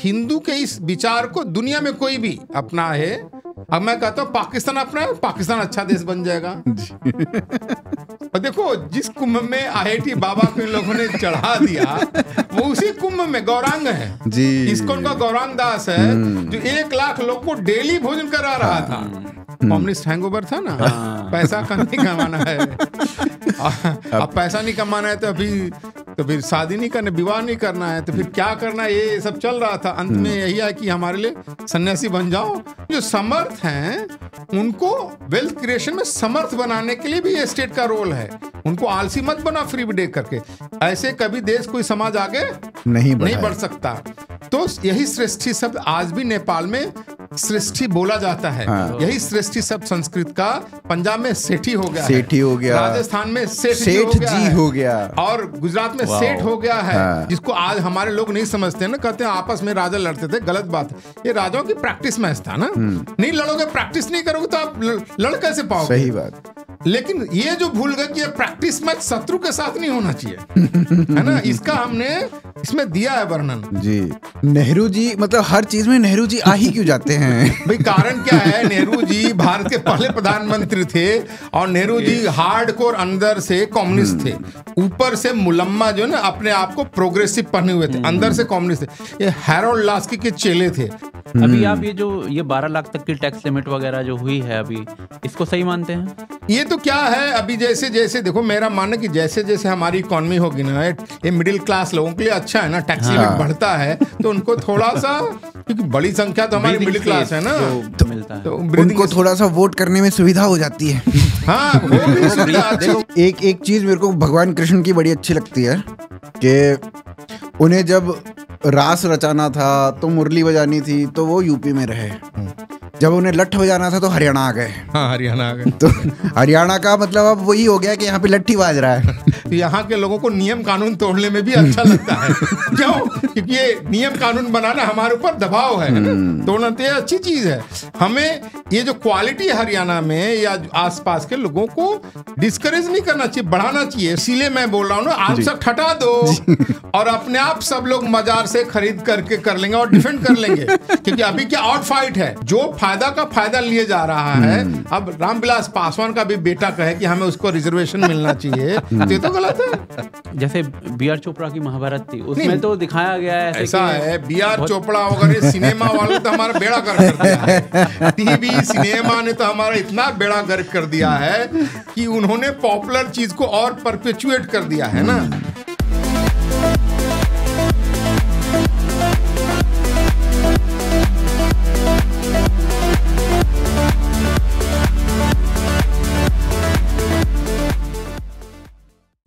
हिंदू के इस विचार को दुनिया में कोई भी अपना है, अब मैं कहता हूँ पाकिस्तान अपना है, पाकिस्तान अच्छा देश बन जाएगा। और देखो जिस कुंभ में IIT बाबा को इन लोगों ने चढ़ा दिया, वो उसी कुंभ में गौरांग है जी, इस्कॉन का गौरांग दास है जो 1 लाख लोग को डेली भोजन करा रहा था। कम्युनिस्ट हैंगओवर था ना, पैसा नहीं कमाना है। अब पैसा नहीं कमाना है तो फिर शादी नहीं करना, विवाह नहीं करना है, तो फिर क्या करना है, ये सब चल रहा था। अंत में यही है कि हमारे लिए सन्यासी बन जाओ। जो समर्थ हैं उनको वेल्थ क्रिएशन में समर्थ बनाने के लिए भी ये स्टेट का रोल है। उनको आलसी मत बना फ्री डे करके, ऐसे कभी देश कोई समाज आगे नहीं बढ़ सकता। तो यही श्रेष्ठी शब्द आज भी नेपाल में श्रेष्ठी बोला जाता है। यही श्रेष्ठी शब्द संस्कृत का पंजाब में सेठी हो गया, राजस्थान में सेठ जी हो गया, और गुजरात में सेठ हो गया है, जिसको आज हमारे लोग नहीं समझते ना, कहते हैं आपस में राजा लड़ते थे, गलत बात है। ये राजाओं की प्रैक्टिस मैच था ना, नहीं लड़ोगे, प्रैक्टिस नहीं करोगे तो आप लड़ कैसे पाओगे? सही बात। लेकिन ये जो भूल गए कि ये प्रैक्टिस मैच शत्रु के साथ नहीं होना चाहिए, है ना, इसका हमने इसमें दिया है वर्णन जी। नेहरू जी मतलब हर चीज में नेहरू जी आ ही क्यों जाते हैं भाई? कारण क्या है, नेहरू जी भारत के पहले प्रधानमंत्री थे, और नेहरू जी हार्डकोर अंदर से कम्युनिस्ट थे, ऊपर से मुलम्मा जो ना अपने आप को प्रोग्रेसिव पहने हुए थे, अंदर से कम्युनिस्ट थे। ये हैरोल्ड लास्की के चेले थे। अभी आप ये 12 लाख तक की टैक्स लिमिट वगैरह जो हुई है अभी, इसको सही मानते हैं? ये तो क्या है, अभी जैसे जैसे देखो, मेरा मानना कि जैसे जैसे हमारी इकोनॉमी होगी ना, ये मिडिल क्लास लोगों के लिए अच्छा है ना, टैक्स लिमिट बढ़ता है तो उनको थोड़ा सा, क्योंकि बड़ी संख्या तो हमारी मिडिल क्लास है ना, तो मिलता है, तो उनको थोड़ा सा वोट करने में सुविधा हो जाती है। हाँ, वो भी सुविधा। एक चीज मेरे को भगवान कृष्ण की बड़ी अच्छी लगती है कि उन्हें जब रास रचाना था तो मुरली बजानी थी तो वो यूपी में रहे, जब उन्हें लठ बजाना था तो हरियाणा आ गए। हाँ, हरियाणा आ गए। तो हरियाणा का मतलब अब वही हो गया कि यहाँ पे लट्ठी बाज रहा है। तो यहाँ के लोगों को नियम कानून तोड़ने में भी अच्छा लगता है। क्यों? क्योंकि ये नियम कानून बनाना हमारे ऊपर दबाव है, तोड़ना तो ये अच्छी चीज है। हमें ये जो क्वालिटी हरियाणा में या आसपास के लोगों को डिस्करेज नहीं करना चाहिए, बढ़ाना चाहिए। इसीलिए मैं बोल रहा हूँ ना, आप सब हटा दो और अपने आप सब लोग बाजार से खरीद करके कर लेंगे और डिफेंड कर लेंगे। क्योंकि अभी क्या आउट फाइट है, जो फायदा का फायदा लिए जा रहा है। अब रामविलास पासवान का भी बेटा कहे कि हमें उसको रिजर्वेशन मिलना चाहिए, ये तो गलत है। जैसे BR चोपड़ा की महाभारत थी, उसमें तो दिखाया गया है ऐसा है। BR चोपड़ा वगैरह सिनेमा वालों तो हमारा बेड़ा गर्क कर दिया है। टीवी सिनेमा ने तो हमारा इतना बेड़ा गर्क कर दिया है कि उन्होंने पॉपुलर चीज को और परपेचुएट कर दिया है ना।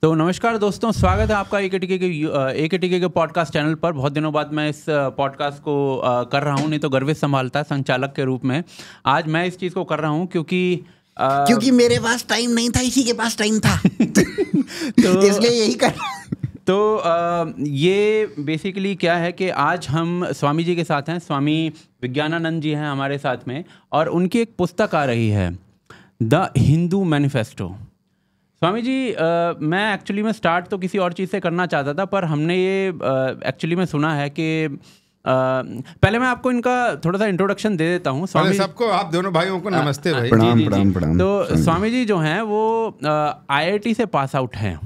तो नमस्कार दोस्तों, स्वागत है आपका AKTK के पॉडकास्ट चैनल पर। बहुत दिनों बाद मैं इस पॉडकास्ट को कर रहा हूँ, नहीं तो गर्वित संभालता है संचालक के रूप में। आज मैं इस चीज़ को कर रहा हूँ क्योंकि मेरे पास टाइम नहीं था, इसी के पास टाइम था। तो इसलिए यही कर। तो ये बेसिकली क्या है कि आज हम स्वामी जी के साथ हैं। स्वामी विज्ञानानंद जी हैं हमारे साथ में, और उनकी एक पुस्तक आ रही है, द हिंदू मैनिफेस्टो। स्वामी जी, मैं एक्चुअली में स्टार्ट तो किसी और चीज़ से करना चाहता था, पर हमने ये एक्चुअली में सुना है कि पहले मैं आपको इनका थोड़ा सा इंट्रोडक्शन दे देता हूँ। स्वामी सबको, आप दोनों भाइयों को नमस्ते भाई। प्रणाम। तो स्वामी जी जो हैं वो IIT से पास आउट हैं,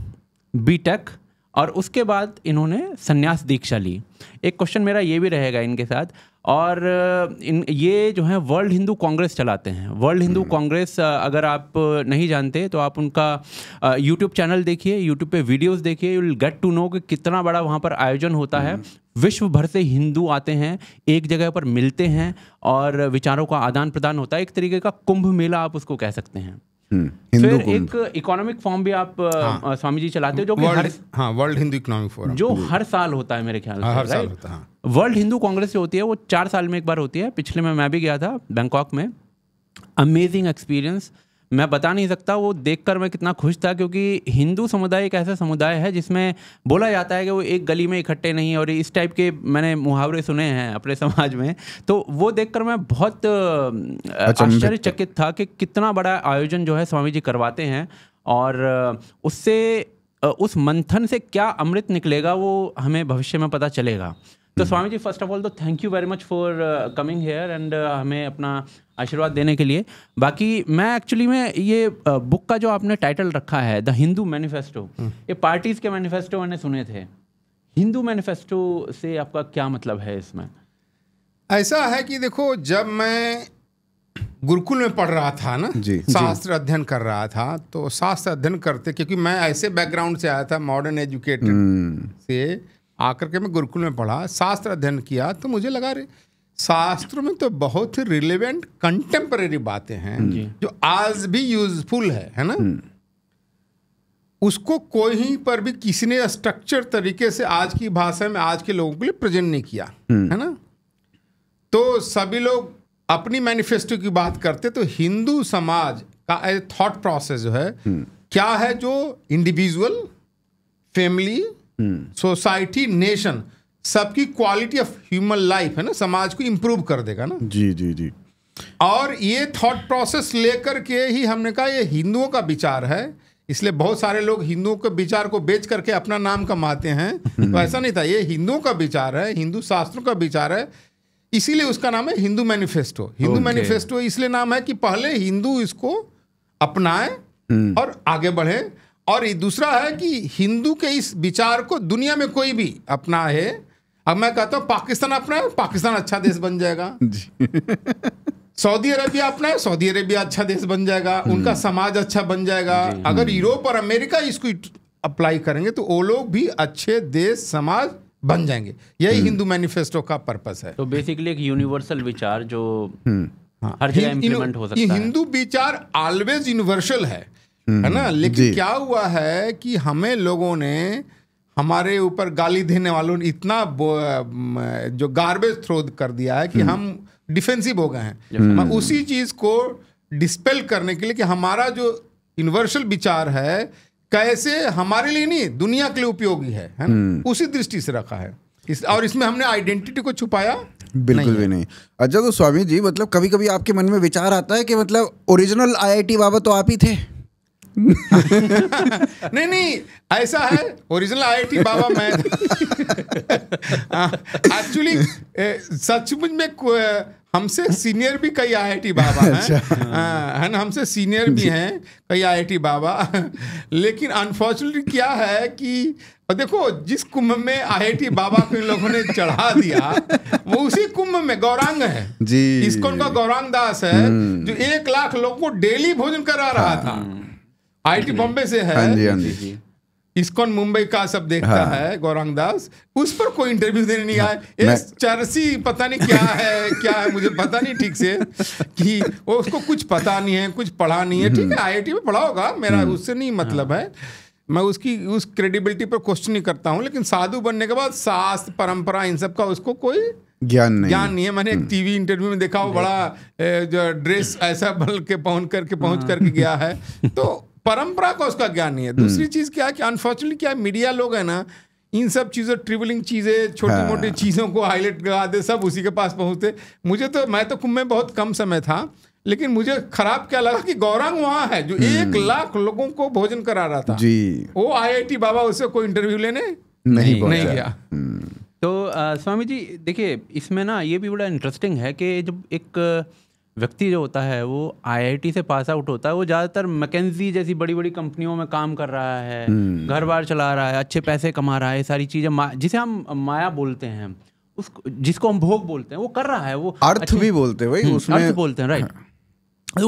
B.Tech, और उसके बाद इन्होंने संन्यास दीक्षा ली। एक क्वेश्चन मेरा ये भी रहेगा इनके साथ, और ये जो है वर्ल्ड हिंदू कांग्रेस चलाते हैं। वर्ल्ड हिंदू कांग्रेस, अगर आप नहीं जानते तो आप उनका यूट्यूब चैनल देखिए, यूट्यूब पे वीडियोस देखिए, you will get to know कि कितना बड़ा वहाँ पर आयोजन होता है। विश्व भर से हिंदू आते हैं, एक जगह पर मिलते हैं और विचारों का आदान प्रदान होता है। एक तरीके का कुंभ मेला आप उसको कह सकते हैं। फिर एक इकोनॉमिक फॉर्म भी आप स्वामी जी चलाते हो, जो कि वर्ल्ड हिंदू इकोनॉमिक फोरम, जो हर साल होता है मेरे ख्याल से। हर साल होता है। वर्ल्ड हिंदू कांग्रेस जो होती है वो 4 साल में एक बार होती है। पिछले में मैं भी गया था बैंकॉक में। अमेजिंग एक्सपीरियंस, मैं बता नहीं सकता। वो देखकर मैं कितना खुश था, क्योंकि हिंदू समुदाय एक ऐसा समुदाय है जिसमें बोला जाता है कि वो एक गली में इकट्ठे नहीं, और इस टाइप के मैंने मुहावरे सुने हैं अपने समाज में। तो वो देखकर मैं बहुत आश्चर्यचकित था कि कितना बड़ा आयोजन जो है स्वामी जी करवाते हैं, और उससे उस मंथन से क्या अमृत निकलेगा वो हमें भविष्य में पता चलेगा। तो Swami ji first of all तो thank you very much for coming here and हमें अपना आशीर्वाद देने के लिए। बाकी मैं एक्चुअली में ये बुक का जो आपने टाइटल रखा है द हिंदू मैनिफेस्टो, ये पार्टीज के मैनिफेस्टो मैंने सुने थे, हिंदू मैनिफेस्टो से आपका क्या मतलब है इसमें? ऐसा है कि देखो, जब मैं गुरुकुल में पढ़ रहा था ना, शास्त्र अध्ययन कर रहा था, तो शास्त्र अध्ययन करते, क्योंकि मैं ऐसे बैकग्राउंड से आया था, मॉडर्न एजुकेटेड से आकर के मैं गुरुकुल में पढ़ा, शास्त्र अध्ययन किया, तो मुझे लगा रे शास्त्रों में तो बहुत ही रिलेवेंट कंटेम्परेरी बातें हैं जो आज भी यूजफुल है ना। उसको कोई पर भी किसी ने स्ट्रक्चर तरीके से आज की भाषा में आज के लोगों के लिए प्रेजेंट नहीं किया है ना। तो सभी लोग अपनी मैनिफेस्टो की बात करते, तो हिंदू समाज का थॉट प्रोसेस जो है क्या है, जो इंडिविजुअल, फैमिली, सोसाइटी, नेशन, सबकी क्वालिटी ऑफ ह्यूमन लाइफ है ना, समाज को इंप्रूव कर देगा ना। जी जी जी। और ये थॉट प्रोसेस लेकर के ही हमने कहा ये हिंदुओं का विचार है, इसलिए बहुत सारे लोग हिंदुओं के विचार को बेच करके अपना नाम कमाते हैं। तो ऐसा नहीं था, ये हिंदुओं का विचार है, हिंदू शास्त्रों का विचार है, इसीलिए उसका नाम है हिंदू मैनिफेस्टो। हिंदू मैनिफेस्टो इसलिए नाम है कि पहले हिंदू इसको अपनाए और आगे बढ़े, और ये दूसरा है कि हिंदू के इस विचार को दुनिया में कोई भी अपनाए। अब मैं कहता हूँ पाकिस्तान अपनाए, पाकिस्तान अच्छा देश बन जाएगा। सऊदी अरेबिया अपनाए, सऊदी अरेबिया अच्छा देश बन जाएगा, उनका समाज अच्छा बन जाएगा। अगर यूरोप और अमेरिका इसको अप्लाई करेंगे तो वो लोग भी अच्छे देश, समाज बन जाएंगे। यही हिंदू मैनिफेस्टो का पर्पस है। तो बेसिकली एक यूनिवर्सल विचार जो हर जगह इंप्लीमेंट हो सकता है। हिंदू विचार ऑलवेज यूनिवर्सल है ना। लेकिन क्या हुआ है कि हमें लोगों ने, हमारे ऊपर गाली देने वालों ने इतना जो गार्बेज थ्रो कर दिया है कि हम डिफेंसिव हो गए हैं। उसी चीज को डिस्पेल करने के लिए कि हमारा जो यूनिवर्सल विचार है कैसे हमारे लिए नहीं दुनिया के लिए उपयोगी है ना, उसी दृष्टि से रखा है। और इसमें हमने आइडेंटिटी को छुपाया बिल्कुल भी नहीं। अच्छा, तो स्वामी जी मतलब कभी कभी आपके मन में विचार आता है कि मतलब ओरिजिनल आईआईटी बाबा तो आप ही थे? नहीं, ऐसा है, ओरिजिनल आईआईटी बाबा मैं एक्चुअली सचमुच में हमसे सीनियर भी कई आईआईटी बाबा हैं, है ना, हमसे सीनियर भी हैं कई आईआईटी बाबा। लेकिन अनफॉर्चुनेटली क्या है कि देखो, जिस कुंभ में आईआईटी बाबा को इन लोगों ने चढ़ा दिया, वो उसी कुंभ में गौरांग है जी। इस्कॉन का गौरांग दास है जो 1 लाख लोगों को डेली भोजन करा रहा था। आईआईटी बॉम्बे से है। हाँ जी, हाँ जी। इस्कॉन मुंबई का सब देखता है गौरांग दास, उस पर कोई इंटरव्यू देने नहीं आए। चरसी पता नहीं क्या है मुझे पता नहीं ठीक से, कि वो उसको कुछ पता नहीं है, कुछ पढ़ा नहीं है। ठीक है, आईआईटी में पढ़ा होगा, मेरा उससे नहीं मतलब है, मैं उसकी उस क्रेडिबिलिटी पर क्वेश्चन नहीं करता हूँ। लेकिन साधु बनने के बाद शास्त्र, परंपरा, इन सब का उसको कोई ज्ञान नहीं है। मैंने एक टीवी इंटरव्यू में देखा, वो बड़ा जो ड्रेस ऐसा बल के पहुंच करके गया है, तो परंपरा का उसका ज्ञान नहीं है। दूसरी चीज क्या है कि अनफॉर्चुनेटली क्या मीडिया लोग है ना, इन सब चीजों, ट्रिवलिंग चीजें, छोटी मोटी चीजों को हाईलाइट करा दे, सब उसी के पास पहुंचते। मैं तो कुंभ में बहुत कम समय था, लेकिन मुझे खराब क्या लगा कि गौरांग वहां है जो 1 लाख लोगों को भोजन करा रहा था जी। वो आईआईटी बाबा उससे कोई इंटरव्यू लेने नहीं गया। तो स्वामी जी देखिए, इसमें ना ये भी बड़ा इंटरेस्टिंग है कि जब एक व्यक्ति जो होता है वो आईआईटी से पास आउट होता है, वो ज़्यादातर मैकेंजी जैसी बड़ी बड़ी कंपनियों में काम कर रहा है, घर बार चला रहा है, अच्छे पैसे कमा रहा है, सारी चीज़ें जिसे हम माया बोलते हैं, उसको जिसको हम भोग बोलते हैं, वो कर रहा है। वो अर्थ भी बोलते हैं भाई, उसमें अर्थ बोलते हैं, राइट।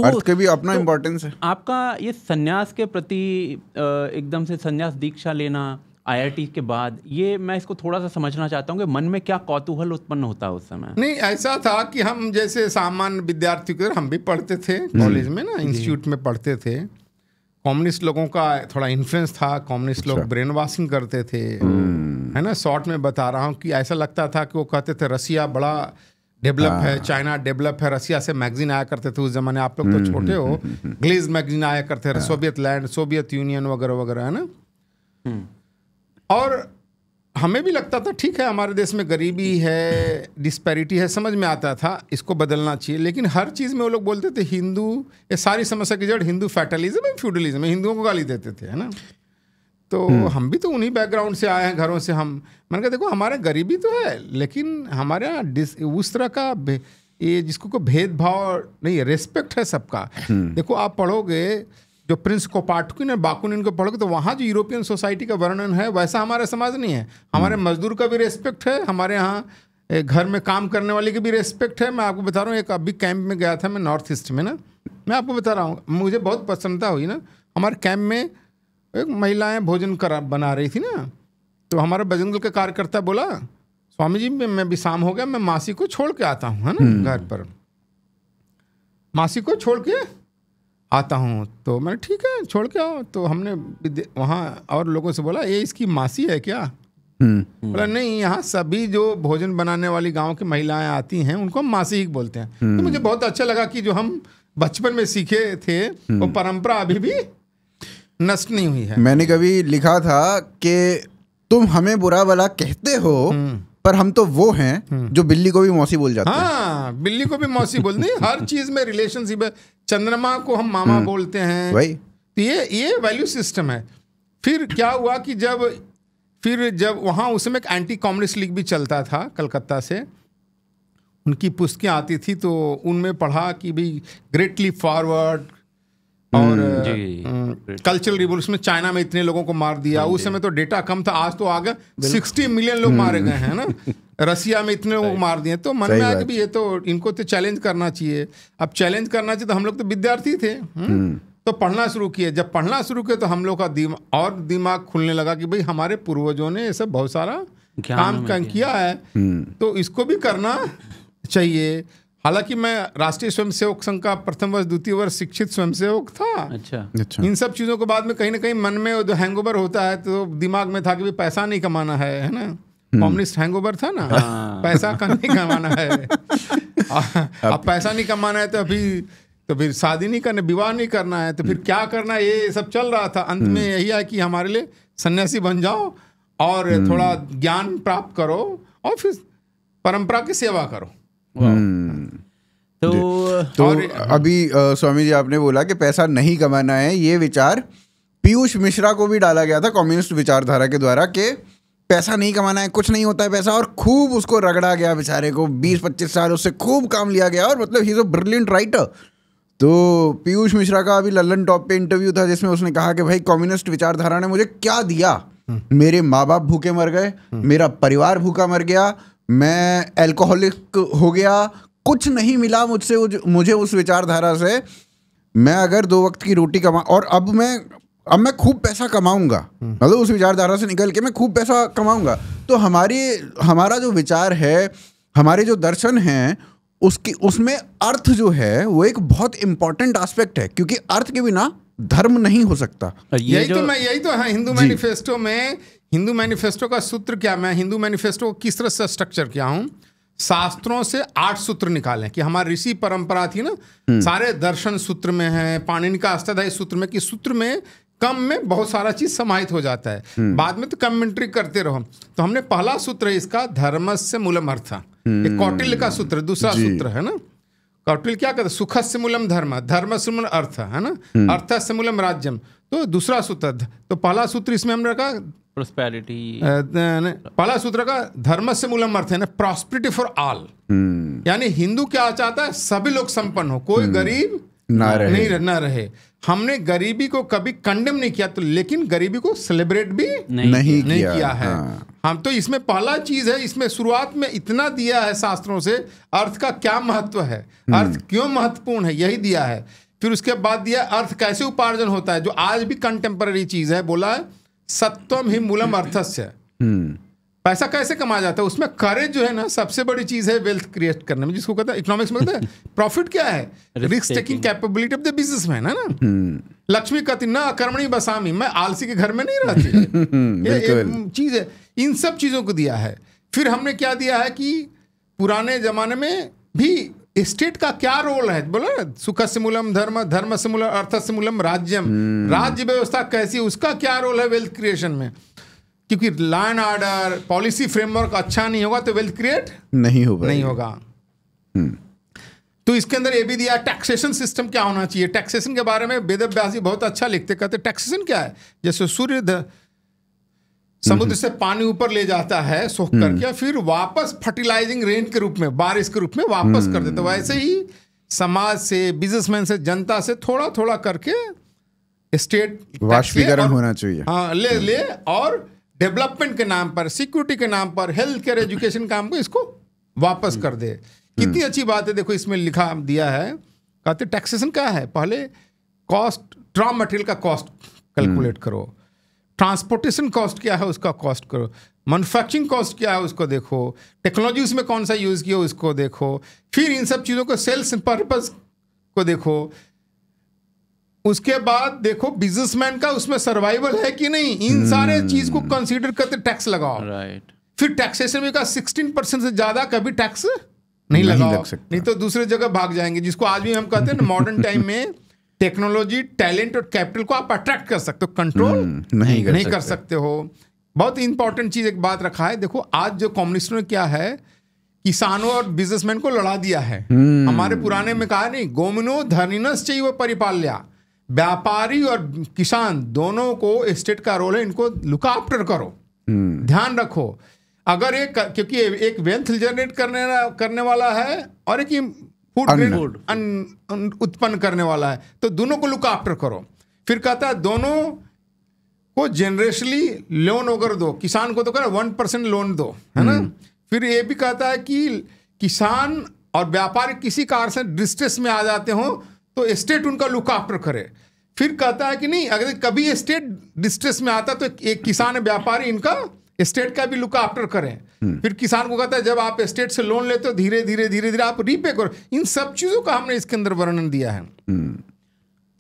अर्थ के भी अपना इम्पोर्टेंस है। आपका ये सन्यास के प्रति एकदम से सन्यास दीक्षा लेना आईआईटी के बाद, ये मैं इसको थोड़ा सा समझना चाहता हूँ कि मन में क्या कौतूहल उत्पन्न होता है उस समय? नहीं, ऐसा था कि हम जैसे सामान्य विद्यार्थी के, हम भी पढ़ते थे कॉलेज में ना, इंस्टीट्यूट में पढ़ते थे। कम्युनिस्ट लोगों का थोड़ा इन्फ्लुएंस था, कम्युनिस्ट लोग ब्रेन वॉशिंग करते थे, है ना। शॉर्ट में बता रहा हूँ कि ऐसा लगता था कि वो कहते थे रसिया बड़ा डेवलप है, चाइना डेवलप है। रसिया से मैगजीन आया करते थे उस जमाने, आप लोग तो छोटे हो, ग्लेज मैगजीन आया करते, सोवियत लैंड, सोवियत यूनियन वगैरह वगैरह, है ना। और हमें भी लगता था ठीक है, हमारे देश में गरीबी है, डिस्पैरिटी है, समझ में आता था इसको बदलना चाहिए। लेकिन हर चीज़ में वो लोग बोलते थे हिंदू, ये सारी समस्या की जड़ हिंदू फैटलिज्म है, फ्यूडलिज्म है, हिंदुओं को गाली देते थे, है ना। तो हम भी तो उन्हीं बैकग्राउंड से आए हैं, घरों से। मैंने कहा देखो हमारे गरीबी तो है, लेकिन हमारे यहाँ उस तरह का ये जिसको को भेदभाव नहीं, रेस्पेक्ट है सबका। देखो आप पढ़ोगे जो प्रिंस कोपाटकिन और बाकुनिन को पढ़ोगे तो वहाँ जो यूरोपियन सोसाइटी का वर्णन है वैसा हमारा समाज नहीं है। हमारे मजदूर का भी रेस्पेक्ट है, हमारे यहाँ घर में काम करने वाले की भी रेस्पेक्ट है। मैं आपको बता रहा हूँ, एक अभी कैंप में गया था मैं नॉर्थ ईस्ट में ना, मैं आपको बता रहा हूँ, मुझे बहुत प्रसन्नता हुई ना। हमारे कैंप में एक महिलाएं भोजन बना रही थी ना, तो हमारा बजरंग दल का कार्यकर्ता बोला, स्वामी जी मैं भी शाम हो गया, मैं मासी को छोड़ के आता हूँ, है ना, घर पर मासी को छोड़ के आता हूँ। तो मैंने ठीक है छोड़ के आओ। तो हमने वहाँ और लोगों से बोला ये इसकी मासी है क्या? बोला नहीं, यहाँ सभी जो भोजन बनाने वाली गांव की महिलाएं आती हैं उनको हम मासी ही बोलते हैं। तो मुझे बहुत अच्छा लगा कि जो हम बचपन में सीखे थे वो परंपरा अभी भी नष्ट नहीं हुई है। मैंने कभी लिखा था कि तुम हमें बुरा भला कहते हो पर हम तो वो हैं जो बिल्ली को भी मौसी बोल जाते हैं। हाँ, बिल्ली को भी मौसी बोलते हैं, हर चीज में रिलेशनशिप है। चंद्रमा को हम मामा बोलते हैं, वही तो ये वैल्यू सिस्टम है। फिर क्या हुआ कि जब वहाँ उस समय एक एंटी कम्युनिस्ट लीग भी चलता था कलकत्ता से, उनकी पुस्तकें आती थी तो उनमें पढ़ा कि भाई ग्रेट लीप फॉरवर्ड और कल्चरल रिवॉल्यूशन में चाइना में इतने लोगों को मार दिया। उस समय तो डेटा कम था, आज तो आ गया 60 मिलियन लोग मारे गए हैं ना। रसिया में इतने लोगों को मार दिए। तो मन में आया कि भाई ये तो इनको तो चैलेंज करना चाहिए। अब चैलेंज करना चाहिए तो हम लोग तो विद्यार्थी थे, तो पढ़ना शुरू किए। जब पढ़ना शुरू किए तो हम लोग का दिमाग खुलने लगा कि भाई हमारे पूर्वजों ने ये सब बहुत सारा काम किया है, तो इसको भी करना चाहिए। हालांकि मैं राष्ट्रीय स्वयंसेवक संघ का प्रथम वर्ष द्वितीय वर्ष शिक्षित स्वयंसेवक था। अच्छा। इन सब चीज़ों के बाद में कहीं ना कहीं मन में जो हैंगओवर होता है तो दिमाग में था कि भाई पैसा नहीं कमाना है ना। कम्युनिस्ट हैंगओवर था ना, पैसा नहीं कमाना है। अब पैसा नहीं कमाना है तो फिर शादी नहीं करना, विवाह नहीं करना है, तो फिर क्या करना है, ये सब चल रहा था। अंत में यही है कि हमारे लिए सन्यासी बन जाओ और थोड़ा ज्ञान प्राप्त करो और फिर परंपरा की सेवा करो। तो अभी स्वामी जी आपने बोला कि पैसा नहीं कमाना है, ये विचार पीयूष मिश्रा को भी डाला गया था कम्युनिस्ट विचारधारा के द्वारा कि पैसा नहीं कमाना है, कुछ नहीं होता है पैसा, और खूब उसको रगड़ा गया बेचारे को। 20-25 साल उससे खूब काम लिया गया और मतलब he is a brilliant writer. तो पीयूष मिश्रा का अभी लल्लन टॉप पे इंटरव्यू था जिसमें उसने कहा कि भाई कम्युनिस्ट विचारधारा ने मुझे क्या दिया, मेरे माँ बाप भूखे मर गए, मेरा परिवार भूखा मर गया, मैं अल्कोहलिक हो गया, कुछ नहीं मिला मुझे उस विचारधारा से। मैं अगर 2 वक्त की रोटी कमा और अब मैं खूब पैसा कमाऊंगा, मतलब उस विचारधारा से निकल के मैं खूब पैसा कमाऊंगा। तो हमारा जो विचार है, हमारे जो दर्शन हैं, उसमें अर्थ जो है वो एक बहुत इंपॉर्टेंट एस्पेक्ट है, क्योंकि अर्थ के बिना धर्म नहीं हो सकता। यही तो है हिंदू मैनिफेस्टो में। हिंदू मैनिफेस्टो का सूत्र क्या, मैं हिंदू मैनिफेस्टो को किस तरह से स्ट्रक्चर किया हूँ। शास्त्रों से 8 सूत्र निकालें कि हमारी ऋषि परंपरा थी ना, सारे दर्शन सूत्र में है, पाणिनि का अष्टाध्यायी सूत्र में, कि सूत्र में कम में बहुत सारा चीज समाहित हो जाता है, बाद में तो कमेंट्री करते रहो। तो हमने पहला सूत्र है इसका, धर्मस्य मूलम अर्थ, एक कौटिल्य का सूत्र। दूसरा सूत्र है ना, कौटिल्य क्या कहता है, सुखस्य मूलम धर्म, धर्मस्य मूलम अर्थ, है ना, अर्थस्य मूलम राज्यम। तो दूसरा सूत्र, तो पहला सूत्र इसमें हमने रखा प्रोस्पेरिटी, पहला सूत्र का धर्म से मूलम अर्थ है ना, प्रॉस्पेरिटी फॉर ऑल। यानी हिंदू क्या चाहता है, सभी लोग संपन्न हो, कोई गरीब ना रहे। हमने गरीबी को कभी कंडेम नहीं किया, तो लेकिन गरीबी को सेलिब्रेट भी नहीं किया है। हम तो इसमें पहला चीज है, इसमें शुरुआत में इतना दिया है शास्त्रों से, अर्थ का क्या महत्व है, अर्थ क्यों महत्वपूर्ण है, यही दिया है। फिर उसके बाद दिया अर्थ कैसे उपार्जन होता है, जो आज भी कंटेम्पररी चीज है। बोला है सत्वम ही मूलम अर्थस्य, पैसा कैसे कमाया जाता है, उसमें करेज जो है ना सबसे बड़ी चीज है वेल्थ क्रिएट करने में, जिसको कहता है इकोनॉमिक्स में कहता है प्रॉफिट क्या है, risk taking capability of the businessman, है ना। लक्ष्मी कहती ना अकर्मणी बसामी, मैं आलसी के घर में नहीं रहती। ये एक चीज है, इन सब चीजों को दिया है। फिर हमने क्या दिया है कि पुराने जमाने में भी स्टेट का क्या रोल है, बोला ना, सुखस्य मूलम धर्म, धर्म से मूलम अर्थस्य मूलम राज्यम, राज्य व्यवस्था कैसी, उसका क्या रोल है वेल्थ क्रिएशन में। क्योंकि law and order policy framework अच्छा नहीं होगा तो वेल्थ क्रिएट नहीं होगा। तो इसके अंदर ये भी दिया टैक्सेशन सिस्टम क्या होना चाहिए। टैक्सेशन के बारे में वेद व्यास जी बहुत अच्छा लिखते, कहते टैक्सेशन क्या है, जैसे समुद्र से पानी ऊपर ले जाता है सोख करके, फिर वापस फर्टिलाइजिंग रेन के रूप में, बारिश के रूप में वापस कर देता है। वैसे ही समाज से, बिजनेसमैन से, जनता से थोड़ा थोड़ा करके स्टेट वाष्पीकरण होना चाहिए। हाँ, ले और डेवलपमेंट के नाम पर, सिक्योरिटी के नाम पर, हेल्थ केयर, एजुकेशन काम को इसको वापस कर दे। कितनी अच्छी बात है। देखो इसमें लिखा दिया है, कहते टैक्सेशन क्या है, पहले कॉस्ट, रॉ मटेरियल का कॉस्ट कैलकुलेट करो, ट्रांसपोर्टेशन कॉस्ट क्या है उसका कॉस्ट करो, मैन्युफैक्चरिंग कॉस्ट क्या है उसको देखो, टेक्नोलॉजी उसमें कौन सा यूज़ किया उसको देखो, फिर इन सब चीज़ों को सेल्स पर्पस को देखो, उसके बाद देखो बिजनेसमैन का उसमें सर्वाइवल है कि नहीं, इन सारे चीज को कंसीडर करते टैक्स लगाओ। राइट। फिर टैक्सेशन में का 16% से ज्यादा कभी टैक्स नहीं लगाओ, नहीं तो दूसरे जगह भाग जाएंगे। जिसको आज भी हम कहते हैं ना, मॉडर्न टाइम में टेक्नोलॉजी, टैलेंट और कैपिटल को आप अट्रैक्ट कर सकते हो, कंट्रोल नहीं कर सकते हो। बहुत इंपॉर्टेंट चीज एक बात रखा है। देखो आज जो कम्युनिस्टों ने क्या है, किसानों और बिजनेसमैन को लड़ा दिया है। हमारे पुराने में कहा नहीं, गोमिनो धनिनस चाहिए वो परिपाल्या, व्यापारी और किसान दोनों को स्टेट का रोल है, इनको लुक आफ्टर करो, ध्यान रखो। अगर एक, क्योंकि एक वेल्थ जनरेट करने वाला है और एक फूड उत्पन्न करने वाला है, तो दोनों को लुक आफ्टर करो। फिर कहता है दोनों को जनरेशनली लोन अगर दो, किसान को तो कह 1% लोन दो, है ना। फिर ये भी कहता है कि किसान और व्यापारी किसी कारण से डिस्ट्रेस में आ जाते हो तो स्टेट उनका लुक आफ्टर करे। फिर कहता है कि नहीं, अगर कभी स्टेट डिस्ट्रेस में आता तो एक किसान व्यापारी इनका स्टेट का भी लुक आफ्टर करें। फिर किसान को कहता है जब आप स्टेट से लोन लेते हो धीरे धीरे आप रीपे करो। इन सब चीजों का हमने इसके अंदर वर्णन दिया है।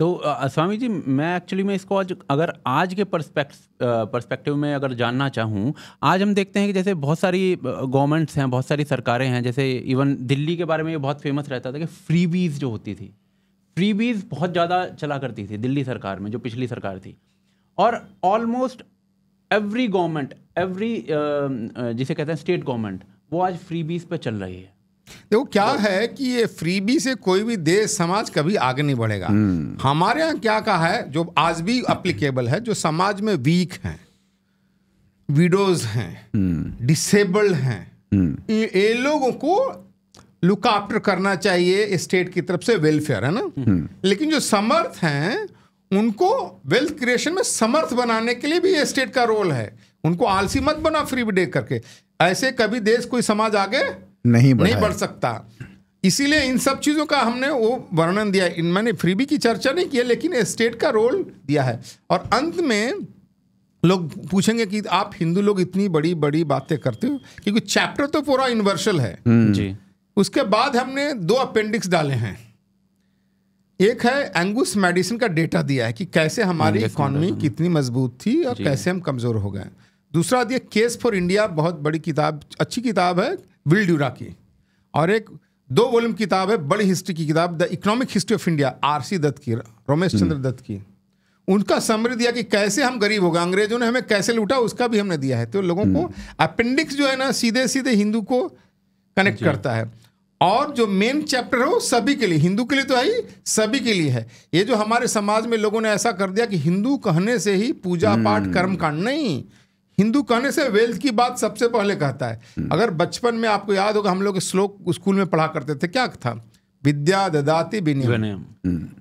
तो स्वामी जी, मैं एक्चुअली में इसको अगर आज के पर्सपेक्टिव में अगर जानना चाहूँ, आज हम देखते हैं कि जैसे बहुत सारी गवर्नमेंट्स हैं, बहुत सारी सरकारें हैं, जैसे इवन दिल्ली के बारे में ये बहुत फेमस रहता था कि फ्रीबीज जो होती थी, फ्रीबीज बहुत ज़्यादा चला करती थी दिल्ली सरकार में, जो पिछली सरकार थी। और ऑलमोस्ट एवरी गवर्नमेंट, जिसे कहते हैं स्टेट गवर्नमेंट, वो आज फ्रीबीज पे चल रही है। देखो क्या है कि ये फ्रीबी से कोई भी देश समाज कभी आगे नहीं बढ़ेगा। हमारे यहाँ क्या कहा है, जो आज भी अप्लीकेबल है, जो समाज में वीक हैं, विडोज हैं, डिसेबल्ड हैं, ये लोगों को लुक आफ्टर करना चाहिए स्टेट की तरफ से, वेलफेयर, है ना। लेकिन जो समर्थ हैं उनको वेल्थ क्रिएशन में समर्थ बनाने के लिए भी ये स्टेट का रोल है। उनको आलसी मत बना फ्री डे करके, ऐसे कभी देश कोई समाज आगे नहीं बढ़ सकता। इसीलिए इन सब चीज़ों का हमने वो वर्णन दिया। मैंने फ्रीबी की चर्चा नहीं की, लेकिन स्टेट का रोल दिया है। और अंत में लोग पूछेंगे कि आप हिंदू लोग इतनी बड़ी बड़ी बातें करते हो, क्योंकि चैप्टर तो पूरा यूनिवर्सल है जी। उसके बाद हमने 2 अपेंडिक्स डाले हैं। एक है एंगुस मेडिसिन का डेटा दिया है कि कैसे हमारी इकोनॉमी कितनी मजबूत थी और कैसे हम कमजोर हो गए। दूसरा दिया केस फॉर इंडिया, बहुत बड़ी किताब, अच्छी किताब है, विल ड्यूरा की। और एक 2 वॉल्यूम किताब है, बड़ी हिस्ट्री की किताब, the economic history of India, RC Dutt की, रमेश चंद्र दत्त की। उनका समरी दिया कि कैसे हम गरीब हो गए, अंग्रेजों ने हमें कैसे लूटा, उसका भी हमने दिया है। तो लोगों को अपेंडिक्स जो है ना, सीधे सीधे हिंदू को कनेक्ट करता है। और जो मेन चैप्टर है वो सभी के लिए, हिंदू के लिए तो है ही, सभी के लिए है। ये जो हमारे समाज में लोगों ने ऐसा कर दिया कि हिंदू कहने से ही पूजा पाठ कर्म कांड, नहीं, हिंदू कहने से वेल्थ की बात सबसे पहले कहता है। अगर बचपन में आपको याद होगा, हम लोग श्लोक स्कूल में पढ़ा करते थे, क्या था, विद्या ददाति विनयम,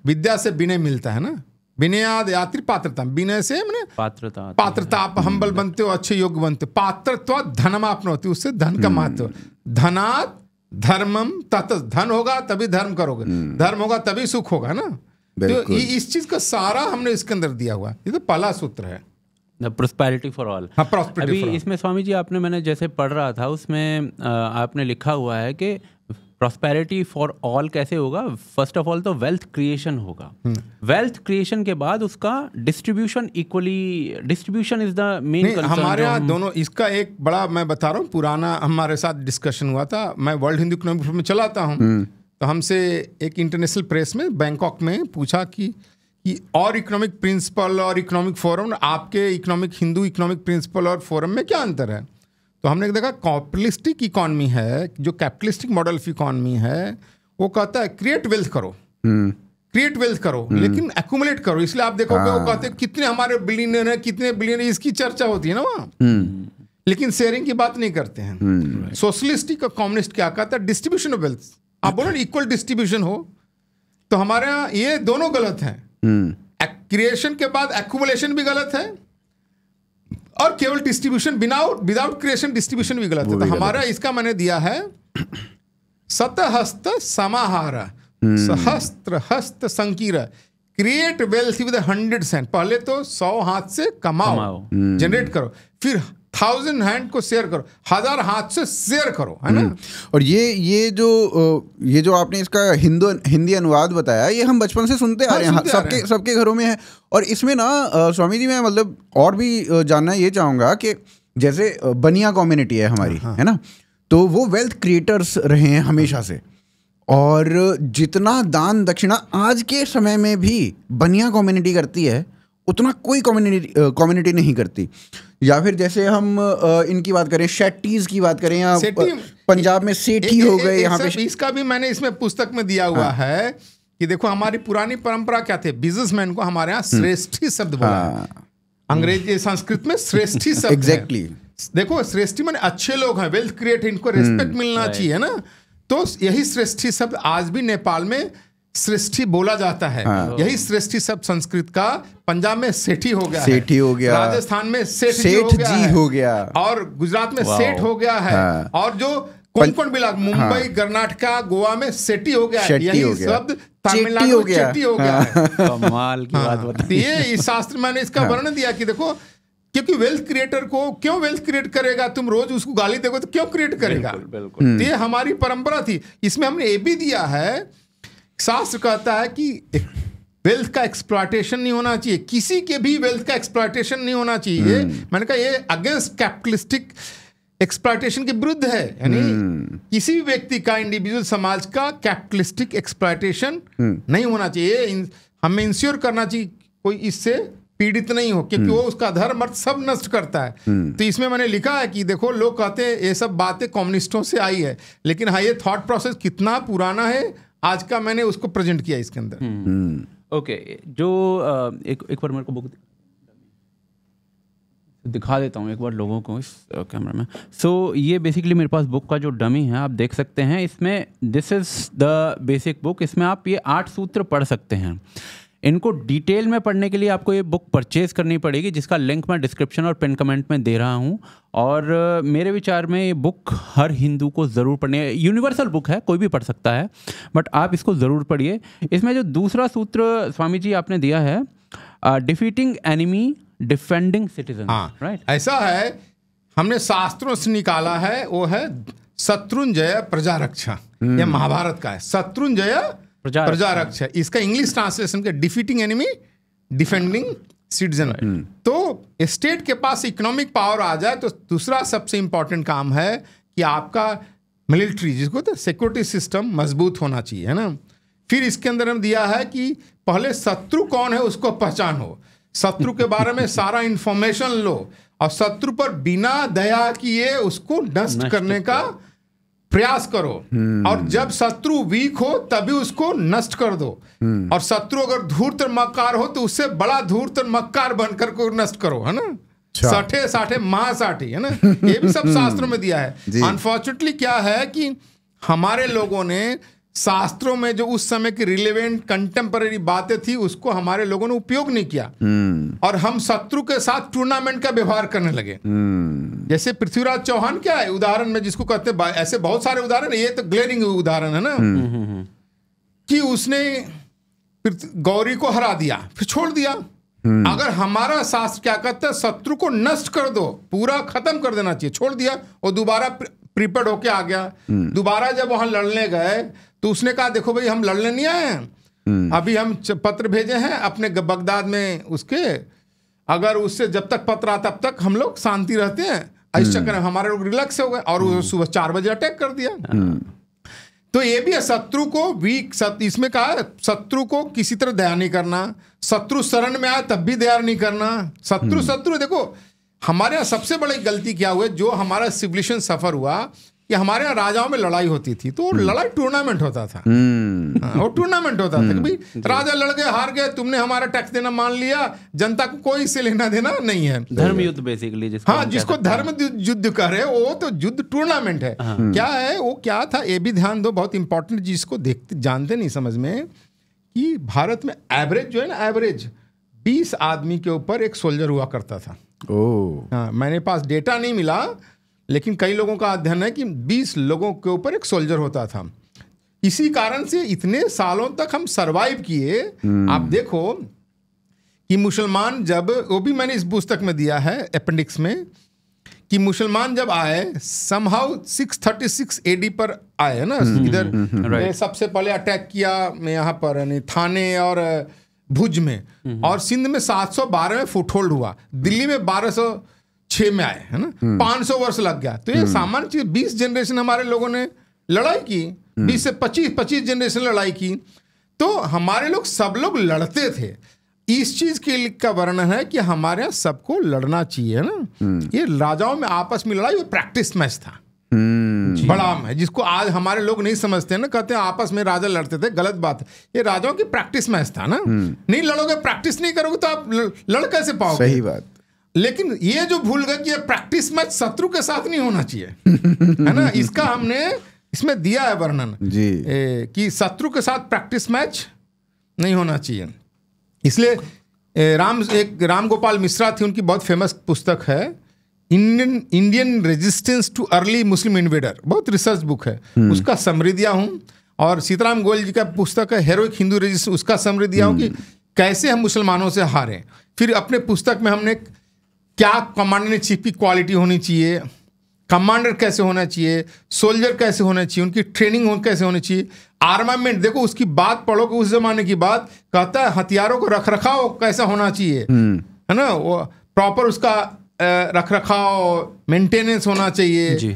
विद्या से विनय मिलता है ना, विनयाद यात्री पात्रता, विनय से मैंने पात्रता, आप हम्बल बनते हो, अच्छे योग्य बनते हो। पात्रत्वा धनम आपनोति, उससे धन का महत्व, धनात् धर्मम तत, धन होगा तभी धर्म करोगे, धर्म होगा तभी सुख होगा ना। तो इस चीज का सारा हमने इसके अंदर दिया हुआ, ये तो पहला सूत्र है, प्रोस्पेरिटी फॉर ऑल। हाँ, prosperity अभी for all। इसमें स्वामी जी मैंने जैसे पढ़ रहा था, उसमें आपने लिखा हुआ है कि प्रॉस्पेरिटी फॉर ऑल कैसे होगा। फर्स्ट ऑफ ऑल तो वेल्थ क्रिएशन होगा, वेल्थ क्रिएशन के बाद उसका distribution equally, distribution is the main concern. हमारे यहाँ दोनों, इसका एक बड़ा मैं बता रहा हूँ, पुराना हमारे साथ डिस्कशन हुआ था। मैं वर्ल्ड हिंदू इकोनॉमिक फोरम में चलाता हूँ, तो हमसे एक इंटरनेशनल प्रेस में बैंकॉक में पूछा कि और इकोनॉमिक प्रिंसिपल और इकोनॉमिक फोरम, आपके इकोनॉमिक, हिंदू इकोनॉमिक प्रिंसिपल और फोरम में क्या अंतर है। तो हमने देखा कैपिटलिस्टिक इकॉनमी है, जो कैपिटलिस्टिक मॉडल ऑफ इकॉनमी है, वो कहता है क्रिएट वेल्थ करो, क्रिएट वेल्थ करो, लेकिन एक्यूमुलेट करो। इसलिए आप देखोगे वो कहते हैं कितने हमारे बिलियनियर हैं, कितने बिलियनियर, इसकी चर्चा होती है ना वहाँ, लेकिन शेयरिंग की बात नहीं करते हैं। सोशलिस्टिक और कम्युनिस्ट क्या कहता है? Distribution of wealth. आप बोलो इक्वल डिस्ट्रीब्यूशन हो, तो हमारे यहाँ ये दोनों गलत हैं। क्रिएशन के बाद एक्यूमुलेशन भी गलत है, और केवल डिस्ट्रीब्यूशन विदाउट क्रिएशन डिस्ट्रीब्यूशन भी गलत है। तो हमारा इसका मैंने दिया है सतहस्त समाहार सहस्त्र हस्त संकीर, क्रिएट वेल्थ विद 100 हैंड। पहले तो 100 हाथ से कमाओ, जनरेट करो, फिर 1000 हैंड को शेयर करो, 1000 हाथ से शेयर करो, है ना। और ये जो आपने इसका हिंदी अनुवाद बताया, ये हम बचपन से सुनते आ रहे हैं, सबके घरों में है। और इसमें ना स्वामी जी, मैं मतलब और भी जानना ये चाहूँगा कि जैसे बनिया कम्युनिटी है हमारी, है ना, तो वो वेल्थ क्रिएटर्स रहे हैं हमेशा से, और जितना दान दक्षिणा आज के समय में भी बनिया कम्युनिटी करती है, उतना कोई कम्युनिटी नहीं करती। या फिर जैसे हम इनकी बात करें, शेट्टीज की बात करें, या पंजाब में सेठी हो गए यहाँ पे। इसका भी मैंने इसमें पुस्तक में दिया हुआ है कि देखो हमारी पुरानी परंपरा क्या थे, बिजनेसमैन को हमारे यहाँ श्रेष्ठी शब्द बोला, अंग्रेजी संस्कृत में श्रेष्ठी शब्द। एग्जैक्टली, देखो श्रेष्ठी माने अच्छे लोग हैं, वेल्थ क्रिएट, इनको रेस्पेक्ट मिलना चाहिए ना। तो यही श्रेष्ठी शब्द आज भी नेपाल में श्रेष्ठी बोला जाता है। यही श्रेष्ठी शब्द संस्कृत का पंजाब में सेठी हो गया, सेठी हो गया, राजस्थान में सेठ जी हो गया, और गुजरात में सेठ हो गया है, और जो कोंकण बिलाग, मुंबई, कर्नाटका, गोवा में सेठी हो गया, यही शब्द तमिलनाडु में चेट्टी हो गया है। कमाल की बात बताई। ये इस शास्त्र में मैंने इसका वर्णन दिया कि देखो, क्योंकि वेल्थ क्रिएटर को क्यों वेल्थ क्रिएट करेगा, तुम रोज उसको गाली दोगे तो क्यों क्रिएट करेगा। बिल्कुल। ये हमारी परंपरा थी। इसमें हमने ये भी दिया है, शास्त्र कहता है कि वेल्थ का एक्सप्लॉयटेशन नहीं होना चाहिए, किसी के भी वेल्थ का एक्सप्लॉयटेशन नहीं होना चाहिए। मैंने कहा ये अगेंस्ट कैपिटलिस्टिक एक्सप्लॉयटेशन के विरुद्ध है, यानी किसी भी व्यक्ति का, इंडिविजुअल समाज का कैपिटलिस्टिक एक्सप्लॉयटेशन नहीं होना चाहिए। हमें इंश्योर करना चाहिए कोई इससे पीड़ित नहीं हो, क्योंकि वो उसका धर्म अर्थ सब नष्ट करता है। तो इसमें मैंने लिखा है कि देखो, लोग कहते हैं ये सब बातें कम्युनिस्टों से आई है, लेकिन हाँ, ये थॉट प्रोसेस कितना पुराना है आज का, मैंने उसको प्रेजेंट किया इसके अंदर। ओके, जो एक बार मेरे को बुक दिखा देता हूँ एक बार लोगों को इस कैमरा में। सो ये बेसिकली मेरे पास बुक का जो डमी है आप देख सकते हैं, इसमें this is the basic book. इसमें आप ये 8 सूत्र पढ़ सकते हैं। इनको डिटेल में पढ़ने के लिए आपको ये बुक परचेज़ करनी पड़ेगी, जिसका लिंक मैं डिस्क्रिप्शन और पिन कमेंट में दे रहा हूँ। और मेरे विचार में ये बुक हर हिंदू को ज़रूर पढ़नी है। यूनिवर्सल बुक है, कोई भी पढ़ सकता है, बट आप इसको ज़रूर पढ़िए। इसमें जो दूसरा सूत्र स्वामी जी आपने दिया है, defeating enemy defending citizen, right? ऐसा है, हमने शास्त्रों से निकाला है, वो है शत्रुंजय प्रजा रक्षा। यह महाभारत का है, शत्रुंजय प्रजा रक्षा। इसका इंग्लिश ट्रांसलेशन के डिफीटिंग एनिमी डिफेंडिंग सिटीजन। तो स्टेट के पास इकोनॉमिक पावर आ जाए तो दूसरा सबसे इंपॉर्टेंट काम है कि आपका मिलिट्री, जिसको तो सिक्योरिटी सिस्टम मजबूत होना चाहिए, है ना। फिर इसके अंदर हम दिया है कि पहले शत्रु कौन है उसको पहचानो, शत्रु के बारे में सारा इंफॉर्मेशन लो, और शत्रु पर बिना दया किए उसको नष्ट करने का प्रयास करो। और जब शत्रु वीक हो तभी उसको नष्ट कर दो, और शत्रु अगर धूर्त मक्कार हो तो उससे बड़ा धूर्त मक्कार बनकर को नष्ट करो, है ना। साठे साठे महासाठी, है ना, ये भी सब शास्त्रों में दिया है। अनफॉर्चुनेटली क्या है कि हमारे लोगों ने शास्त्रों में जो उस समय की रिलेवेंट कंटेम्पररी बातें थी उसको हमारे लोगों ने उपयोग नहीं किया, और हम शत्रु के साथ टूर्नामेंट का व्यवहार करने लगे। जैसे पृथ्वीराज चौहान क्या है उदाहरण में, जिसको कहते हैं, ऐसे बहुत सारे उदाहरण, ये तो ग्लेरिंग उदाहरण है ना, कि उसने गौरी को हरा दिया फिर छोड़ दिया। अगर हमारा शास्त्र क्या कहता है, शत्रु को नष्ट कर दो, पूरा खत्म कर देना चाहिए, छोड़ दिया, और दोबारा प्रिपेयर्ड होके आ गया। दोबारा जब वहां लड़ने गए तो उसने कहा देखो भाई, हम लड़ने नहीं आए हैं, अभी हम पत्र भेजे हैं अपने बगदाद में उसके, अगर उससे जब तक पत्र आता तब तक हम लोग शांति रहते हैं। इस चक्कर में हमारे लोग रिलैक्स हो गए, और सुबह 4 बजे अटैक कर दिया। तो ये भी है, शत्रु को वीक, इसमें कहा शत्रु को किसी तरह दया नहीं करना, शत्रु शरण में आए तब भी दया नहीं करना। शत्रु देखो, हमारे यहाँ सबसे बड़ी गलती क्या हुई, जो हमारा सिविलाइजेशन सफर हुआ, कि कि हमारे यहाँ राजाओं में लड़ाई होती थी, तो लड़ाई टूर्नामेंट होता था। हाँ, वो टूर्नामेंट होता था कि भाई राजा लड़ गए, हार गए, तुमने हमारा टैक्स देना मान लिया, जनता को कोई इससे लेना देना नहीं है। धर्म युद्ध बेसिकली, हाँ, जिसको धर्म युद्ध करे वो तो युद्ध टूर्नामेंट है। क्या है वो, क्या था, ये भी ध्यान दो, बहुत इंपॉर्टेंट, जिसको देखते जानते नहीं समझ में, कि भारत में एवरेज जो है ना, एवरेज 20 आदमी के ऊपर एक सोल्जर हुआ करता था। हाँ, मैंने पास डेटा नहीं मिला, लेकिन कई लोगों का अध्ययन है कि 20 लोगों के ऊपर एक सोल्जर होता था। इसी कारण से इतने सालों तक हम सरवाइव किए। आप देखो कि मुसलमान जब, वो भी मैंने इस पुस्तक में दिया है अपेंडिक्स में, कि मुसलमान जब आए समहाउ 636 AD पर आए ना इधर, सबसे पहले अटैक किया मैं यहाँ पर यानी थाने और भुज में, और सिंध में 712 में फुटहोल्ड हुआ, दिल्ली में 1206 में आए, है ना, 500 वर्ष लग गया। तो ये सामान्य चीज, 20 जनरेशन हमारे लोगों ने लड़ाई की, 20 से 25 जनरेशन लड़ाई की। तो हमारे लोग, सब लोग लड़ते थे। इस चीज के का वर्णन है कि हमारे यहाँ सबको लड़ना चाहिए ना। ये राजाओं में आपस में लड़ाई, वो प्रैक्टिस मैच था, बड़ा है, जिसको आज हमारे लोग नहीं समझते ना, कहते हैं आपस में राजा लड़ते थे, गलत बात है। ये राजाओं की प्रैक्टिस मैच था ना। नहीं लड़ोगे, प्रैक्टिस नहीं करोगे तो आप लड़ कैसे पाओगे? सही बात। लेकिन ये जो भूल गए कि ये प्रैक्टिस मैच शत्रु के साथ नहीं होना चाहिए, है ना। इसका हमने इसमें दिया है वर्णन कि शत्रु के साथ प्रैक्टिस मैच नहीं होना चाहिए। इसलिए राम गोपाल मिश्रा थी, उनकी बहुत फेमस पुस्तक है इंडियन रेजिस्टेंस टू अर्ली मुस्लिम इन्वेडर, बहुत रिसर्च बुक है, उसका समरी दिया हूँ। और सीताराम गोयल जी का पुस्तक है हेरोइक हिंदू रेजिस्टेंस, उसका समरी दिया हूँ कि कैसे हम मुसलमानों से हारें। फिर अपने पुस्तक में हमने क्या कमांडर इन चीफ की क्वालिटी होनी चाहिए, कमांडर कैसे होना चाहिए, सोल्जर कैसे होना चाहिए, उनकी ट्रेनिंग कैसे होनी चाहिए, आर्मामेंट, देखो उसकी बात पढ़ो कि उस जमाने की बात, कहता है हथियारों को रख रखाव कैसा होना चाहिए, है ना, वो प्रॉपर उसका रख रखाव मेंटेनेंस होना चाहिए जी।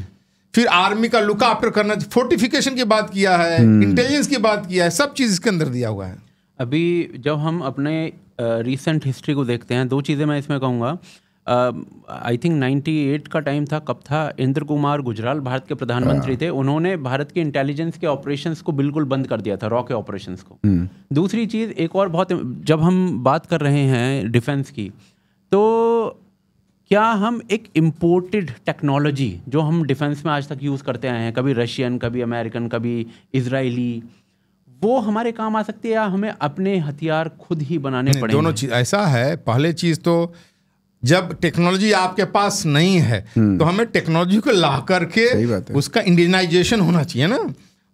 फिर आर्मी का लुक आफ्टर करना, फोर्टिफिकेशन की बात किया है, इंटेलिजेंस की बात किया है, सब चीज़ इसके अंदर दिया हुआ है। अभी जब हम अपने रीसेंट हिस्ट्री को देखते हैं, दो चीज़ें मैं इसमें कहूँगा। आई थिंक 98 का टाइम था, कब था, इंद्र कुमार गुजराल भारत के प्रधानमंत्री थे, उन्होंने भारत के इंटेलिजेंस के ऑपरेशंस को बिल्कुल बंद कर दिया था, रॉ के ऑपरेशंस को। दूसरी चीज़ एक और बहुत, जब हम बात कर रहे हैं डिफेंस की, तो क्या हम एक इम्पोर्टेड टेक्नोलॉजी जो हम डिफेंस में आज तक यूज़ करते आए हैं, कभी रशियन, कभी अमेरिकन, कभी इजरायली, वो हमारे काम आ सकती है, या हमें अपने हथियार खुद ही बनाने पड़ेंगे? दोनों चीज़ ऐसा है। पहले चीज़ तो जब टेक्नोलॉजी आपके पास नहीं है तो हमें टेक्नोलॉजी को ला करके उसका इंडियनाइजेशन होना चाहिए ना,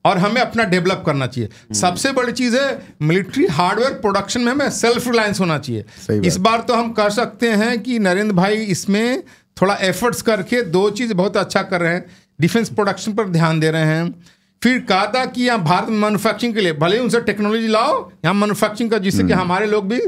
और हमें अपना डेवलप करना चाहिए। सबसे बड़ी चीज़ है मिलिट्री हार्डवेयर प्रोडक्शन में हमें सेल्फ रिलायंस होना चाहिए। इस बार तो हम कर सकते हैं कि नरेंद्र भाई इसमें थोड़ा एफर्ट्स करके दो चीज़ बहुत अच्छा कर रहे हैं, डिफेंस प्रोडक्शन पर ध्यान दे रहे हैं। फिर कहा था कि यहाँ भारत में मैन्युफैक्चरिंग के लिए भले ही उनसे टेक्नोलॉजी लाओ यहाँ मैन्युफैक्चरिंग का, जिससे कि हमारे लोग भी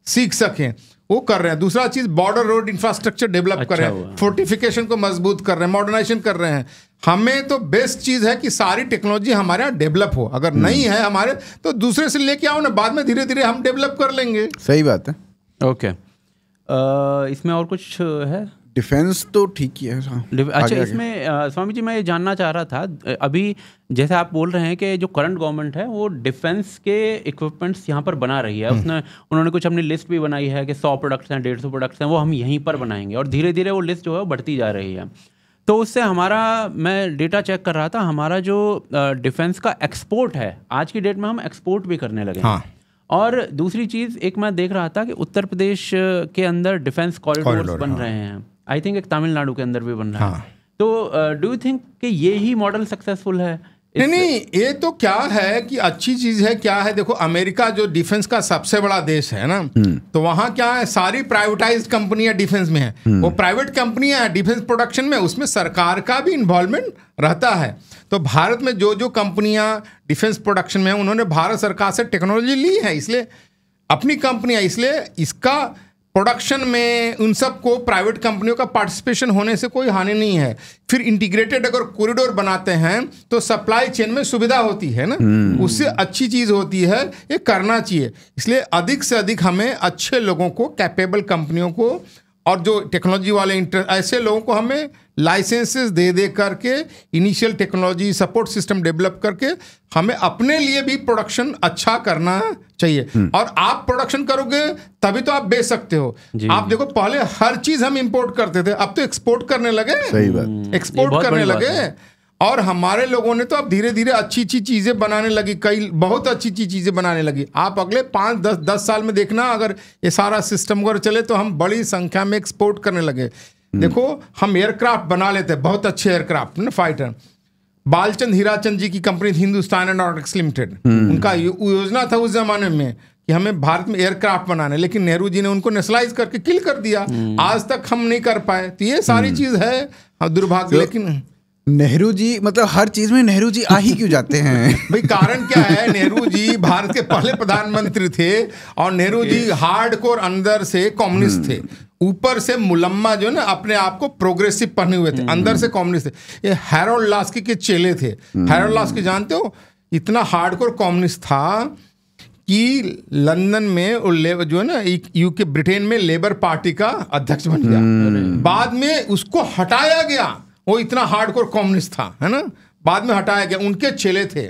सीख सकें, वो कर रहे हैं। दूसरा चीज बॉर्डर रोड इंफ्रास्ट्रक्चर डेवलप कर रहे हैं, फोर्टिफिकेशन को मजबूत कर रहे हैं, मॉडर्नाइजेशन कर रहे हैं। हमें तो बेस्ट चीज है कि सारी टेक्नोलॉजी हमारे यहाँ डेवलप हो, अगर नहीं है हमारे तो दूसरे से लेके आओ ना, बाद में धीरे धीरे हम डेवलप कर लेंगे। सही बात है। ओके, इसमें और कुछ है? डिफेंस तो ठीक ही है। अच्छा, इसमें स्वामी जी मैं ये जानना चाह रहा था, अभी जैसे आप बोल रहे हैं कि जो करंट गवर्नमेंट है वो डिफेंस के इक्विपमेंट्स यहाँ पर बना रही है, उन्होंने कुछ अपनी लिस्ट भी बनाई है कि 100 प्रोडक्ट्स हैं, 150 प्रोडक्ट्स हैं, वो हम यहीं पर बनाएंगे, और धीरे धीरे वो लिस्ट जो है वो बढ़ती जा रही है। तो उससे हमारा, मैं डेटा चेक कर रहा था, हमारा जो डिफेंस का एक्सपोर्ट है आज की डेट में हम एक्सपोर्ट भी करने लगे। हाँ। और दूसरी चीज़ एक मैं देख रहा था कि उत्तर प्रदेश के अंदर डिफेंस कॉरिडोर्स बन रहे हैं, आई थिंक एक तमिलनाडु के अंदर भी बन रहा है। तो डू यू थिंक कि ये ही मॉडल सक्सेसफुल है? नहीं, ये तो क्या है कि अच्छी चीज है। क्या है, देखो अमेरिका जो डिफेंस का सबसे बड़ा देश है ना, तो वहां क्या है, सारी प्राइवेटाइज्ड कंपनियां डिफेंस में है, वो प्राइवेट कंपनियां हैं डिफेंस प्रोडक्शन में, उसमें सरकार का भी इन्वॉल्वमेंट रहता है। तो भारत में जो जो कंपनियां डिफेंस प्रोडक्शन में है, उन्होंने भारत सरकार से टेक्नोलॉजी ली है, इसलिए अपनी कंपनियां, इसलिए इसका प्रोडक्शन में उन सबको प्राइवेट कंपनियों का पार्टिसिपेशन होने से कोई हानि नहीं है। फिर इंटीग्रेटेड अगर कॉरिडोर बनाते हैं तो सप्लाई चेन में सुविधा होती है ना, उससे अच्छी चीज़ होती है, ये करना चाहिए। इसलिए अधिक से अधिक हमें अच्छे लोगों को, कैपेबल कंपनियों को और जो टेक्नोलॉजी वाले ऐसे लोगों को हमें लाइसेंसेस दे दे करके initial technology support system develop करके हमें अपने लिए भी प्रोडक्शन अच्छा करना चाहिए। और आप प्रोडक्शन करोगे तभी तो आप बेच सकते हो। आप देखो पहले हर चीज हम इंपोर्ट करते थे, अब तो एक्सपोर्ट करने लगे। सही बात। एक्सपोर्ट करने लगे। और हमारे लोगों ने तो अब धीरे धीरे अच्छी अच्छी चीजें बनाने लगी, कई बहुत अच्छी अच्छी चीजें बनाने लगी। आप अगले 5-10 साल में देखना, अगर ये सारा सिस्टम अगर चले तो हम बड़ी संख्या में एक्सपोर्ट करने लगे। देखो हम एयरक्राफ्ट बना लेते हैं, बहुत अच्छे एयरक्राफ्ट ना, फाइटर। बालचंद हीराचंद जी की कंपनी थी हिंदुस्तान एरोनॉटिक्स लिमिटेड, उनका योजना था उस जमाने में कि हमें भारत में एयरक्राफ्ट बनाने, लेकिन नेहरू जी ने उनको नेशनलाइज करके किल कर दिया। आज तक हम नहीं कर पाए। तो ये सारी चीज है दुर्भाग्य। लेकिन नेहरू जी मतलब हर चीज में नेहरू जी आ ही क्यों जाते हैं? भाई कारण क्या है, नेहरू जी भारत के पहले प्रधानमंत्री थे और नेहरू जी हार्डकोर अंदर से कम्युनिस्ट थे, ऊपर से मुलम्मा जो ना अपने आप को प्रोग्रेसिव पहने हुए थे, अंदर से कम्युनिस्ट थे। ये हैरोल्ड लास्की के चेले थे। हैरोल्ड लास्की जानते हो, इतना हार्डकोर कम्युनिस्ट था कि लंदन में जो है ना यूके ब्रिटेन में लेबर पार्टी का अध्यक्ष बन गया। बाद में उसको हटाया गया, वो इतना हार्डकोर कम्युनिस्ट था, है ना। बाद में हटाया गया, उनके चेले थे।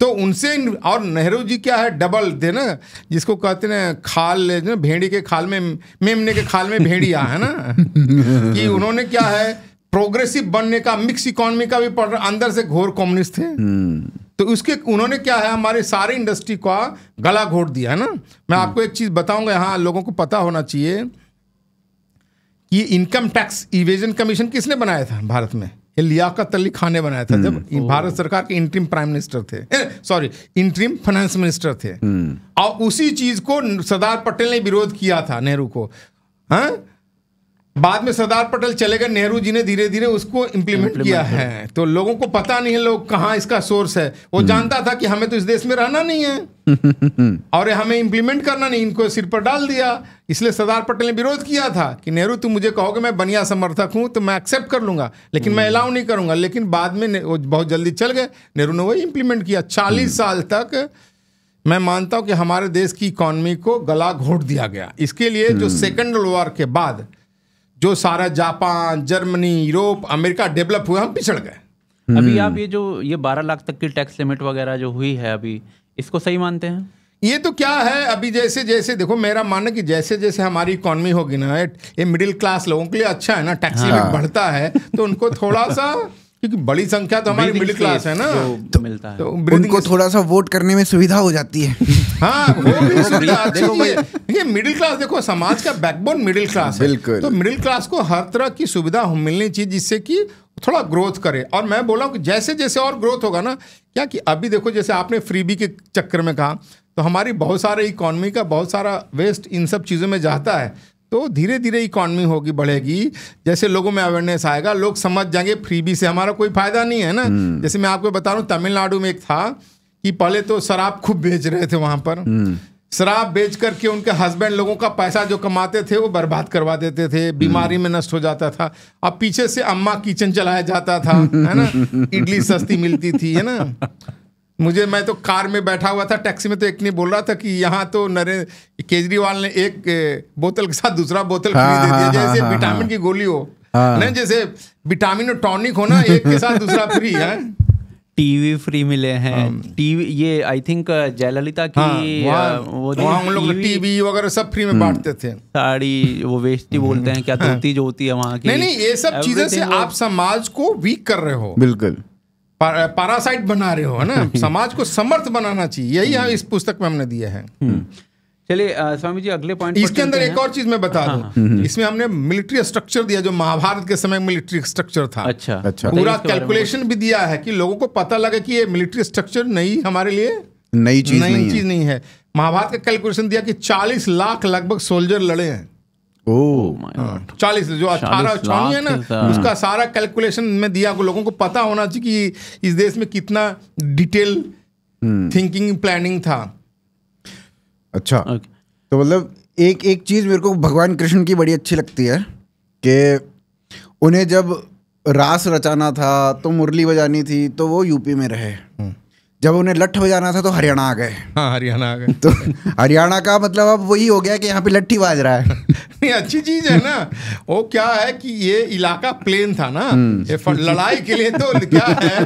तो उनसे और नेहरू जी क्या है, डबल थे ना, जिसको कहते हैं खाल, भेड़ी के खाल में मेमने के खाल में भेड़िया, है ना। कि उन्होंने क्या है प्रोग्रेसिव बनने का, मिक्स इकोनॉमी का भी पढ़ रहा, अंदर से घोर कम्युनिस्ट थे। तो उसके उन्होंने क्या है हमारे सारे इंडस्ट्री का गला घोट दिया, है ना। मैं आपको एक चीज बताऊंगा, यहाँ लोगों को पता होना चाहिए कि इनकम टैक्स इवेजन कमीशन किसने बनाया था भारत में? ये लियाकत अली खान ने बनाया था, जब भारत सरकार के इंटरिम प्राइम मिनिस्टर थे, सॉरी इंटरिम फाइनेंस मिनिस्टर थे। और उसी चीज को सरदार पटेल ने विरोध किया था नेहरू को। हाँ, बाद में सरदार पटेल चले गए, नेहरू जी ने धीरे धीरे उसको इम्प्लीमेंट किया है। तो लोगों को पता नहीं है लोग कहाँ इसका सोर्स है। वो जानता था कि हमें तो इस देश में रहना नहीं है और हमें इम्प्लीमेंट करना नहीं, इनको सिर पर डाल दिया। इसलिए सरदार पटेल ने विरोध किया था कि नेहरू तुम मुझे कहोगे मैं बनिया समर्थक हूं तो मैं एक्सेप्ट कर लूंगा, लेकिन मैं अलाउ नहीं करूंगा। लेकिन बाद में वो बहुत जल्दी चल गए, नेहरू ने वही इम्प्लीमेंट किया। 40 साल तक मैं मानता हूं कि हमारे देश की इकॉनमी को गला घोट दिया गया। इसके लिए जो सेकेंड वर्ल्ड वॉर के बाद जो सारा Japan, Germany, Europe, America develop हुआ, हम पिछड़ गए। अभी आप ये 12 लाख तक की टैक्स लिमिट वगैरह जो हुई है अभी, इसको सही मानते हैं? ये तो क्या है, अभी जैसे जैसे देखो मेरा मानना कि जैसे जैसे हमारी इकॉनमी होगी ना, ये मिडिल क्लास लोगों के लिए अच्छा है ना, टैक्स लिमिट बढ़ता है तो उनको थोड़ा सा, क्योंकि बड़ी संख्या तो हमारी मिडिल क्लास है ना, तो मिलता है, तो उनको थोड़ा सा वोट करने में सुविधा हो जाती है। हाँ, वो भी सुविधा अच्छी है। ये मिडिल क्लास देखो, समाज का बैकबोन मिडिल क्लास है, तो मिडिल क्लास को हर तरह की सुविधा मिलनी चाहिए जिससे कि थोड़ा ग्रोथ करे। और मैं बोला कि जैसे जैसे और ग्रोथ होगा ना, क्या कि अभी देखो जैसे आपने फ्रीबी के चक्कर में कहा, तो हमारी बहुत सारे इकॉनमी का बहुत सारा वेस्ट इन सब चीज़ों में जाता है। तो धीरे धीरे इकॉनमी होगी, बढ़ेगी, जैसे लोगों में अवेयरनेस आएगा, लोग समझ जाएंगे फ्रीबी से हमारा कोई फायदा नहीं है ना। जैसे मैं आपको बता रहा हूँ, तमिलनाडु में एक था कि पहले तो शराब खूब बेच रहे थे वहाँ पर, शराब बेच करके उनके हस्बैंड लोगों का पैसा जो कमाते थे वो बर्बाद करवा देते थे, बीमारी में नष्ट हो जाता था। अब पीछे से अम्मा किचन चलाया जाता था, है ना, इडली सस्ती मिलती थी, है ना। मैं तो कार में बैठा हुआ था, टैक्सी में, तो एक ने बोल रहा था कि यहाँ तो केजरीवाल ने एक बोतल के साथ दूसरा बोतल फ्री दे दिया, जैसे विटामिन की गोली हो ना, जैसे विटामिन और टॉनिक हो ना, एक के साथ दूसरा फ्री है। टीवी फ्री मिले हैं, टीवी, ये आई थिंक जयललिता की वहाँ उन लोग टीवी वगैरह सब फ्री में बांटते थे, साड़ी वो वेष्टी बोलते हैं क्या, धोती जो होती है वहाँ की। नहीं, ये सब चीजें से आप समाज को वीक कर रहे हो, बिल्कुल पैरासाइट बना रहे हो, है ना। समाज को समर्थ बनाना चाहिए, यही इस पुस्तक में हमने दिया है। चलिए स्वामी जी अगले पॉइंट इसके अंदर एक और चीज मैं बता दूं, इसमें हमने मिलिट्री स्ट्रक्चर दिया जो महाभारत के समय मिलिट्री स्ट्रक्चर था। अच्छा, पूरा कैलकुलेशन भी दिया है कि लोगों को पता लगे कि ये मिलिट्री स्ट्रक्चर नहीं, हमारे लिए नई चीज नहीं है। महाभारत का कैलकुलेशन दिया कि 40 लाख लगभग सोल्जर लड़े हैं। 40 जो 18 छावनी है ना, उसका सारा कैलकुलेशन में दिया। लोगों को पता होना चाहिए कि इस देश में कितना डिटेल थिंकिंग प्लानिंग था। अच्छा, तो मतलब एक चीज मेरे को भगवान कृष्ण की बड़ी अच्छी लगती है कि उन्हें जब रास रचाना था तो मुरली बजानी थी तो वो यूपी में रहे, जब उन्हें लट्ठ बजाना था तो हरियाणा आ गए। हाँ, हरियाणा आ गए। तो हरियाणा का मतलब अब वही हो गया कि यहाँ पे लट्ठी बाज रहा है। नहीं, अच्छी चीज है ना। वो क्या है कि ये इलाका प्लेन था ना, ये लड़ाई के लिए तो क्या है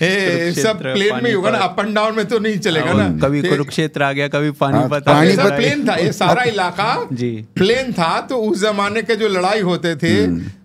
ये सब प्लेन में ही होगा ना, अप एंड डाउन में तो नहीं चलेगा ना। कभी कुरुक्षेत्र आ गया, कभी पानीपत आ पानीपत गया। प्लेन था, ये सारा इलाका जी। प्लेन था। तो उस जमाने के जो लड़ाई होते थे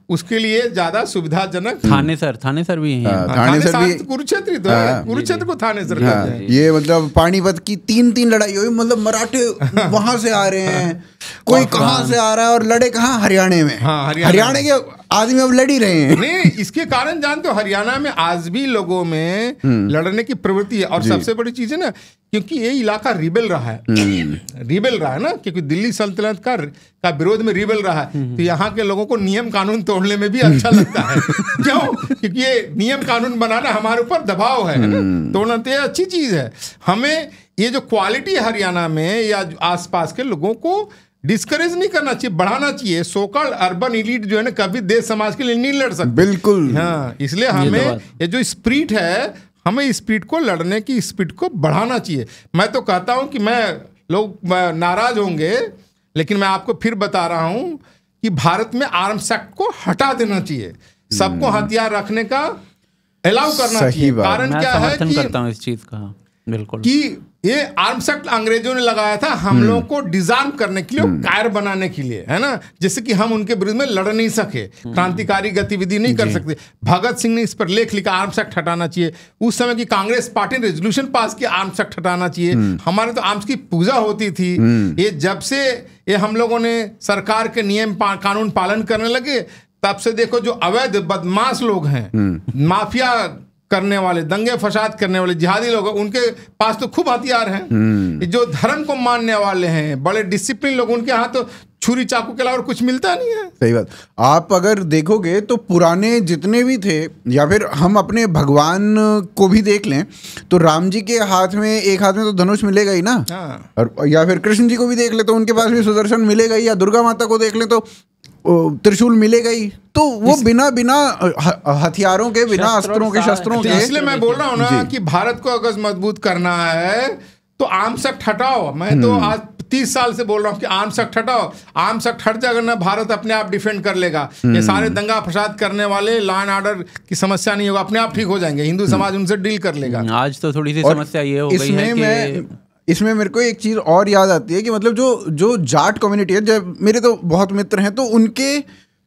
उसके लिए ज्यादा सुविधाजनक। थाने सर भी हैं। थाने सर भी कुरुक्षेत्र ही तो है, कुरुक्षेत्र को थाने सर कहते हैं। ये मतलब पानीपत की 3 लड़ाई हुई, मतलब मराठे वहां से आ रहे हैं, कोई कहां से आ रहा है और लड़े कहां, हरियाणा में। हाँ, हरियाणा के आदमी अब लड़ ही रहे हैं। नहीं, इसके कारण जानते हो हरियाणा में आज भी लोगों में लड़ने की प्रवृत्ति है। और सबसे बड़ी चीज है ना, क्योंकि ये इलाका रिबेल रहा है, रिबेल रहा है ना, क्योंकि दिल्ली सल्तनत का विरोध में रिबेल रहा है। तो यहाँ के लोगों को नियम कानून तोड़ने में भी अच्छा लगता है। क्यों? क्योंकि ये नियम कानून बनाना हमारे ऊपर दबाव है, तोड़ना तो ये अच्छी चीज है। हमें ये जो क्वालिटी है हरियाणा में या आसपास के लोगों को डिस्करेज नहीं करना चाहिए, बढ़ाना चाहिए। सोकल्ड अर्बन एलीट जो है ना, कभी देश समाज के लिए नहीं लड़ सकते। बिल्कुल। हाँ, इसलिए हमें ये जो स्पिरिट है, हमें इस स्पिरिट को, लड़ने की स्पिरिट को बढ़ाना चाहिए। मैं तो कहता हूं कि लोग नाराज होंगे, लेकिन मैं आपको फिर बता रहा हूं कि भारत में आर्म्स एक्ट को हटा देना चाहिए, सबको हथियार रखने का अलाउ करना चाहिए। कारण क्या है कि करता हूं इस चीज का, बिल्कुल, कि ये आर्म्स एक्ट अंग्रेजों ने लगाया था हम लोगों को डिजार्म करने के लिए, कायर बनाने के लिए, है ना, जिससे कि हम उनके विरुद्ध में लड़ नहीं सके, क्रांतिकारी गतिविधि नहीं कर सकते। भगत सिंह ने इस पर लेख लिखा, आर्म्स एक्ट हटाना चाहिए। उस समय की कांग्रेस पार्टी ने रेजोल्यूशन पास किया, आर्म्स एक्ट हटाना चाहिए। हमारे तो आर्म्स की पूजा होती थी। ये जब से ये हम लोगों ने सरकार के नियम कानून पालन करने लगे, तब से देखो जो अवैध बदमाश लोग हैं, माफिया करने वाले, दंगे फसाद करने वाले जिहादी लोग, उनके पास तो खूब हथियार हैं। जो धर्म को मानने वाले हैं, बड़े डिसिप्लिन लोग, उनके हाथ तो छुरी चाकू के अलावा और कुछ मिलता नहीं है। सही बात। आप अगर देखोगे तो पुराने जितने भी थे, या फिर हम अपने भगवान को भी देख लें तो राम जी के हाथ में, एक हाथ में तो धनुष मिलेगा ही ना। हाँ। और या फिर कृष्ण जी को भी देख ले तो उनके पास भी सुदर्शन मिलेगा ही, या दुर्गा माता को देख ले तो त्रिशूल मिलेगा ही। तो वो बिना हथियारों के, बिना अस्त्रों के, शस्त्रों के। इसलिए मैं बोल रहा हूँ ना कि भारत को अगर मजबूत करना है तो आर्म्स एक्ट हटाओ। मैं तो आज 30 साल से बोल रहा हूँ कि आर्म्स एक्ट हटाओ। आर्म्स एक्ट हट जाएगा ना, भारत अपने आप डिफेंड कर लेगा। ये सारे दंगा फसाद करने वाले, लॉ एंड ऑर्डर की समस्या नहीं होगा, अपने आप ठीक हो जाएंगे। हिंदू समाज उनसे डील कर लेगा। आज तो थोड़ी सी समस्या ये हो गई है कि इसमें मेरे को एक चीज और याद आती है कि मतलब जो जाट कम्युनिटी है, जब मेरे तो बहुत मित्र हैं, तो उनके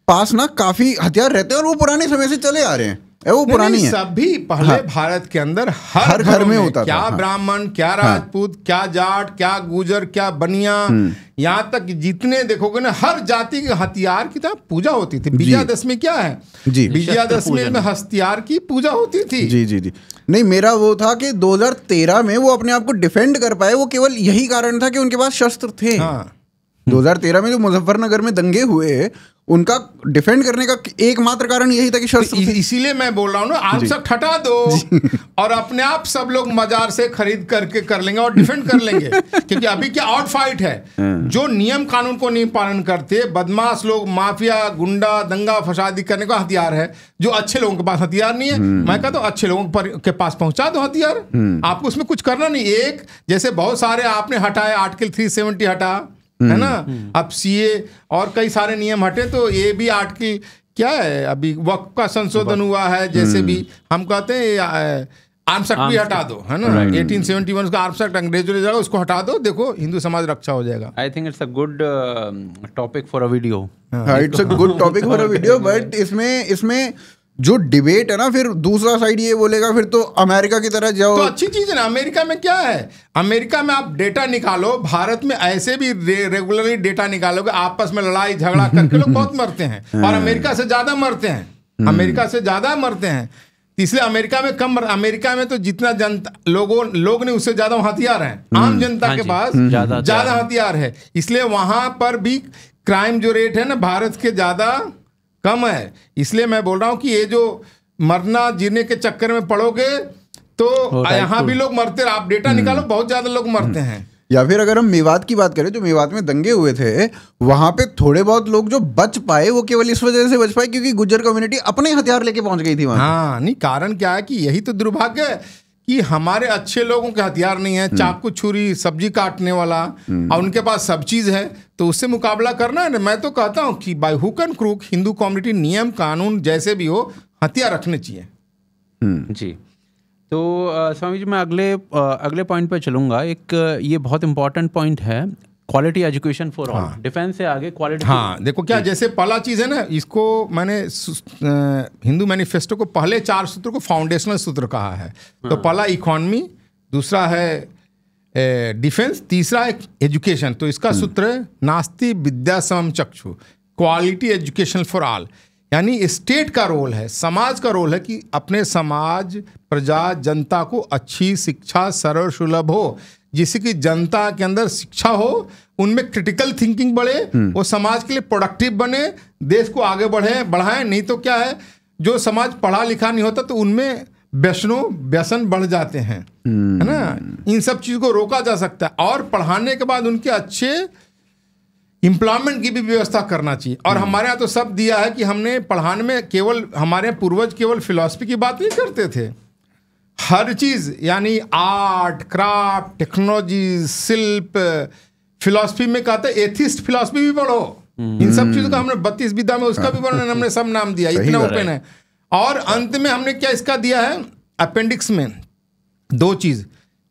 पास ना काफी हथियार रहते हैं और वो पुराने समय से चले आ रहे हैं। वो पुरानी है। सभी पहले भारत के अंदर हर घर में होता था। क्या ब्राह्मण, क्या राजपूत, क्या जाट, क्या गुजर, क्या बनिया, यहाँ तक जितने देखोगे ना, हर जाति के हथियार की तरह पूजा होती थी। विजयादशमी क्या है जी, विजयादशमी में हथियार की पूजा होती थी। जी जी जी। नहीं, मेरा वो था कि 2013 में वो अपने आप को डिफेंड कर पाए, वो केवल यही कारण था कि उनके पास शस्त्र थे। 2013 में जो मुजफ्फरनगर में दंगे हुए, उनका डिफेंड करने का एकमात्र कारण यही था कि शस्त्र। इसीलिए मैं बोल रहा हूँ ना, आर्म्स एक्ट हटा दो और अपने आप सब लोग मजार से खरीद करके कर लेंगे और डिफेंड कर लेंगे। क्योंकि अभी क्या आउट फाइट है, जो नियम कानून को नहीं पालन करते, बदमाश लोग, माफिया, गुंडा, दंगा फसादी करने का हथियार है। जो अच्छे लोगों के पास हथियार नहीं है, मैं कहता हूँ अच्छे लोगों के पास पहुंचा दो हथियार। आपको उसमें कुछ करना नहीं। एक जैसे बहुत सारे आपने हटाए, आर्टिकल 370 हटा, है ना, अब सीए और कई सारे नियम हटे, तो ये भी आर्टिकल क्या है, अभी वक्फ का संशोधन हुआ है। जैसे भी हम कहते हैं आर्म्स एक्ट भी हटा दो, है ना, 1871 का आर्म्स एक्ट अंग्रेजों ने जाएगा, उसको हटा दो। देखो हिंदू समाज रक्षा हो जाएगा। I think it's a good topic for a video. It's a good topic for a video, but इसमें जो डिबेट है ना, फिर दूसरा साइड ये बोलेगा फिर तो अमेरिका की तरह जाओ। तो अच्छी चीज है ना। अमेरिका में क्या है, अमेरिका में आप डेटा निकालो, भारत में ऐसे भी रेगुलरली डेटा निकालोगे, आपस में लड़ाई झगड़ा करके लोग बहुत मरते हैं और अमेरिका से ज्यादा मरते हैं। अमेरिका से ज्यादा मरते हैं, इसलिए अमेरिका में कम। अमेरिका में तो जितना जनता लोग ने उससे ज्यादा हथियार हैं। आम जनता के पास ज्यादा हथियार है, इसलिए वहां पर भी क्राइम जो रेट है ना, भारत के ज्यादा कम है। इसलिए मैं बोल रहा हूं कि ये जो मरना जीने के चक्कर में पड़ोगे तो यहाँ भी लोग मरते। आप डेटा निकालो, बहुत ज्यादा लोग मरते हैं। या फिर अगर हम मेवात की बात करें, जो मेवात में दंगे हुए थे, वहां पे थोड़े बहुत लोग जो बच पाए, वो केवल इस वजह से बच पाए क्योंकि गुज्जर कम्युनिटी अपने हथियार लेके पहुंच गई थी वहां। हाँ, नहीं, कारण क्या है कि यही तो दुर्भाग्य है कि हमारे अच्छे लोगों के हथियार नहीं है, चाकू छुरी सब्जी काटने वाला, और उनके पास सब चीज है, तो उससे मुकाबला करना है ना। मैं तो कहता हूँ कि by hook and crook Hindu community नियम कानून जैसे भी हो हथियार रखने चाहिए। जी, तो स्वामी जी मैं अगले पॉइंट पे चलूंगा। एक ये बहुत इंपॉर्टेंट पॉइंट है, quality education for all. Defence से आगे क्वालिटी। हाँ देखो क्या, जैसे पहला चीज है ना, इसको मैंने हिंदू मैनिफेस्टो को पहले 4 सूत्र को फाउंडेशनल सूत्र कहा है। तो पहला इकोनॉमी, दूसरा है डिफेंस, तीसरा है एजुकेशन। तो इसका सूत्र है नास्ति विद्या समम चक्षु, क्वालिटी एजुकेशन फॉर ऑल। यानी स्टेट का रोल है, समाज का रोल है कि अपने समाज प्रजा जनता को अच्छी शिक्षा सरल सुलभ हो, जिससे कि जनता के अंदर शिक्षा हो, उनमें क्रिटिकल थिंकिंग बढ़े, वो समाज के लिए प्रोडक्टिव बने, देश को आगे बढ़ाएं। नहीं तो क्या है, जो समाज पढ़ा लिखा नहीं होता तो उनमें व्यसन बढ़ जाते हैं, है ना। इन सब चीज़ को रोका जा सकता है, और पढ़ाने के बाद उनके अच्छे एम्प्लॉयमेंट की भी व्यवस्था करना चाहिए। और हमारे यहाँ तो सब दिया है कि हमने पढ़ाने में केवल, हमारे पूर्वज केवल फिलॉसफी की बात नहीं करते थे, हर चीज यानी आर्ट क्राफ्ट टेक्नोलॉजी शिल्प, फिलॉसफी में कहते हैं एथिस्ट फिलॉसफी भी पढ़ो। इन सब चीजों का हमने 32 विद्या में उसका भी वर्णन हमने सब नाम दिया, इतना ओपन है। और अंत में हमने क्या इसका दिया है अपेंडिक्स में 2 चीज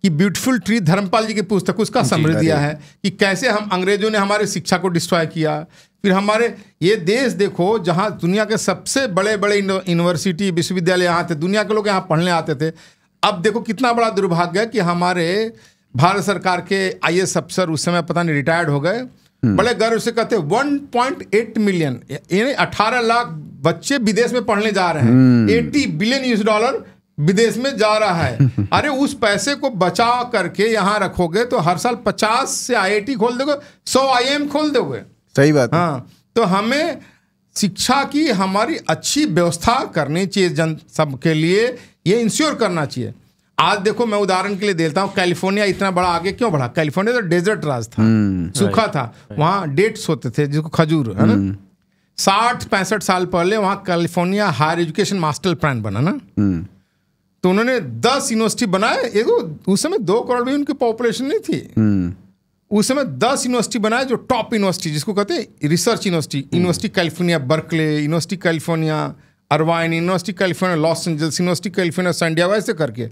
कि ब्यूटीफुल ट्री, धर्मपाल जी की पुस्तक, उसका समरी दिया है कि कैसे हम अंग्रेजों ने हमारे शिक्षा को डिस्ट्रॉय किया। फिर हमारे ये देश देखो जहाँ दुनिया के सबसे बड़े बड़े यूनिवर्सिटी विश्वविद्यालय यहाँ थे, दुनिया के लोग यहाँ पढ़ने आते थे। अब देखो कितना बड़ा दुर्भाग्य है कि हमारे भारत सरकार के IAS अफसर उस समय पता नहीं रिटायर्ड हो गए, बड़े गर्व से कहते 1.8 मिलियन यानी 18 लाख बच्चे विदेश में पढ़ने जा रहे हैं। $80 बिलियन विदेश में जा रहा है। अरे उस पैसे को बचा करके यहाँ रखोगे तो हर साल 50 से IIT खोल दोगे, 100 IIM खोल दोगे। सही बात। हाँ, तो हमें शिक्षा की हमारी अच्छी व्यवस्था करनी चाहिए, जन सबके लिए ये इंश्योर करना चाहिए। आज देखो मैं उदाहरण के लिए देता हूँ, कैलिफोर्निया इतना बड़ा आगे क्यों बढ़ा? कैलिफोर्निया तो डेजर्ट राज था, सूखा था, वहाँ डेट्स होते थे जिसको खजूर, है ना। 60-65 साल पहले वहाँ California higher education master plan बना ना, तो उन्होंने 10 यूनिवर्सिटी बनाए। एक उस समय 2 करोड़ भी उनकी पॉपुलेशन नहीं थी, उस समय 10 यूनिवर्सिटी बनाए जो टॉप यूनिवर्सिटी जिसको कहते हैं research university. University California Berkeley, university California Irvine, university California Los Angeles, university California San Diego, ऐसे करके।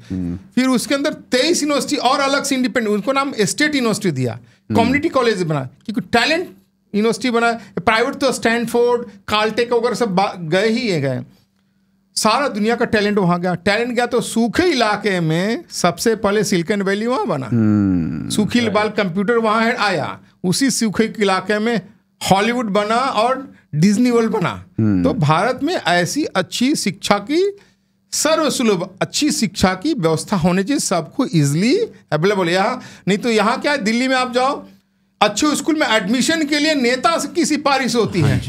फिर उसके अंदर 23 यूनिवर्सिटी और अलग से इंडिपेंडेंट, उनको नाम स्टेट यूनिवर्सिटी दिया, कम्युनिटी कॉलेज बना, क्योंकि टैलेंट यूनिवर्सिटी बना। प्राइवेट तो स्टैनफोर्ड कार्लटेक वगैरह सब गए ही गए, सारा दुनिया का टैलेंट वहां गया। टैलेंट गया तो सूखे इलाके में सबसे पहले सिलिकॉन वैली वहां बना, सूखी बाल कंप्यूटर वहां आया, उसी सूखे इलाके में हॉलीवुड बना और डिज्नी वर्ल्ड बना। तो भारत में ऐसी अच्छी शिक्षा की सर्वसुलभ अच्छी शिक्षा की व्यवस्था होनी चाहिए, सबको इजिली अवेलेबल। यहाँ नहीं तो यहाँ क्या है, दिल्ली में आप जाओ अच्छे स्कूल में एडमिशन के लिए नेता की सिफारिश होती है,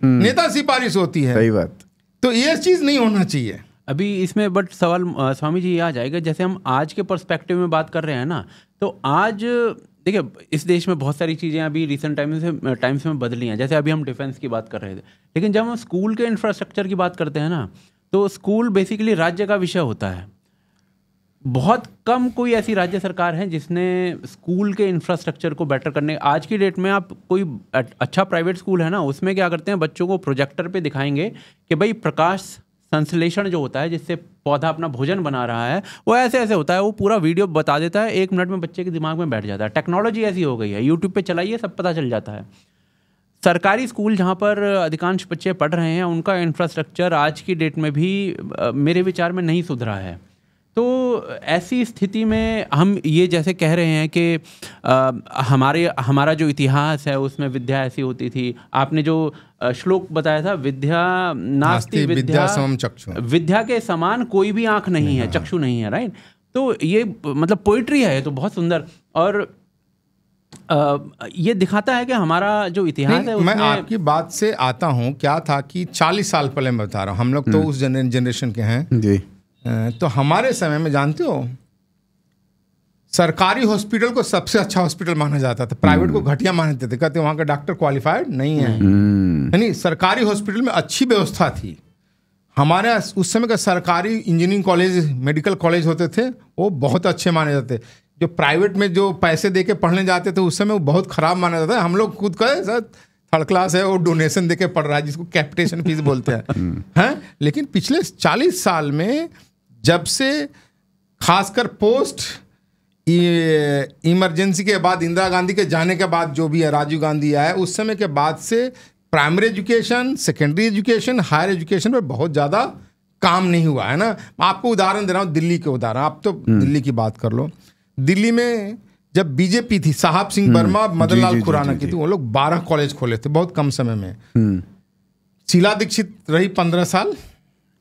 नेता सिफारिश होती है। सही बात। तो ये चीज नहीं होना चाहिए अभी इसमें। बट सवाल स्वामी जी ये आ जाएगा, जैसे हम आज के पर्सपेक्टिव में बात कर रहे हैं ना, तो आज देखिए इस देश में बहुत सारी चीज़ें अभी रिसेंट टाइम्स में बदली हैं। जैसे अभी हम डिफेंस की बात कर रहे थे, लेकिन जब हम स्कूल के इंफ्रास्ट्रक्चर की बात करते हैं ना, तो स्कूल बेसिकली राज्य का विषय होता है। बहुत कम कोई ऐसी राज्य सरकार है जिसने स्कूल के इंफ्रास्ट्रक्चर को बेटर करने। आज की डेट में आप कोई अच्छा प्राइवेट स्कूल है ना, उसमें क्या करते हैं, बच्चों को प्रोजेक्टर पे दिखाएंगे कि भाई प्रकाश संश्लेषण जो होता है जिससे पौधा अपना भोजन बना रहा है, वो ऐसे ऐसे होता है। वो पूरा वीडियो बता देता है, 1 मिनट में बच्चे के दिमाग में बैठ जाता है। टेक्नोलॉजी ऐसी हो गई है, यूट्यूब पे चलाइए सब पता चल जाता है। सरकारी स्कूल जहाँ पर अधिकांश बच्चे पढ़ रहे हैं, उनका इंफ्रास्ट्रक्चर आज की डेट में भी मेरे विचार में नहीं सुधरा है। तो ऐसी स्थिति में हम ये जैसे कह रहे हैं कि हमारा जो इतिहास है उसमें विद्या ऐसी होती थी। आपने जो श्लोक बताया था, विद्या नास्ति विद्या समम चक्षु, विद्या के समान कोई भी आंख नहीं है, चक्षु नहीं है, राइट। तो ये मतलब पोइट्री है, ये तो बहुत सुंदर। और ये दिखाता है कि हमारा जो इतिहास है मैं आपकी बात से आता हूँ। क्या था कि 40 साल पहले मैं बता रहा हूँ, हम लोग तो उस जनरेशन के हैं जी। तो हमारे समय में जानते हो सरकारी हॉस्पिटल को सबसे अच्छा हॉस्पिटल माना जाता था, प्राइवेट को घटिया मानते थे, कहते वहाँ का डॉक्टर क्वालिफाइड नहीं है। यानी सरकारी हॉस्पिटल में अच्छी व्यवस्था थी। हमारे यहाँ उस समय का सरकारी इंजीनियरिंग कॉलेज, मेडिकल कॉलेज होते थे, वो बहुत अच्छे माने जाते। जो प्राइवेट में जो पैसे दे के पढ़ने जाते थे उस समय वो बहुत खराब माना जाता है। हम लोग खुद कहे सर थर्ड क्लास है, वो डोनेशन दे के पढ़ रहा है, जिसको कैपिटेशन फीस बोलते हैं। लेकिन पिछले 40 साल में जब से खासकर पोस्ट इमरजेंसी के बाद, इंदिरा गांधी के जाने के बाद जो भी है, राजीव गांधी आया, उस समय के बाद से primary education, secondary education, higher education पर बहुत ज़्यादा काम नहीं हुआ है ना। मैं आपको उदाहरण दे रहा हूँ, दिल्ली के उदाहरण, आप तो दिल्ली की बात कर लो। दिल्ली में जब बीजेपी थी, साहब सिंह वर्मा, मदन लाल खुराना की थी, वो लोग 12 कॉलेज खोले थे बहुत कम समय में। शीला दीक्षित रही 15 साल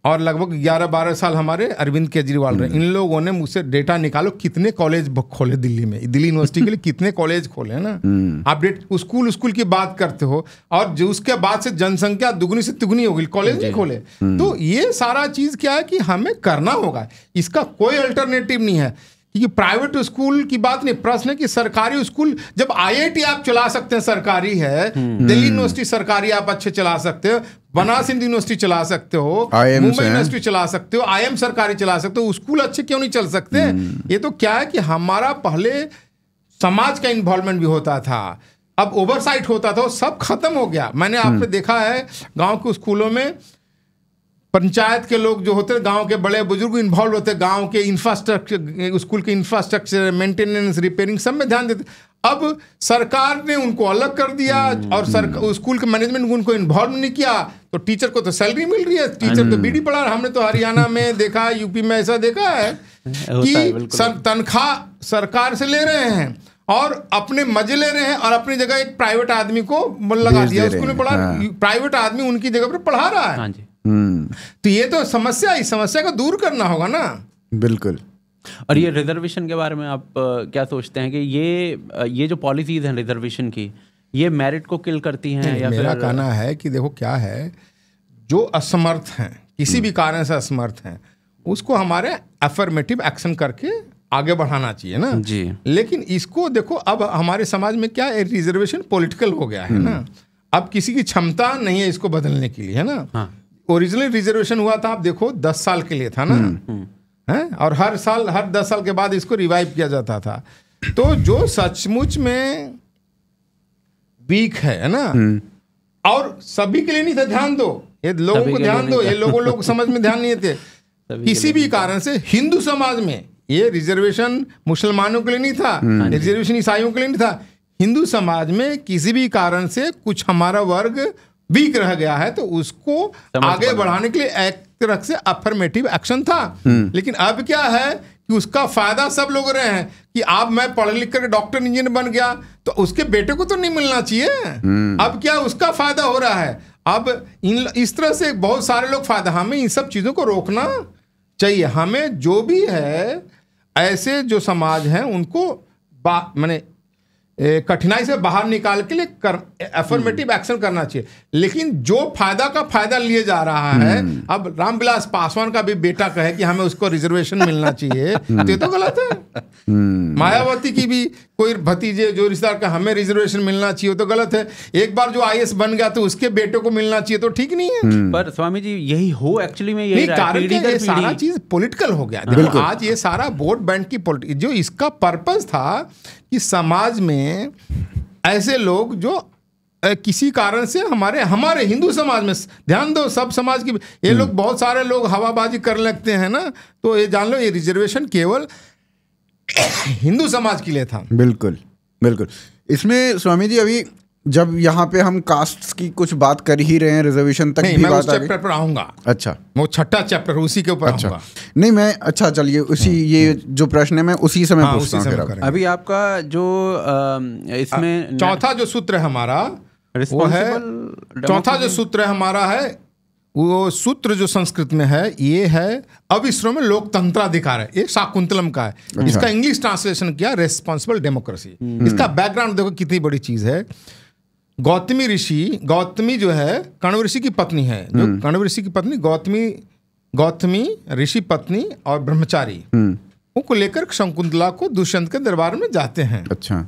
और लगभग 11-12 साल हमारे अरविंद केजरीवाल रहे। इन लोगों ने मुझसे डेटा निकालो कितने कॉलेज खोले दिल्ली में, दिल्ली यूनिवर्सिटी के लिए कितने कॉलेज खोले हैं ना। आप स्कूल की बात करते हो और जो उसके बाद से जनसंख्या दुगनी से तिगुनी हो गई, कॉलेज नहीं खोले। तो ये सारा चीज क्या है कि हमें करना होगा, इसका कोई अल्टरनेटिव नहीं है। क्योंकि प्राइवेट स्कूल की बात नहीं, प्रश्न है कि सरकारी स्कूल, जब आईआईटी आप चला सकते हैं, सरकारी है, दिल्ली यूनिवर्सिटी सरकारी आप अच्छे चला सकते हो, बनारस हिंदू यूनिवर्सिटी चला सकते हो, मुंबई यूनिवर्सिटी चला सकते हो, आईएम सरकारी चला सकते हो, स्कूल अच्छे क्यों नहीं चल सकते? ये तो क्या है कि हमारा पहले समाज का इन्वॉल्वमेंट भी होता था, अब ओवरसाइट होता था, वो सब खत्म हो गया। मैंने आपने देखा है गांव के स्कूलों में पंचायत के लोग जो होते हैं, गांव के बड़े बुजुर्ग इन्वॉल्व होते हैं, गांव के इंफ्रास्ट्रक्चर, स्कूल के इंफ्रास्ट्रक्चर, मेंटेनेंस, रिपेयरिंग सब में ध्यान देते। अब सरकार ने उनको अलग कर दिया और स्कूल के मैनेजमेंट उनको इन्वॉल्व नहीं किया, तो टीचर को तो सैलरी मिल रही है, टीचर तो बीड़ी पढ़ा रहा है। हमने तो हरियाणा में देखा है, यूपी में ऐसा देखा है कि तनख्वाह सरकार से ले रहे हैं और अपने मजे ले रहे हैं और अपनी जगह एक प्राइवेट आदमी को लगा दिया, स्कूल में पढ़ा, प्राइवेट आदमी उनकी जगह पर पढ़ा रहा है। तो ये तो समस्या, इस समस्या को दूर करना होगा ना। बिल्कुल। और ये रिजर्वेशन के बारे में आप क्या सोचते हैं कि ये जो पॉलिसीज हैं रिजर्वेशन की, ये मेरिट को किल करती हैं? या मेरा कहना है कि देखो क्या है, जो असमर्थ हैं, किसी भी कारण से असमर्थ हैं, उसको हमारे अफर्मेटिव एक्शन करके आगे बढ़ाना चाहिए ना जी। लेकिन इसको देखो, अब हमारे समाज में क्या है, रिजर्वेशन पॉलिटिकल हो गया है ना। अब किसी की क्षमता नहीं है इसको बदलने के लिए, है ना। हाँ। ओरिजिनल रिजर्वेशन हुआ था, आप देखो 10 साल के लिए था ना, है, और हर 10 साल के बाद इसको रिवाइव किया जाता था। तो जो सचमुच में वीक है ना, और सभी के लिए नहीं था, ध्यान दो, ये लोगों को ध्यान दो, ये लोग समझ में ध्यान नहीं थे। किसी भी कारण से हिंदू समाज में ये रिजर्वेशन मुसलमानों के लिए नहीं था, रिजर्वेशन ईसाइयों के लिए नहीं था, हिंदू समाज में किसी भी कारण से कुछ हमारा वर्ग वीक रह गया है, तो उसको आगे बढ़ाने के लिए एक तरह से अफर्मेटिव एक्शन था। लेकिन अब क्या है कि उसका फायदा सब लोग रहे हैं कि अब मैं पढ़ लिख कर डॉक्टर इंजीनियर बन गया, तो उसके बेटे को तो नहीं मिलना चाहिए। अब क्या उसका फायदा हो रहा है, अब इस तरह से बहुत सारे लोग फायदा, हमें इन सब चीजों को रोकना चाहिए। हमें जो भी है, ऐसे जो समाज हैं उनको माने कठिनाई से बाहर निकाल के लिए अफर्मेटिव एक्शन करना चाहिए। लेकिन जो फायदा का फायदा लिए जा रहा है, अब रामविलास पासवान का भी बेटा कहे कि हमें उसको रिजर्वेशन मिलना चाहिए, तो ये तो गलत है। मायावती की भी कोई भतीजे जो रिश्तेदार का हमें रिजर्वेशन मिलना चाहिए, तो गलत है। एक बार जो आईएएस बन गया तो उसके बेटे को मिलना चाहिए, तो ठीक नहीं है। पर स्वामी जी यही हो एक्चुअली में, यही कारण ये सारा चीज पॉलिटिकल हो गया। देखो आज ये सारा वोट बैंक की पॉलिटिक्स, जो इसका पर्पस था कि समाज में ऐसे लोग जो किसी कारण से हमारे हिंदू समाज में, ध्यान दो सब समाज की, ये लोग बहुत सारे लोग हवाबाजी कर लगते हैं ना, तो ये जान लो ये रिजर्वेशन केवल हिंदू समाज के लिए था। बिल्कुल बिल्कुल। इसमें स्वामी जी अभी जब यहाँ पे हम कास्ट की कुछ बात कर ही रहे हैं, रिजर्वेशन तक भी मैं बात उस चैप्टर पर आऊंगा। अच्छा, वो 6ठा चैप्टर उसी के ऊपर आऊंगा। नहीं मैं, अच्छा चलिए उसी, ये जो प्रश्न है मैं उसी समय पूछता हूँ। अभी आपका जो इसमें चौथा जो सूत्र है हमारा, वो है चौथा जो सूत्र है हमारा है, वो सूत्र जो संस्कृत में है, ये है अविश्व में लोकतंत्राधिकार है। ये शाकुंतलम का है। इसका इंग्लिश ट्रांसलेशन किया रेस्पॉन्सिबल डेमोक्रेसी। इसका बैकग्राउंड देखो कितनी बड़ी चीज है। गौतमी जो है कण्व ऋषि की पत्नी है, जो कण्व ऋषि की पत्नी गौतमी ऋषि पत्नी और ब्रह्मचारी उनको लेकर शकुंतला को दुष्यंत के दरबार में जाते हैं। अच्छा,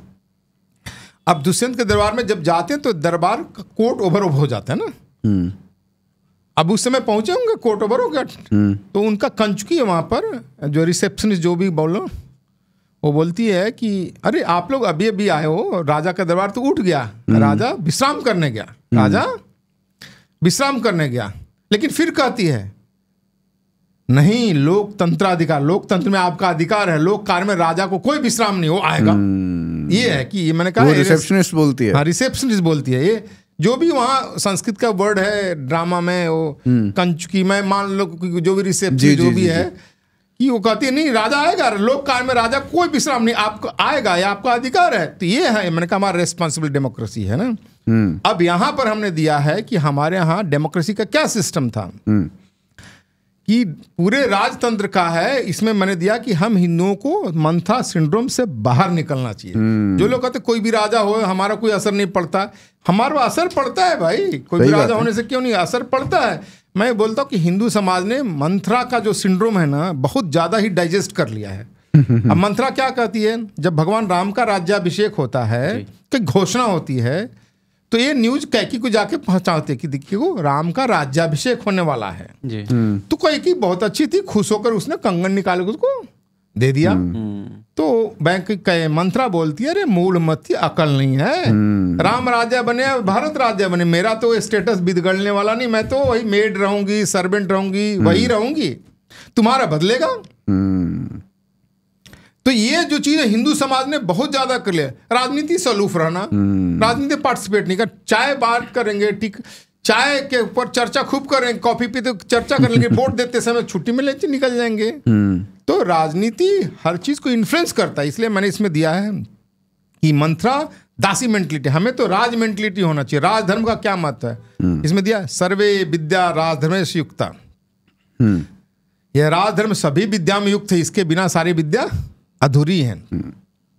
अब दुष्यंत के दरबार में जब जाते हैं तो दरबार का कोर्ट ओवर हो जाता है ना, अब उस समय पहुंचे होंगे कोर्ट ओवर हो गया, तो उनका कंचुकी है वहां पर, जो रिसेप्शनिस्ट जो भी बोलो, वो बोलती है कि अरे आप लोग अभी अभी आए हो, राजा का दरबार तो उठ गया, राजा विश्राम करने गया, राजा विश्राम करने गया। लेकिन फिर कहती है नहीं, लोकतंत्राधिकार, लोकतंत्र में आपका अधिकार है, लोक कार्य में राजा को कोई विश्राम नहीं, हो आएगा। ये है कि मैंने कहा रिसेप्शनिस्ट बोलती है। हाँ, रिसेप्शनिस्ट बोलती है। ये जो भी वहाँ संस्कृत का वर्ड है ड्रामा में, वो कंचुकी में, मान लो जो भी रिसेप्शन जो भी है, कि वो कहती है नहीं, राजा आएगा, लोक कार्य में राजा कोई विश्राम नहीं, आपको आएगा, ये आपका अधिकार है। तो ये है, मैंने कहा हमारा रेस्पॉन्सिबल डेमोक्रेसी है ना। अब यहाँ पर हमने दिया है कि हमारे यहाँ डेमोक्रेसी का क्या सिस्टम था, कि पूरे राजतंत्र का है। इसमें मैंने दिया कि हम हिंदुओं को मंथा सिंड्रोम से बाहर निकलना चाहिए। जो लोग कहते कोई भी राजा हो हमारा कोई असर नहीं पड़ता, हमारा असर पड़ता है भाई, कोई भी राजा होने से क्यों नहीं, असर पड़ता है। मैं बोलता हूँ कि हिंदू समाज ने मंथरा का जो सिंड्रोम है ना, बहुत ज्यादा ही डाइजेस्ट कर लिया है। अब मंथरा क्या कहती है, जब भगवान राम का राज्याभिषेक होता है, कि घोषणा होती है, तो ये न्यूज कैकी को जाके पहुंचाते कि देखिए राम का राज्याभिषेक होने वाला है जी। तो कैकी बहुत अच्छी थी, खुश होकर उसने कंगन निकाल के उसको दे दिया। तो बैंक मंत्रा बोलती है अरे मूल मती अकल नहीं है, राम राजा बने भारत राजा बने, मेरा तो स्टेटस बिगड़ने वाला नहीं, मैं तो वही मेड रहूंगी, सर्वेंट रहूंगी, वही रहूंगी, तुम्हारा बदलेगा। तो ये जो चीज है हिंदू समाज ने बहुत ज्यादा कर लिया। राजनीति से अलूफ रहना, राजनीति पार्टिसिपेट नहीं कर, चाय बात करेंगे, ठीक, चाय के ऊपर चर्चा खूब करेंगे, कॉफी पीते चर्चा कर लेंगे, वोट देते समय छुट्टी में लेते निकल जाएंगे। तो राजनीति हर चीज को इन्फ्लुएंस करता है। इसलिए मैंने इसमें दिया है कि मंत्रा दासी मेंटलिटी, हमें तो राज मेंटलिटी होना चाहिए। राजधर्म का क्या महत्व है इसमें दिया, सर्वे विद्या राजधर्म से युक्ता। यह राजधर्म सभी विद्या में युक्त है, इसके बिना सारी विद्या अधूरी है।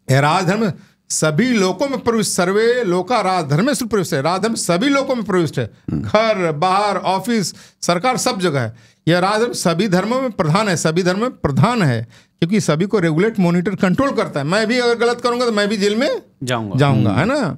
यह राजधर्म सभी लोकों में प्रविष्ट, सर्वे लोका राजधर्म से प्रविष्ट है। राजधर्म सभी लोकों में प्रविष्ट है, घर बाहर ऑफिस सरकार सब जगह है। यह राजधर्म सभी धर्मों में प्रधान है, सभी धर्म में प्रधान है, क्योंकि सभी को रेगुलेट मॉनिटर कंट्रोल करता है। मैं भी अगर गलत करूंगा तो मैं भी जेल में जाऊंगा है ना।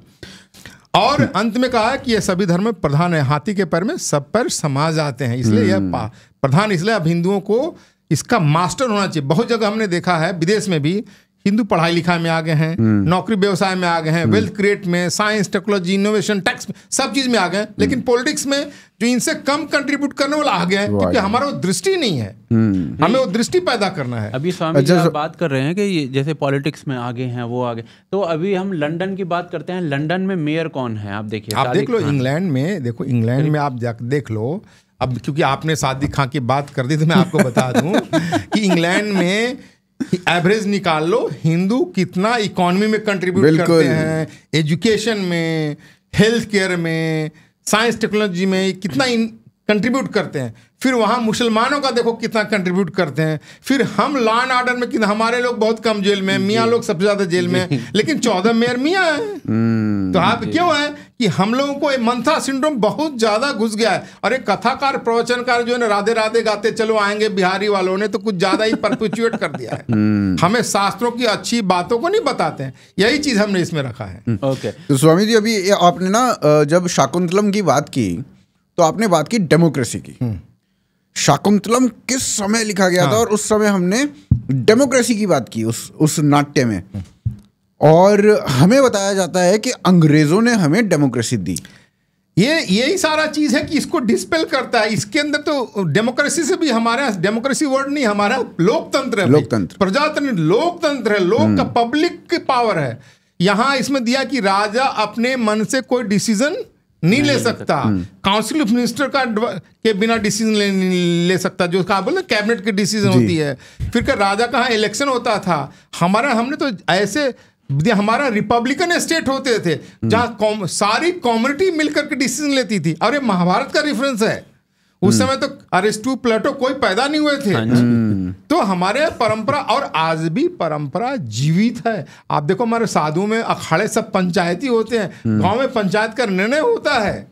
और अंत में कहा है कि यह सभी धर्म में प्रधान है, हाथी के पैर में सब पैर समा जाते हैं, इसलिए यह प्रधान। इसलिए अब हिंदुओं को इसका मास्टर होना चाहिए। बहुत जगह हमने देखा है, विदेश में भी हिंदू पढ़ाई लिखाई में आगे हैं, नौकरी व्यवसाय में आगे हैं, वेल्थ क्रिएट में, साइंस टेक्नोलॉजी इनोवेशन टैक्स में, सब चीज में आगे हैं। लेकिन पॉलिटिक्स में जो इनसे कम कंट्रीब्यूट करने वाला आगे हैं, क्योंकि हमारा वो दृष्टि नहीं है, हमें वो दृष्टि पैदा करना है। अभी स्वामी जी आप बात कर रहे हैं कि जैसे पॉलिटिक्स में आगे हैं वो आगे, तो अभी हम लंदन की बात करते हैं। लंदन में मेयर कौन है आप देखिए, आप देख लो इंग्लैंड में, देखो इंग्लैंड में आप जाकर देख लो। अब क्योंकि आपने सादिक खां की बात कर दी तो मैं आपको बता दूं कि इंग्लैंड में एवरेज निकाल लो, हिंदू कितना इकोनॉमी में कंट्रीब्यूट करते हैं, एजुकेशन में, हेल्थ केयर में, साइंस टेक्नोलॉजी में कितना कंट्रीब्यूट करते हैं। फिर वहाँ मुसलमानों का देखो कितना कंट्रीब्यूट करते हैं। फिर हम लॉ एंड ऑर्डर में कितना, हमारे लोग बहुत कम जेल में, मियाँ लोग सबसे ज्यादा जेल में, लेकिन 14 मेयर मियाँ हैं। तो आप क्यों है कि हम लोगों को मंथा सिंड्रोम बहुत ज्यादा घुस गया है। और एक कथाकार प्रवचनकार जो है ना, राधे राधे गाते चलो आएंगे बिहारी वालों ने तो कुछ ज्यादा ही परपेचुएट कर दिया है। हमें शास्त्रों की अच्छी बातों को नहीं बताते हैं, यही चीज हमने इसमें रखा है। ओके, तो स्वामी जी अभी आपने ना जब शाकुंतलम की बात की तो आपने बात की डेमोक्रेसी की। शाकुंतलम किस समय लिखा गया था, और उस समय हमने डेमोक्रेसी की बात की उस नाट्य में, और हमें बताया जाता है कि अंग्रेजों ने हमें डेमोक्रेसी दी। यही सारा चीज है कि इसको डिस्पेल करता है। इसके अंदर तो डेमोक्रेसी से भी हमारा डेमोक्रेसी वर्ड नहीं, हमारा लोकतंत्र है, लोकतंत्र प्रजातंत्र, लोकतंत्र है, लोक का पब्लिक की पावर है। यहां इसमें दिया कि राजा अपने मन से कोई डिसीजन नहीं ले सकता, काउंसिल ऑफ मिनिस्टर का के बिना डिसीजन ले सकता, जो कहा बोले कैबिनेट की डिसीजन होती है। फिर का राजा कहाँ इलेक्शन होता था, हमने तो ऐसे, हमारा रिपब्लिकन स्टेट होते थे जहां सारी कम्युनिटी मिलकर के डिसीजन लेती थी। और ये महाभारत का रेफरेंस है, उस समय तो अरिस्टो प्लेटो कोई पैदा नहीं हुए थे। तो हमारे परंपरा, और आज भी परंपरा जीवित है। आप देखो हमारे साधु में अखाड़े सब पंचायती होते हैं, गांव में पंचायत का निर्णय होता है।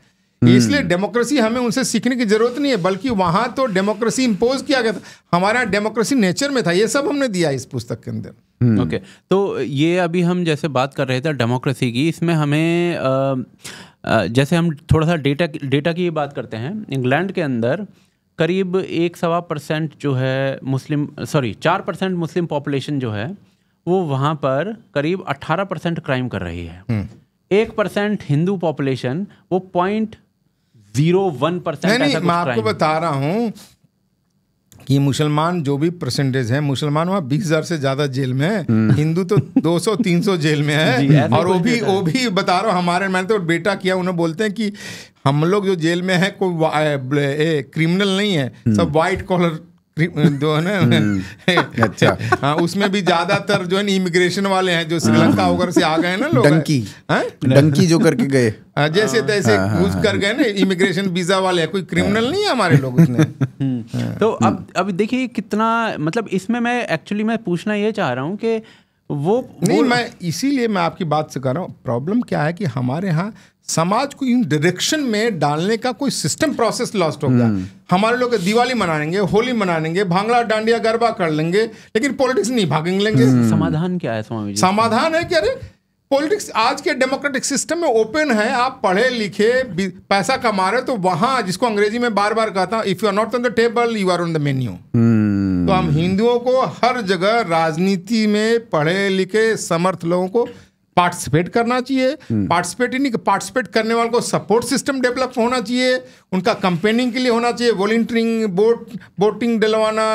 इसलिए डेमोक्रेसी हमें उनसे सीखने की जरूरत नहीं है, बल्कि वहां तो डेमोक्रेसी इम्पोज किया गया था, हमारा डेमोक्रेसी नेचर में था। ये सब हमने दिया इस पुस्तक के अंदर। ओके, तो ये अभी हम जैसे बात कर रहे थे डेमोक्रेसी की, इसमें हमें जैसे हम थोड़ा सा डेटा की बात करते हैं। इंग्लैंड के अंदर करीब 1.25% जो है 4% मुस्लिम पॉपुलेशन जो है वो वहाँ पर करीब 18% क्राइम कर रही है। 1% हिंदू पॉपुलेशन वो 0.01%। नहीं, मैं आपको बता रहा हूँ कि मुसलमान जो भी परसेंटेज है, मुसलमान वहाँ 20,000 से ज्यादा जेल में है, हिंदू तो 200-300 जेल में है। और वो भी बता रहा हूँ, हमारे मैंने तो बेटा किया, उन्हें बोलते हैं कि हम लोग जो जेल में है कोई क्रिमिनल नहीं है, सब वाइट कॉलर जो है ना। अच्छा, हाँ, उसमें भी ज्यादातर जो है इमिग्रेशन वाले हैं, जो श्रीलंका वगैरह से आ गए ना लोग, डंकी जो करके गए, जैसे तैसे घुस कर गए ना, इमिग्रेशन वीजा वाले हैं, कोई क्रिमिनल नहीं है हमारे लोग उसमें। तो अब देखिए कितना, मतलब इसमें मैं एक्चुअली मैं पूछना ये चाह रहा हूँ कि मैं इसीलिए मैं आपकी बात से कर रहा हूँ। प्रॉब्लम क्या है कि हमारे यहाँ समाज को इन डायरेक्शन में डालने का कोई सिस्टम प्रोसेस लॉस्ट हो गया। हमारे लोग दिवाली मनाएंगे, होली मनाएंगे, भांगड़ा डांडिया गरबा कर लेंगे, लेकिन पॉलिटिक्स नहीं भागेंगे। समाधान क्या है स्वामी जी? समाधान है कि अरे पॉलिटिक्स आज के डेमोक्रेटिक सिस्टम में ओपन है, आप पढ़े लिखे पैसा कमा रहे, तो वहां जिसको अंग्रेजी में बार बार कहता हूं, if you are not on the table you are on the menu. तो हम हिंदुओं को हर जगह राजनीति में पढ़े लिखे समर्थ लोगों को पार्टिसिपेट करना चाहिए। पार्टिसिपेट करने वालों को सपोर्ट सिस्टम डेवलप होना चाहिए, उनका कंपेनिंग के लिए होना चाहिए, वॉलंटियरिंग, वोटिंग दिलवाना,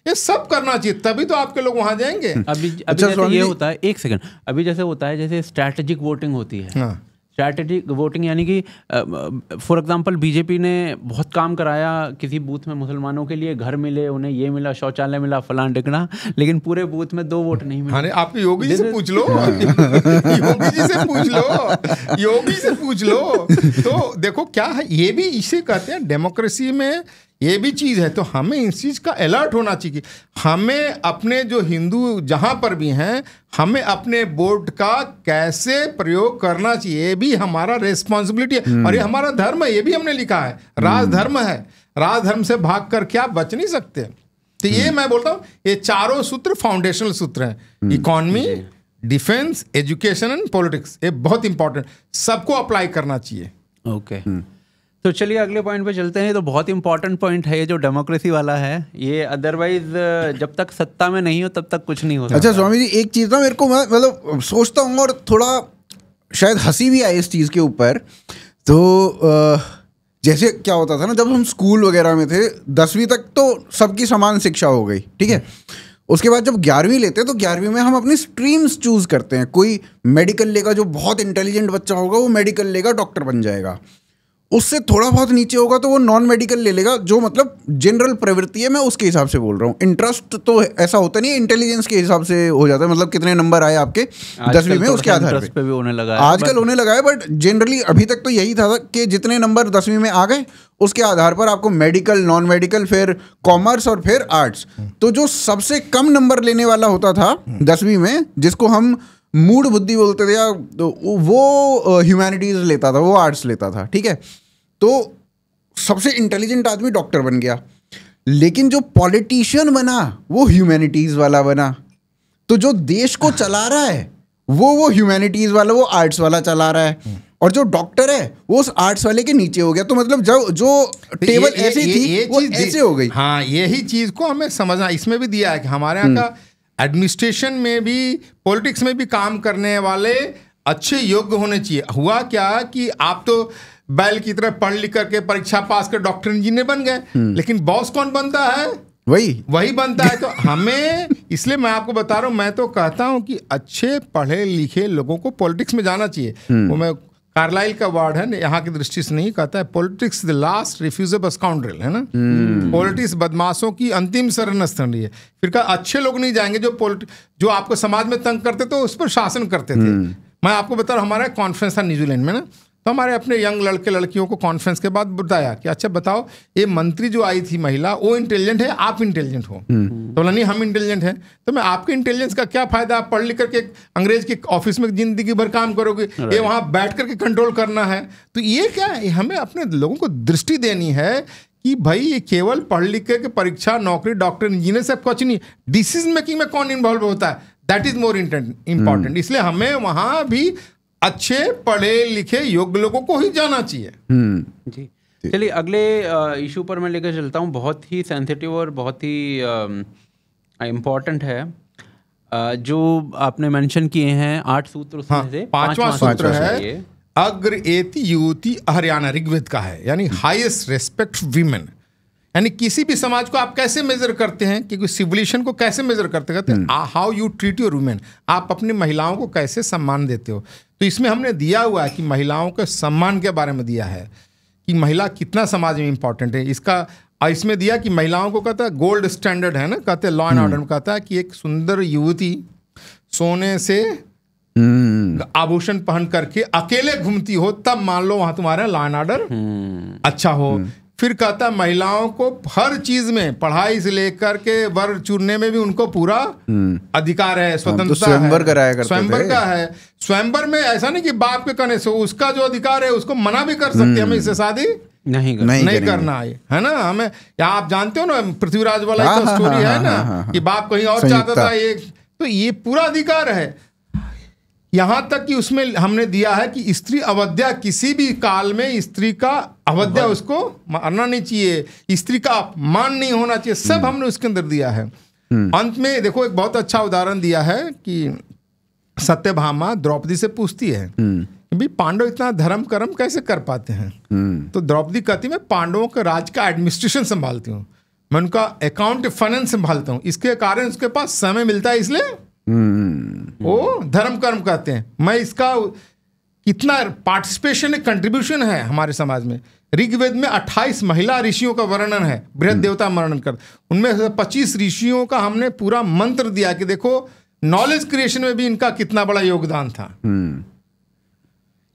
ये सब करना चाहिए, तभी तो आपके लोग वहां जाएंगे। अभी जैसे ये होता है, एक सेकंड, अभी जैसे होता है जैसे स्ट्रैटेजिक वोटिंग होती है। हाँ। स्ट्रैटेजिक वोटिंग यानी कि फॉर एग्जांपल बीजेपी ने बहुत काम कराया किसी बूथ में, मुसलमानों के लिए घर मिले, उन्हें ये मिला, शौचालय मिला, फलान ढिकना, लेकिन पूरे बूथ में 2 वोट नहीं मिले। अरे आप योगी जी से पूछ लो, योगी जी से पूछ लो, योगी से पूछ लो। तो देखो क्या है, ये भी इसे कहते हैं डेमोक्रेसी में ये भी चीज़ है। तो हमें इस चीज़ का अलर्ट होना चाहिए कि हमें अपने जो हिंदू जहाँ पर भी हैं, हमें अपने वोट का कैसे प्रयोग करना चाहिए, ये भी हमारा रिस्पॉन्सिबिलिटी है। और ये हमारा धर्म है, ये भी हमने लिखा है, राजधर्म है। राजधर्म से भाग कर क्या बच नहीं सकते। तो ये मैं बोलता हूँ, ये चारों सूत्र फाउंडेशनल सूत्र हैं, economy, defence, education and politics. ये बहुत इंपॉर्टेंट, सबको अप्लाई करना चाहिए। ओके, तो चलिए अगले पॉइंट पे चलते हैं। तो बहुत इंपॉर्टेंट पॉइंट है ये जो डेमोक्रेसी वाला है, ये अदरवाइज जब तक सत्ता में नहीं हो तब तक कुछ नहीं हो सकता। अच्छा स्वामी जी, एक चीज़ ना मेरे को मतलब सोचता हूँ और थोड़ा शायद हंसी भी आए इस चीज़ के ऊपर। तो जैसे क्या होता था ना, जब हम स्कूल वगैरह में थे 10वीं तक तो सबकी समान शिक्षा हो गई, ठीक है। उसके बाद जब 11वीं लेते हैं तो 11वीं में हम अपनी स्ट्रीम्स चूज करते हैं। कोई मेडिकल लेगा, जो बहुत इंटेलिजेंट बच्चा होगा वो मेडिकल लेगा, डॉक्टर बन जाएगा। उससे थोड़ा बहुत नीचे होगा तो वो नॉन मेडिकल ले लेगा, जो मतलब जनरल प्रवृत्ति है, मैं उसके हिसाब से बोल रहा हूँ। इंटरेस्ट तो ऐसा होता नहीं है, इंटेलिजेंस के हिसाब से हो जाता है, मतलब कितने नंबर आए आपके 10वीं में उसके आधार पे भी होने लगा है। आजकल होने लगा है, बट जनरली अभी तक तो यही था कि जितने नंबर 10वीं में आ गए उसके आधार पर आपको मेडिकल, नॉन मेडिकल, फिर कॉमर्स और फिर आर्ट्स। तो जो सबसे कम नंबर लेने वाला होता था 10वीं में, जिसको हम मूड बुद्धि बोलते थे, या तो वो ह्यूमैनिटीज लेता था, वो आर्ट्स लेता था, ठीक है। तो सबसे इंटेलिजेंट आदमी डॉक्टर बन गया, लेकिन जो पॉलिटिशियन बना वो ह्यूमैनिटीज वाला बना। तो जो देश को चला रहा है वो ह्यूमैनिटीज वाला, वो आर्ट्स वाला चला रहा है, और जो डॉक्टर है वो उस आर्ट्स वाले के नीचे हो गया। तो मतलब जो टेबल ऐसी थी वो ऐसे हो गई। हाँ, यही चीज को हमें समझना, इसमें भी दिया है कि हमारे यहाँ का एडमिनिस्ट्रेशन में भी, पॉलिटिक्स में भी काम करने वाले अच्छे योग्य होने चाहिए। हुआ क्या कि आप तो बैल की तरह पढ़ लिख करके परीक्षा पास कर डॉक्टर इंजीनियर बन गए, लेकिन बॉस कौन बनता है? वही बनता है। तो हमें, इसलिए मैं आपको बता रहा हूँ, मैं तो कहता हूँ कि अच्छे पढ़े लिखे लोगों को पॉलिटिक्स में जाना चाहिए। वो मैं कार्लाइल का वर्ड है, यहाँ की दृष्टि से नहीं कहता है, पॉलिटिक्स द लास्ट रिफ्यूजेबल स्काउंड्रेल, है ना। पॉलिटिक्स बदमाशों की अंतिम शरण स्थल है। फिर का अच्छे लोग नहीं जाएंगे जो आपको समाज में तंग करते तो उस पर शासन करते थे। मैं आपको बता रहा हूँ, हमारा कॉन्फ्रेंस था न्यूजीलैंड में ना, तो हमारे अपने यंग लड़के लड़कियों को कॉन्फ्रेंस के बाद बताया कि अच्छा बताओ, ये मंत्री जो आई थी महिला, वो इंटेलिजेंट है, आप इंटेलिजेंट हो? तो बोला नहीं, हम इंटेलिजेंट हैं। तो मैं आपके इंटेलिजेंस का क्या फायदा, आप पढ़ लिख करके अंग्रेज के ऑफिस में जिंदगी भर काम करोगे, ये वहां बैठ करके कंट्रोल करना है। तो ये क्या है, हमें अपने लोगों को दृष्टि देनी है कि भाई ये केवल पढ़ लिख के परीक्षा, नौकरी, डॉक्टर, इंजीनियर सब कुछ नहीं, डिसीजन मेकिंग में कौन इन्वॉल्व होता है, दैट इज मोर इंपॉर्टेंट। इसलिए हमें वहां भी अच्छे पढ़े लिखे योग्य लोगों को ही जाना चाहिए। जी, चलिए अगले इशू पर मैं लेकर चलता हूँ। बहुत ही सेंसिटिव और बहुत ही इम्पोर्टेंट है। जो आपने मेंशन किए हैं 8 सूत्र, उसमें से 5वां सूत्र है अग्र एति युति हरियाणा, ऋग्वेद का है, यानी हाईएस्ट रेस्पेक्ट वीमेन। यानी किसी भी समाज को आप कैसे मेजर करते हैं, कि सिविलाइजेशन को कैसे मेजर करते हैं, how you treat your women, आप अपनी महिलाओं को कैसे सम्मान देते हो। तो इसमें हमने दिया हुआ है कि महिलाओं के सम्मान के बारे में दिया है कि महिला कितना समाज में इंपॉर्टेंट है। इसमें दिया कि महिलाओं को कहता है गोल्ड स्टैंडर्ड है ना, कहते हैं लॉ एंड ऑर्डर में कहता है कि एक सुंदर युवती सोने से आभूषण पहन करके अकेले घूमती हो, तब मान लो वहां तुम्हारा लॉ एंड ऑर्डर अच्छा हो। फिर कहता है महिलाओं को हर चीज में, पढ़ाई से लेकर के वर चुनने में भी उनको पूरा अधिकार है, स्वतंत्रता है। स्वयंवर का है, स्वयंवर में ऐसा नहीं कि बाप के कहने से, उसका जो अधिकार है उसको मना भी कर सकते हैं, हमें इससे शादी नहीं करना है ना। हमें आप जानते हो ना, पृथ्वीराज वाला स्टोरी है ना, कि बाप कहीं और चाहता था, तो ये पूरा अधिकार है। यहां तक कि उसमें हमने दिया है कि स्त्री अवध्या, किसी भी काल में स्त्री का अवध्या, उसको मारना नहीं चाहिए, स्त्री का अपमान नहीं होना चाहिए, सब हमने उसके अंदर दिया है। अंत में देखो एक बहुत अच्छा उदाहरण दिया है कि सत्यभामा द्रौपदी से पूछती है कि भाई पांडव इतना धर्म कर्म कैसे कर पाते हैं। तो द्रौपदी कहती मैं पांडवों के राज का एडमिनिस्ट्रेशन संभालती हूँ, मैं उनका अकाउंट फाइनेंस संभालता हूँ, इसके कारण उसके पास समय मिलता है, इसलिए वो धर्म कर्म कहते हैं। मैं इसका कितना पार्टिसिपेशन है, कंट्रीब्यूशन है हमारे समाज में। ऋग्वेद में 28 महिला ऋषियों का वर्णन है, बृहद देवता वर्णन कर, उनमें से 25 ऋषियों का हमने पूरा मंत्र दिया कि देखो नॉलेज क्रिएशन में भी इनका कितना बड़ा योगदान था।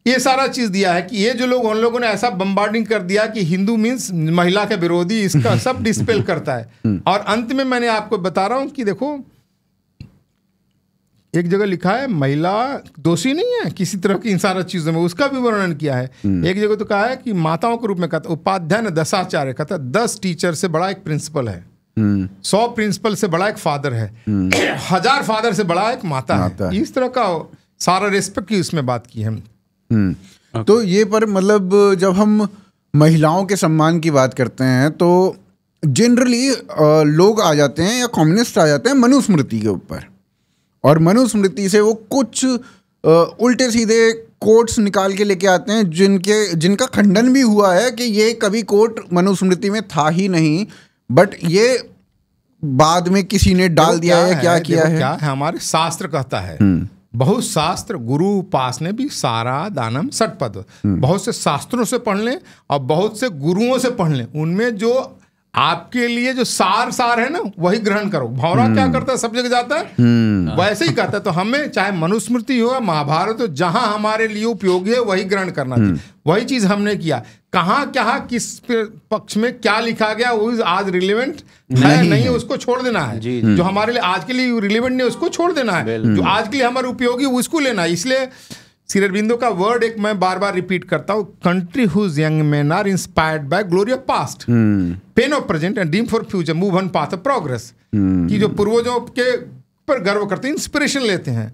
ये सारा चीज दिया है कि ये जो लोग, उन लोगों ने ऐसा बम्बार्डिंग कर दिया कि हिंदू मीन्स महिला के विरोधी, इसका सब डिस्पेल करता है। और अंत में मैंने आपको बता रहा हूं कि देखो एक जगह लिखा है महिला दोषी नहीं है किसी तरह की इन सारा चीजों में, उसका भी वर्णन किया है। एक जगह तो कहा है कि माताओं के रूप में कहता, उपाध्याय ने दशाचार्य कहता, 10 टीचर से बड़ा एक प्रिंसिपल है, 100 प्रिंसिपल से बड़ा एक फादर है, 1000 फादर से बड़ा एक माता है। इस तरह का सारा रेस्पेक्ट की उसमें बात की है। तो ये पर मतलब जब हम महिलाओं के सम्मान की बात करते हैं तो जनरली लोग आ जाते हैं या कम्युनिस्ट आ जाते हैं मनुस्मृति के ऊपर, और मनुस्मृति से वो कुछ उल्टे सीधे कोट्स निकाल के लेके आते हैं जिनका खंडन भी हुआ है कि ये कभी कोट मनुस्मृति में था ही नहीं, बट ये बाद में किसी ने डाल दिया है, क्या किया है। क्या है हमारे शास्त्र कहता है, बहुत शास्त्र गुरु उपास ने भी सारा दानम सटपद, बहुत से शास्त्रों से पढ़ लें और बहुत से गुरुओं से पढ़ लें, उनमें जो आपके लिए जो सार है ना वही ग्रहण करो। भौरा क्या करता है, सब जगह जाता है, वैसे ही करता है। तो हमें चाहे मनुस्मृति हो या महाभारत हो, जहां हमारे लिए उपयोगी है वही ग्रहण करना चाहिए। वही चीज हमने किया। कहाँ क्या किस पक्ष में क्या लिखा गया वो आज रिलेवेंट है नहीं, उसको छोड़ देना है। जो हमारे लिए आज के लिए रिलेवेंट नहीं उसको छोड़ देना है, जो आज के लिए हमारे उपयोगी उसको लेना है। इसलिए श्री अरबिंदो का वर्ड एक मैं बार बार रिपीट करता हूं, country whose young men are inspired by glory of past, pain of present and dream for future, move on path of progress. कि जो पूर्वजों के पर गर्व करते हैं, इंस्पिरेशन लेते हैं,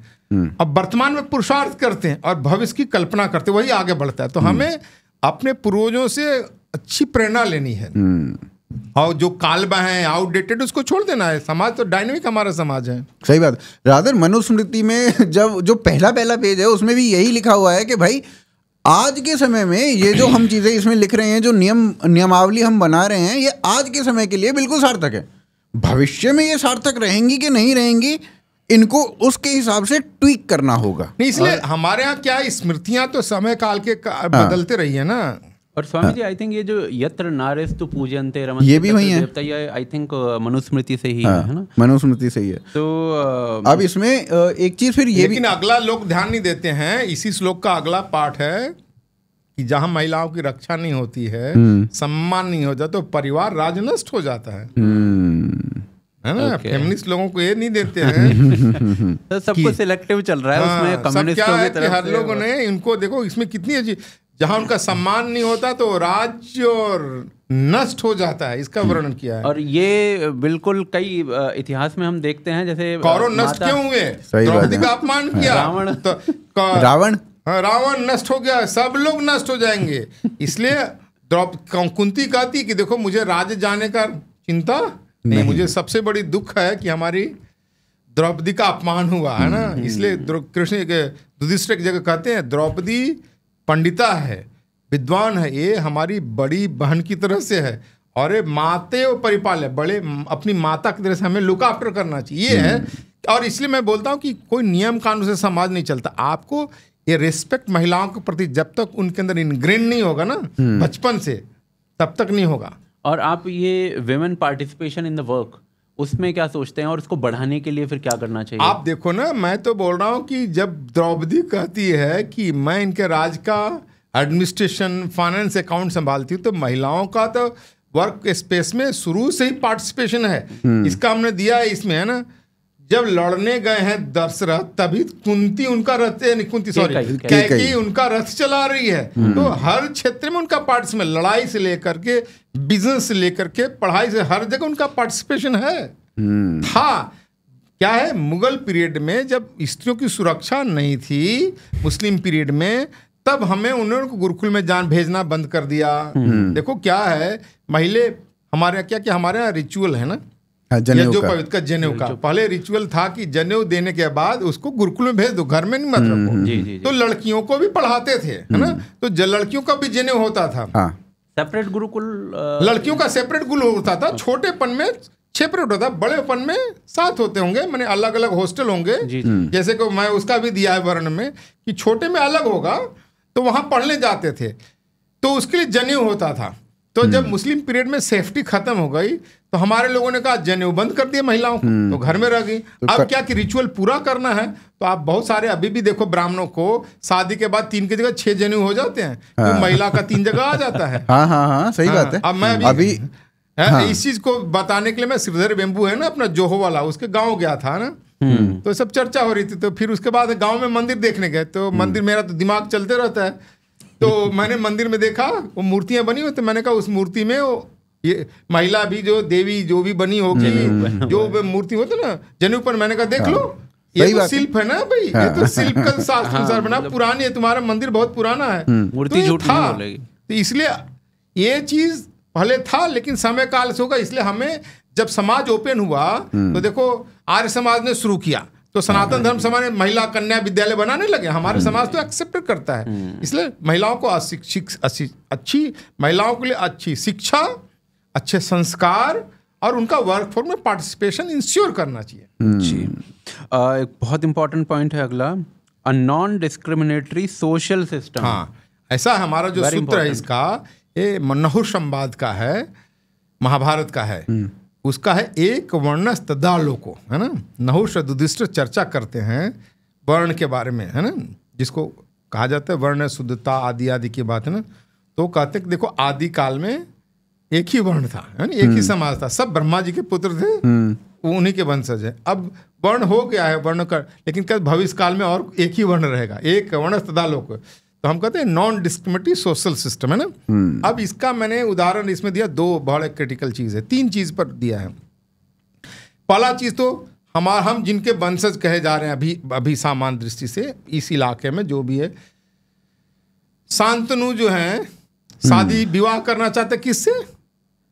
अब वर्तमान में पुरुषार्थ करते हैं और भविष्य की कल्पना करते हैं, वही आगे बढ़ता है। तो हमें अपने पूर्वजों से अच्छी प्रेरणा लेनी है और जो कालबा है आउटडेटेड उसको छोड़ देना है। समाज तो डायनेमिक हमारा समाज है। सही बात। रादर मनुस्मृति में जब जो पहला पेज है उसमें भी यही लिखा हुआ है कि भाई आज के समय में ये जो हम चीजें इसमें लिख रहे हैं, जो नियमावली हम बना रहे हैं, ये आज के समय के लिए बिल्कुल सार्थक है। भविष्य में ये सार्थक रहेंगी कि नहीं रहेंगी, इनको उसके हिसाब से ट्वीक करना होगा। नहीं, इसलिए हमारे यहाँ क्या स्मृतियां तो समय काल के बदलते रही है ना। और स्वामी जी, आई थिंक ये जो यत्र नारेस्तु पूजन्ते रमन्ते, ये भी वही है, ये आई थिंक मनुस्मृति से ही है ना, मनुस्मृति से ही है। तो अब इसमें एक चीज फिर ये लेकिन अगला लोग ध्यान नहीं देते हैं। इसी श्लोक का अगला पाठ है कि जहां महिलाओं की रक्षा नहीं होती है, सम्मान नहीं हो जाता, तो परिवार राज नष्ट हो जाता है ना। फेमिनिस्ट लोगों को ये नहीं देते हैं तो सब कुछ सिलेक्टिव चल रहा है उसमें, कम्युनिस्टों की तरफ हर लोगों ने इनको देखो, इसमें कितनी अच्छी, जहां उनका सम्मान नहीं होता तो राज्य और नष्ट हो जाता है, इसका वर्णन किया है। और ये बिल्कुल कई इतिहास में हम देखते हैं, जैसे कौरव नष्ट क्यों हुए, द्रौपदी का अपमान किया, रावण नष्ट हो गया, सब लोग नष्ट हो जाएंगे। इसलिए कुंती कहती कि देखो मुझे राज्य जाने का चिंता नहीं, मुझे सबसे बड़ी दुख है कि हमारी द्रौपदी का अपमान हुआ है ना। इसलिए कृष्ण युधिष्ठिर एक जगह कहते हैं द्रौपदी पंडिता है, विद्वान है, ये हमारी बड़ी बहन की तरह से है, और ये माते और परिपाल, बड़े अपनी माता की तरह से हमें लुक आफ्टर करना चाहिए, ये है। और इसलिए मैं बोलता हूँ कि कोई नियम कानून से समाज नहीं चलता। आपको ये रिस्पेक्ट महिलाओं के प्रति जब तक उनके अंदर इनग्रेन नहीं होगा ना बचपन से, तब तक नहीं होगा। और आप ये women participation in the work, उसमें क्या सोचते हैं और उसको बढ़ाने के लिए फिर क्या करना चाहिए? आप देखो ना, मैं तो बोल रहा हूँ कि जब द्रौपदी कहती है कि मैं इनके राज का एडमिनिस्ट्रेशन, फाइनेंस, अकाउंट संभालती हूँ, तो महिलाओं का तो वर्क स्पेस में शुरू से ही पार्टिसिपेशन है। इसका हमने दिया है इसमें, है ना। जब लड़ने गए हैं दशरथ, तभी कुंती उनका रथ, कैकेयी उनका रथ चला रही है। तो हर क्षेत्र में उनका पार्टिसिपेशन, लड़ाई से लेकर के, बिजनेस से लेकर के, पढ़ाई से, हर जगह उनका पार्टिसिपेशन है। था क्या है, मुगल पीरियड में जब स्त्रियों की सुरक्षा नहीं थी, मुस्लिम पीरियड में, तब हमें उन्होंने गुरुकुल में जान भेजना बंद कर दिया। देखो क्या है, महिले हमारे क्या क्या हमारे यहाँ रिचुअल है ना, जो पवित्र जनेऊ का पहले रिचुअल था कि जनेऊ देने के बाद उसको गुरुकुल में भेज दो, घर में नहीं मत रखो। तो लड़कियों को भी पढ़ाते थे, है ना, तो लड़कियों का भी जनेऊ होता था। सेपरेट गुरुकुल, लड़कियों का सेपरेट गुरु होता था। छोटेपन में सेपरेट होता, बड़ेपन में साथ होते होंगे, मैंने अलग अलग हॉस्टल होंगे। जैसे कि मैं उसका भी दिया है वर्ण में कि छोटे में अलग होगा, तो वहां पढ़ने जाते थे, तो उसके लिए जनेऊ होता था। तो जब मुस्लिम पीरियड में सेफ्टी खत्म हो गई, तो हमारे लोगों ने कहा जनेऊ बंद कर दिया महिलाओं को, तो घर में रह गई। अब क्या कि रिचुअल पूरा करना है, तो आप बहुत सारे अभी भी देखो ब्राह्मणों को शादी के बाद 3 की जगह 6 जनेऊ हो जाते हैं, तो महिला का 3 जगह आ जाता है। हाँ, सही बात है। अब मैं अभी इस चीज को बताने के लिए, मैं श्रीधर बेम्बू है ना अपना जोहो वाला, उसके गाँव गया था ना, तो सब चर्चा हो रही थी। तो फिर उसके बाद गाँव में मंदिर देखने गए, तो मंदिर, मेरा तो दिमाग चलते रहता है, तो मैंने मंदिर में देखा वो मूर्तियां बनी हुई, तो मैंने कहा उस मूर्ति में वो ये महिला भी, जो देवी जो भी बनी होगी, जो मूर्ति होती ना जनेऊ पर, मैंने कहा देख लो, ये तो शिल्प है ना भाई, ये तो शिल्प का शास्त्र अनुसार बना, पुरानी है, तुम्हारा मंदिर बहुत पुराना है, मूर्ति झूठ नहीं बोलेगी। तो इसलिए ये चीज पहले था, लेकिन समय काल से होगा। इसलिए हमें जब समाज ओपन हुआ, तो देखो आर्य समाज ने शुरू किया, तो सनातन धर्म समाज ने महिला कन्या विद्यालय बनाने लगे। हमारे समाज तो एक्सेप्ट करता है। इसलिए महिलाओं को अच्छी महिलाओं के लिए अच्छी शिक्षा, अच्छे संस्कार और उनका वर्कफोर्स में पार्टिसिपेशन इंश्योर करना चाहिए। जी, एक बहुत इंपॉर्टेंट पॉइंट है अगला, a non discriminatory social system. हाँ, ऐसा हमारा जो सूत्र है इसका, ये नहुष संवाद का है, महाभारत का है, उसका है एक वर्णस तदा लोको, है ना। नहुष और युधिष्ठिर चर्चा करते हैं वर्ण के बारे में, है ना, जिसको कहा जाता है वर्ण शुद्धता आदि आदि की बात है ना। तो कहते हैं देखो आदि काल में एक ही वर्ण था, है ना, एक ही समाज था, सब ब्रह्मा जी के पुत्र थे, वो उन्हीं के वंशज है। अब वर्ण हो गया है वर्ण का, लेकिन कल भविष्य काल में और एक ही वर्ण रहेगा, एक वर्ण तदा लोक। तो हम कहते हैं नॉन डिस्क्रिमिनेटरी सोशल सिस्टम, है ना। अब इसका मैंने उदाहरण इसमें दिया, 2 बड़े क्रिटिकल चीज है, 3 चीज पर दिया है। पहला चीज तो हम जिनके वंशज कहे जा रहे हैं अभी सामान्य दृष्टि से इस इलाके में जो भी है, शांतनु जो है शादी विवाह करना चाहते किससे,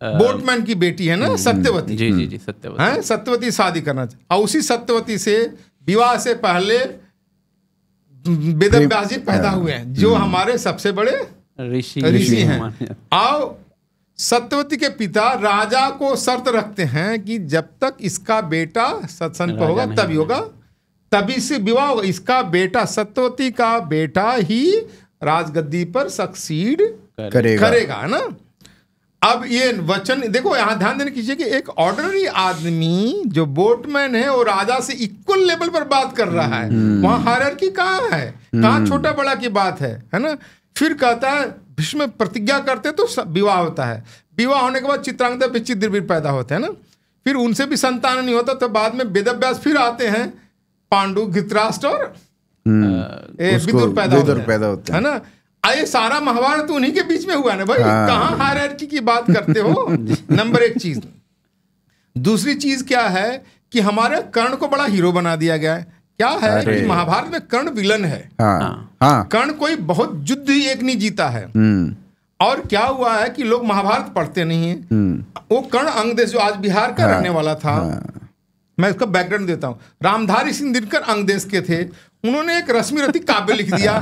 बोटमैन की बेटी है ना, सत्यवती। जी सत्यवती है, सत्यवती शादी करना चाहते, और उसी सत्यवती से विवाह से पहले वेदव्यास जी पैदा हुए हैं, जो हमारे सबसे बड़े ऋषि हैं। और सत्यवती के पिता राजा को शर्त रखते हैं कि जब तक इसका बेटा सत्संग पर होगा तभी होगा, तभी से विवाह होगा। इसका बेटा, सत्यवती का बेटा ही राजगद्दी पर सक्सीड करेगा, है ना। अब ये वचन देखो, यहाँ ध्यान देने कीजिए कि एक ऑर्डिनरी आदमी जो बोटमैन है वो राजा से इक्वल लेवल पर बात कर रहा है। वहां हायरार्की कहाँ है, कहाँ छोटा बड़ा की बात है ना। फिर कहता है भीष्म प्रतिज्ञा करते तो विवाह होता है, विवाह होने के बाद चित्रांगदा विचिद्रवीर पैदा होते हैं ना, फिर उनसे भी संतान नहीं होता, तो बाद में वेदव्यास फिर आते हैं, पांडु, धृतराष्ट्र और विदुर पैदा होते हैं ना। ये सारा महाभारत उन्हीं के बीच में हुआ ना भाई, कहाँ हायरार्की की बात करते हो। नंबर एक चीज। दूसरी चीज क्या है कि हमारे कर्ण को बड़ा हीरो बना दिया गया है। क्या है कि महाभारत में कर्ण विलन है। कर्ण कोई बहुत युद्ध ही एक नहीं जीता है। और क्या हुआ है कि लोग महाभारत पढ़ते नहीं है। वो कर्ण अंगदेश जो आज बिहार का रहने वाला था, मैं उसका बैकग्राउंड देता हूँ। रामधारी सिंह दिनकर अंगदेश के थे, उन्होंने एक रश्मि रति काव्य लिख दिया।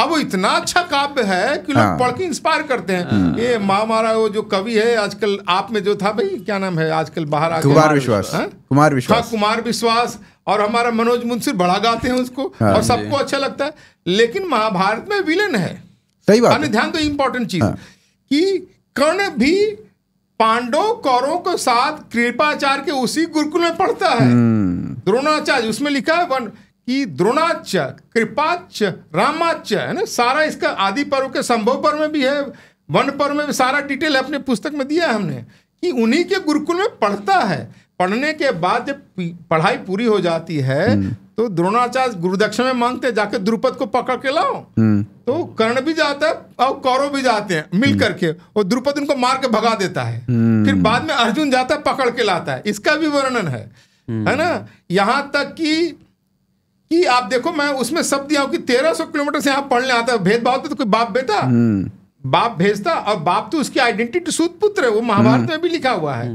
अब वो इतना अच्छा काव्य है कि लोग पढ़ के इंस्पायर करते हैं। ये हमारा वो जो कवि है आजकल आप में जो था भाई, क्या नाम है आजकल बाहर आ गया, कुमार विश्वास, और हमारा मनोज मुंशी बड़ा गाते हैं उसको, और सबको अच्छा लगता है। लेकिन महाभारत में विलेन है। सही बात है। ध्यान दो, इंपॉर्टेंट चीज कि कर्ण भी पांडव कौरवों के साथ कृपाचार्य के उसी गुरुकुल में पढ़ता है। द्रोणाचार्य उसमें लिखा है कि द्रोणाच, कृपाच, रामाच, है ना, सारा इसका आदि पर्व के संभव पर्व में भी है, वन पर्व में भी सारा डिटेल अपने पुस्तक में दिया है हमने, कि उन्हीं के गुरुकुल में पढ़ता है। पढ़ने के बाद जब पढ़ाई पूरी हो जाती है तो द्रोणाचार्य गुरुदक्षिणा में मांगते हैं, जाके द्रुपद को पकड़ के लाओ। तो कर्ण भी जाता है और कौरव भी जाते हैं मिल करके, और द्रुपद उनको मार के भगा देता है। फिर बाद में अर्जुन जाता है, पकड़ के लाता है। इसका भी वर्णन है ना। यहां तक कि आप देखो, मैं उसमें शब्द दिया हूं कि 1300 किलोमीटर से यहाँ पढ़ने आता है। भेदभाव तो कोई बाप बेटा बाप भेजता, और बाप तो उसकी आइडेंटिटी सूत पुत्र है। वो महाभारत में भी लिखा हुआ है।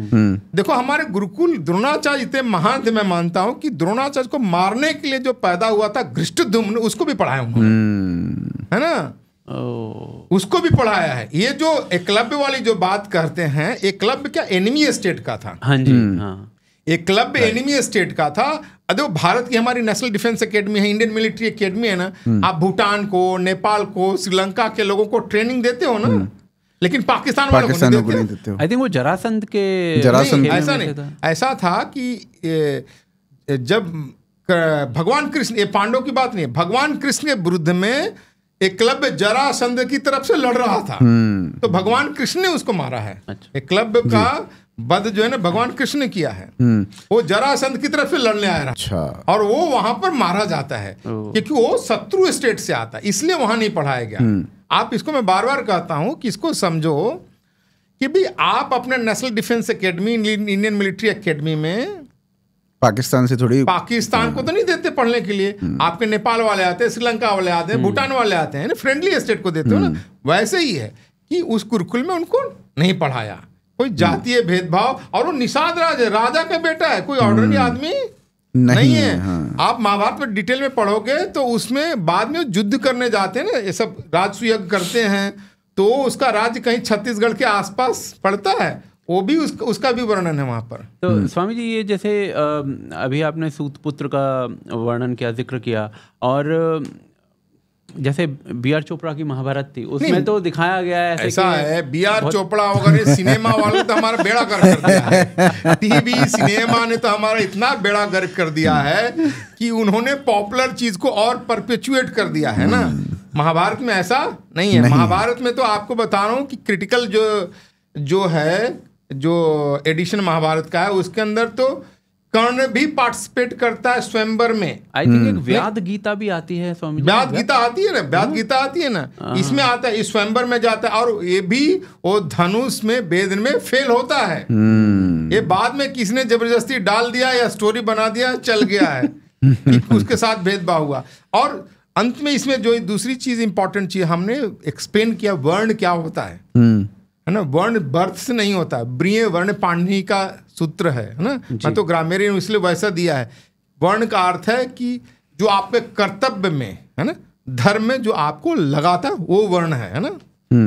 देखो हमारे गुरुकुल द्रोणाचार्य इतने महान थे, मैं मानता हूं कि द्रोणाचार्य को मारने के लिए जो पैदा हुआ था धृष्टद्युम्न, उसको भी पढ़ाया उन्होंने, है ना, उसको भी पढ़ाया है। ये जो एकलव्य वाली जो बात करते हैं, एकलव्य क्या एनिमी स्टेट का था। हाँ जी, हाँ। एकलव्य एनिमी स्टेट का था। अरे भारत की हमारी नेशनल डिफेंस एकेडमी है, इंडियन मिलिट्री एकेडमी है ना। आप भूटान को, नेपाल को, श्रीलंका के लोगों को ट्रेनिंग देते हो ना, लेकिन पाकिस्तान वालों को नहीं देते हो। आई थिंक वो जरासंध ऐसा नहीं, ऐसा था कि जब भगवान कृष्ण, ये पांडव की बात नहीं है, भगवान कृष्ण के विरुद्ध में एकलव्य जरासंध की तरफ से लड़ रहा था, तो भगवान कृष्ण ने उसको मारा है। एकलव्य का वध जो है ना भगवान कृष्ण ने किया है। वो जरासंध की तरफ से लड़ने आया रहा, और वो वहां पर मारा जाता है क्योंकि वो शत्रु स्टेट से आता है, इसलिए वहां नहीं पढ़ाया गया। आप इसको मैं बार बार कहता हूं कि इसको समझो कि भी आप अपने national defence academy, Indian military academy में पाकिस्तान से थोड़ी, पाकिस्तान को तो नहीं देते पढ़ने के लिए। आपके नेपाल वाले आते हैं, श्रीलंका वाले आते हैं, भूटान वाले आते हैं, फ्रेंडली स्टेट को देते हो ना। वैसे ही है कि उस गुरुकुल में उनको नहीं पढ़ाया, कोई जातीय भेदभाव, और वो निषाद राज है, राजा का बेटा है, कोई ऑर्डिनरी आदमी नहीं है। आप महाभारत में डिटेल में पढ़ोगे तो उसमें बाद में युद्ध करने जाते हैं ना, ये सब राजसूय करते हैं, तो उसका राज्य कहीं छत्तीसगढ़ के आसपास पड़ता है, वो भी उसका भी वर्णन है वहां पर। तो स्वामी जी, ये जैसे अभी आपने सूतपुत्र का वर्णन किया, जिक्र किया, और जैसे बी.आर. चोपड़ा की महाभारत थी, उसमें तो दिखाया गया है ऐसा है। बी.आर. चोपड़ा वगैरह सिनेमा वालों तो हमारा बेड़ा गर्क कर दिया है। टीवी सिनेमा ने तो हमारा इतना बेड़ा गर्क कर दिया है कि उन्होंने पॉपुलर चीज को और परपेचुएट कर दिया है ना। महाभारत में ऐसा नहीं है। महाभारत में तो आपको बता रहा हूँ कि क्रिटिकल जो है, जो एडिशन महाभारत का है, उसके अंदर तो कर्ण भी पार्टिसिपेट करता है स्वयंवर में। आई थिंक एक व्याद गीता भी आती है स्वामी जी। व्याद गीता आती है ना, व्याद गीता आती है ना, इसमें आता है, इस स्वयंवर में जाता है, और ये भी वो धनुष में वेद में फेल होता है। ये बाद में किसी ने जबरदस्ती डाल दिया या स्टोरी बना दिया, चल गया है कि उसके साथ भेदभाव हुआ। और अंत में इसमें जो दूसरी चीज इंपॉर्टेंट चीज हमने एक्सप्लेन किया, वर्ण क्या होता है ना। वर्ण बर्थ से नहीं होता, ब्रिय वर्ण पाणिनि का सूत्र है ना। मैं तो ग्रामेरियन इसलिए वैसा दिया है। वर्ण का अर्थ है कि जो आपके कर्तव्य में है ना, धर्म में जो आपको लगाता है वो वर्ण है ना।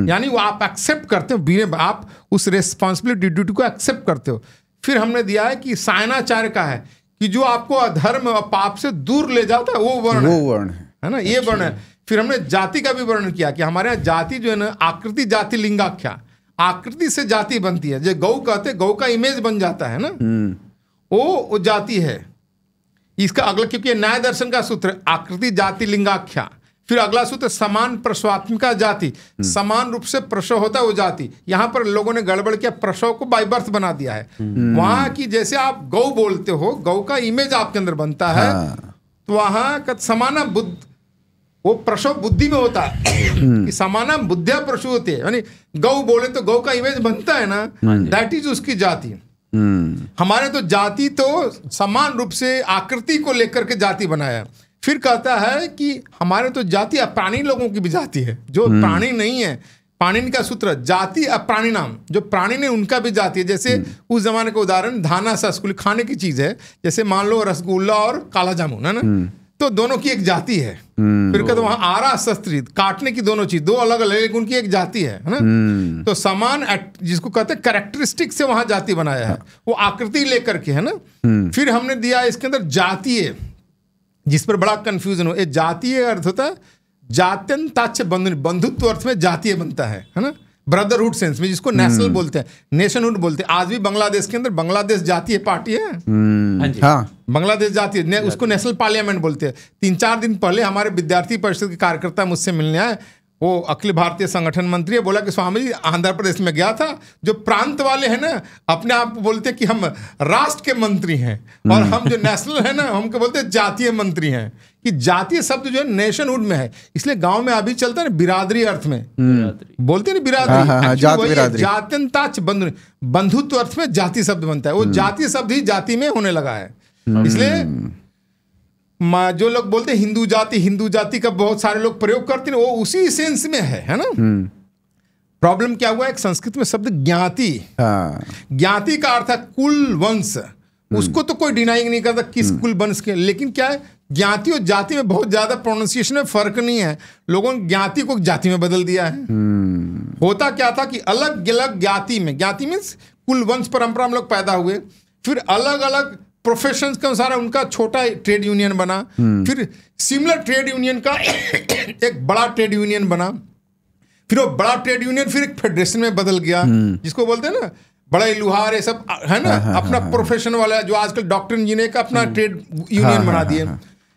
यानी वो आप एक्सेप्ट करते हो, आप उस रेस्पॉन्सिबिलिटी ड्यूटी को एक्सेप्ट करते हो। फिर हमने दिया है कि सायनाचार्य का है कि जो आपको अधर्म और पाप से दूर ले जाता है वो वर्ण है ना, ये वर्ण है। फिर हमने जाति का भी वर्णन किया कि हमारे यहाँ जाति जो है ना, आकृति जाति लिंगाख्या, आकृति से जाति बनती है। जो गौ कहते, गौ का इमेज बन जाता है ना, वो जाति है। इसका अगला, क्योंकि न्याय दर्शन का सूत्र आकृति जाति लिंगाख्या। फिर अगला सूत्र समान प्रसवात्मिका जाति, समान रूप से प्रसव होता है वो जाति। यहाँ पर लोगों ने गड़बड़ किया, प्रसव को बाय बर्थ बना दिया है। वहां की जैसे आप गौ बोलते हो, गौ का इमेज आपके अंदर बनता है, तो वहां का समाना बुद्ध, वो प्रसव बुद्धि में होता है कि समाना बुद्धिया प्रसव होती है, यानी गौ बोले तो गौ का इमेज बनता है ना, दैट इज उसकी जाति। हमारे तो जाति तो समान रूप से आकृति को लेकर के जाति बनाया। फिर कहता है कि हमारे तो जाति अप्राणी लोगों की भी जाति है, जो प्राणी नहीं है। पाणिनि का सूत्र जाति अप्राणी नाम, जो प्राणी ने उनका भी जाति है। जैसे उस जमाने का उदाहरण धाना सस्कुली खाने की चीज है, जैसे मान लो रसगुल्ला और काला जामुन है ना, तो दोनों की एक जाति है। फिर कहते वहां आरा शस्त्री काटने की दोनों चीज, दो अलग अलग लेकिन उनकी एक जाति है ना। तो समान जिसको कहते हैं कैरेक्टरिस्टिक से वहां जाति बनाया है, वो आकृति लेकर के है ना। फिर हमने दिया इसके अंदर जातीय, जिस पर बड़ा कंफ्यूजन हो। ये जातीय अर्थ होता है जात्यंताच्य बंधन, बंधुत्व अर्थ में जातीय बनता है ना, ब्रदरहुड सेंस में, जिसको नेशनल बोलते हैं, नेशनहुड बोलते हैं। आज भी बांग्लादेश के अंदर बांग्लादेश जातीय पार्टी है, बांग्लादेश जातीय, उसको नेशनल पार्लियामेंट बोलते हैं। 3-4 दिन पहले हमारे विद्यार्थी परिषद के कार्यकर्ता मुझसे मिलने आए, वो अखिल भारतीय संगठन मंत्री है, बोला कि स्वामी जी आंध्र प्रदेश में गया था, जो प्रांत वाले हैं ना अपने आप बोलते हैं कि हम राष्ट्र के मंत्री हैं, और हम जो नेशनल है ना हमको बोलते हैं जातीय मंत्री हैं। कि जातीय शब्द जो है नेशनहुड में है, इसलिए गांव में अभी चलता है ना बिरादरी अर्थ में बोलते हैं ना, बिरादरी जात्यंताच बंधुत्व अर्थ में जाति शब्द बनता है। वो जातीय शब्द ही जाति में होने लगा है। इसलिए जो लोग बोलते हैं हिंदू जाति का बहुत सारे लोग प्रयोग करते हैं, वो उसी सेंस में है ना। प्रॉब्लम क्या हुआ, एक संस्कृत में शब्द ज्ञाति, ज्ञाति का अर्थ है कुल वंश, उसको तो कोई डिनाइंग नहीं करता किस कुल वंश के, लेकिन क्या है ज्ञाति और जाति में बहुत ज्यादा प्रोनाउंसिएशन में फर्क नहीं है। लोगों ने ज्ञाति को जाति में बदल दिया है। होता क्या था कि अलग अलग ज्ञाति में, ज्ञाति मीन्स कुल वंश परंपरा में लोग पैदा हुए, फिर अलग अलग प्रोफेशंस के अनुसार उनका छोटा ट्रेड यूनियन बना, फिर सिमिलर ट्रेड यूनियन का एक बड़ा ट्रेड यूनियन बना, फिर वो बड़ा ट्रेड यूनियन फिर एक फेडरेशन में बदल गया, जिसको बोलते हैं ना बड़ा लुहार, ये सब है ना, अपना प्रोफेशन वाला, जो आजकल डॉक्टर इंजीनियर का अपना ट्रेड यूनियन बना दिए।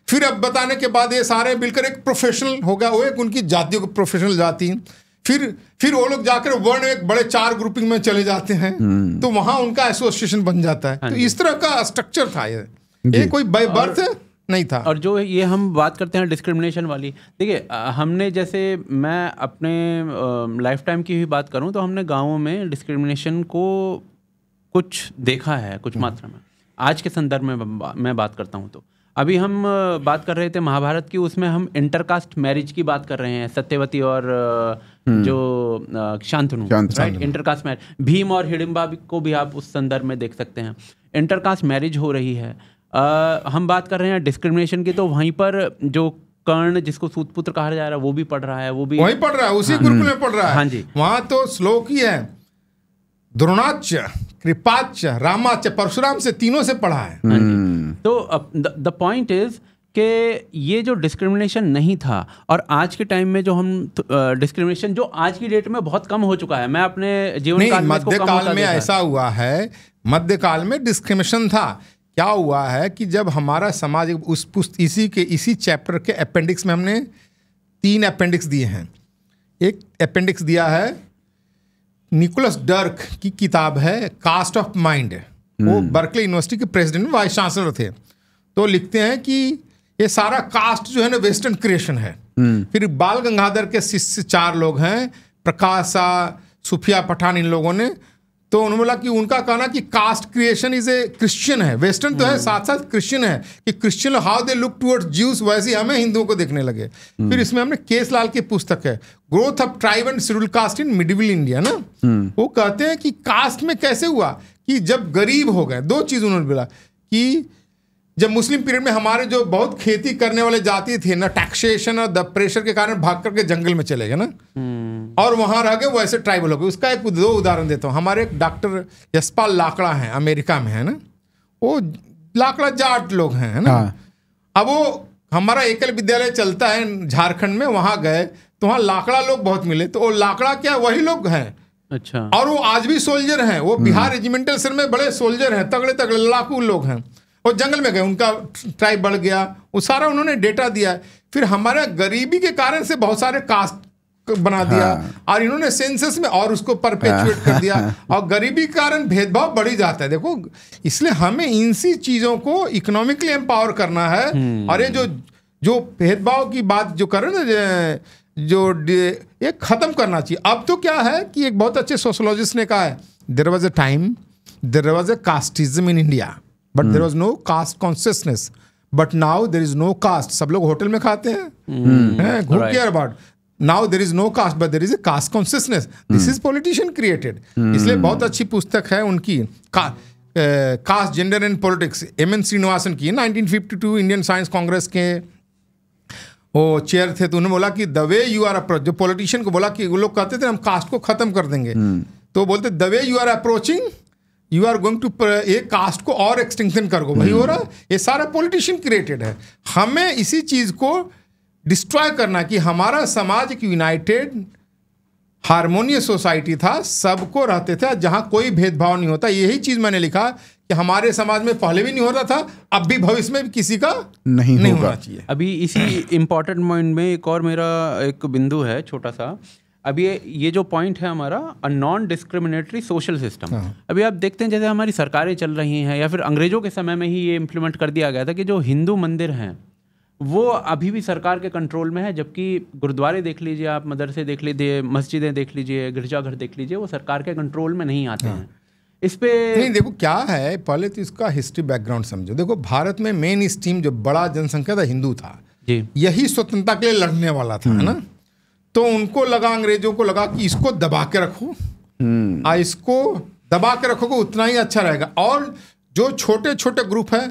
फिर अब बताने के बाद ये सारे मिलकर एक प्रोफेशनल हो गया, वो एक उनकी जातियों को प्रोफेशनल जाति। फिर वो लोग जाकर वर्ण एक बड़े 4 ग्रुपिंग में चले जाते हैं, तो वहां उनका एसोसिएशन बन जाता है। तो इस तरह का स्ट्रक्चर था ये कोई बाय बर्थ नहीं था। और जो ये हम बात करते हैं डिस्क्रिमिनेशन वाली, देखिए हमने जैसे मैं अपने लाइफ टाइम की भी बात करूं तो हमने गाँवों में डिस्क्रिमिनेशन को कुछ देखा है, कुछ मात्रा में। आज के संदर्भ में मैं बात करता हूं तो अभी हम बात कर रहे थे महाभारत की, उसमें हम इंटरकास्ट मैरिज की बात कर रहे हैं, सत्यवती और जो Shantanu, right, intercaste marriage. Bhim और हिडिंबा को भी आप उस संदर्भ में देख सकते हैं, इंटरकास्ट मैरिज हो रही है। हम बात कर रहे हैं डिस्क्रिमिनेशन की, तो वहीं पर जो कर्ण जिसको सूतपुत्र कहा जा रहा है वो भी पढ़ रहा है, वो भी वहीं पढ़ रहा है, उसी गुरुकुल में पढ़ रहा है। हाँ जी, वहां तो श्लोक ही है, द्रोणाच्य, कृपाच्य, रामाच्य, परशुराम से तीनों से पढ़ा है। तो द पॉइंट इज कि ये जो डिस्क्रिमिनेशन नहीं था, और आज के टाइम में जो हम डिस्क्रिमिनेशन जो आज की डेट में बहुत कम हो चुका है। मैं अपने जीवन काल में मध्यकाल में ऐसा हुआ है, मध्यकाल में डिस्क्रिमिनेशन था। क्या हुआ है कि जब हमारा समाज इसी चैप्टर के अपेंडिक्स में हमने 3 अपेंडिक्स दिए हैं। एक अपेंडिक्स दिया है निकोलस डर्क की किताब है कास्ट ऑफ माइंड, वो बर्कले यूनिवर्सिटी के प्रेसिडेंट वाइस चांसलर थे। तो लिखते हैं कि ये सारा कास्ट जो है ना वेस्टर्न क्रिएशन है। फिर बाल गंगाधर के शिष्य 4 लोग हैं, प्रकाशा, सुफिया पठान, इन लोगों ने, तो उन्होंने बोला कि उनका कहना कि caste creation is a Christian है, वेस्टर्न तो है साथ साथ क्रिश्चियन है, कि Christian how they look towards Jews वैसे ही हमें हिंदुओं को देखने लगे। फिर इसमें हमने केसलाल की पुस्तक है growth of tribe and scheduled caste in medieval India ना, वो कहते हैं कि कास्ट में कैसे हुआ कि जब गरीब हो गए, 2 चीज उन्होंने बोला कि जब मुस्लिम पीरियड में हमारे जो बहुत खेती करने वाले जाति थे ना, टैक्सेशन और द प्रेशर के कारण भाग करके जंगल में चले गए ना, और वहां रह गए, वो ऐसे ट्राइबल हो गए। उसका 2 उदाहरण देता हूँ। हमारे एक डॉक्टर यशपाल लाकड़ा हैं, अमेरिका में है ना, वो लाकड़ा जाट लोग हैं, है ना। अब वो हमारा एकल विद्यालय चलता है झारखंड में, वहां गए तो वहाँ लाकड़ा लोग बहुत मिले, तो वो लाकड़ा क्या वही लोग हैं। अच्छा। और वो आज भी सोल्जर हैं, वो बिहार रेजिमेंटल सर में बड़े सोल्जर हैं, तगड़े तगड़े लाखों लोग हैं। और जंगल में गए, उनका ट्राइब बढ़ गया, वो सारा उन्होंने डेटा दिया। फिर हमारे गरीबी के कारण से बहुत सारे कास्ट बना दिया, और इन्होंने सेंसस में और उसको परपेचुएट कर दिया, और गरीबी के कारण भेदभाव बढ़ी जाता है। देखो, इसलिए हमें इन सी चीजों को इकोनॉमिकली एम्पावर करना है, और ये जो भेदभाव की बात जो कर रहे ना, जो ये खत्म करना चाहिए। अब तो क्या है कि एक बहुत अच्छे सोशोलॉजिस्ट ने कहा है, there was a time there was a casteism in India but there was no caste consciousness, but now there is no caste. सब लोग होटल में खाते हैं, who care about? Now there is no caste, but there is a caste consciousness. This is politician created. इसलिए बहुत अच्छी पुस्तक है उनकी, caste, gender and politics, M N. Srinivasan की, 1952 इंडियन साइंस कांग्रेस के वो चेयर थे। तो उन्होंने बोला कि the way you are approach, जो पॉलिटिशियन को बोला कि वो लोग कहते थे हम कास्ट को खत्म कर देंगे, तो बोलते the way you are approaching you are going to, ये कास्ट को और एक्सटिंक्शन करोगे, वही हो रहा है। ये सारा पॉलिटिशियन क्रिएटेड है। हमें इसी चीज को डिस्ट्रॉय करना कि हमारा समाज एक यूनाइटेड हार्मोनियस सोसाइटी था, सबको रहते थे, जहां कोई भेदभाव नहीं होता। यही चीज मैंने लिखा कि हमारे समाज में पहले भी नहीं होता था, अब भी भविष्य में भी किसी का नहीं होना चाहिए। अभी इसी इम्पोर्टेंट पॉइंट में एक और मेरा एक बिंदु है छोटा सा। अभी ये जो पॉइंट है हमारा, a non discriminatory social system. अभी आप देखते हैं जैसे हमारी सरकारें चल रही हैं, या फिर अंग्रेजों के समय में ही ये इम्प्लीमेंट कर दिया गया था कि जो हिंदू मंदिर हैं वो अभी भी सरकार के कंट्रोल में है, जबकि गुरुद्वारे देख लीजिए आप, मदरसे देख लीजिए, मस्जिदें देख लीजिए, गिरजाघर देख लीजिए, वो सरकार के कंट्रोल में नहीं आते हैं। इस पे नहीं, देखो क्या है, पहले तो इसका हिस्ट्री बैकग्राउंड समझो। देखो, भारत में मेन स्ट्रीम जो बड़ा जनसंख्या था हिंदू था जी, यही स्वतंत्रता के लिए लड़ने वाला था, है ना। तो उनको लगा, अंग्रेजों को लगा कि इसको दबा के रखो, इसको दबा के रखोगे उतना ही अच्छा रहेगा, और जो छोटे छोटे ग्रुप हैं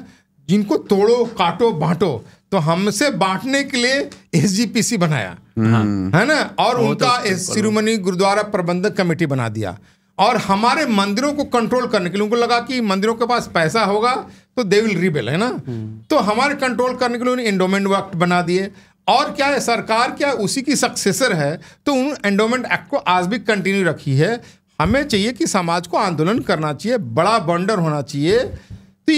जिनको तोड़ो, काटो, बांटो, तो हमसे बांटने के लिए एसजीपीसी बनाया, है ना, और उनका शिरोमणि गुरुद्वारा प्रबंधक कमेटी बना दिया। और हमारे मंदिरों को कंट्रोल करने के लिए उनको लगा कि मंदिरों के पास पैसा होगा तो दे विल रिबेल, है ना। तो हमारे कंट्रोल करने के लिए उन्होंने एंडोमेंट एक्ट बना दिए। और क्या है, सरकार क्या उसी की सक्सेसर है, तो उन एंडोमेंट एक्ट को आज भी कंटिन्यू रखी है। हमें चाहिए कि समाज को आंदोलन करना चाहिए, बड़ा बंडर होना चाहिए, तो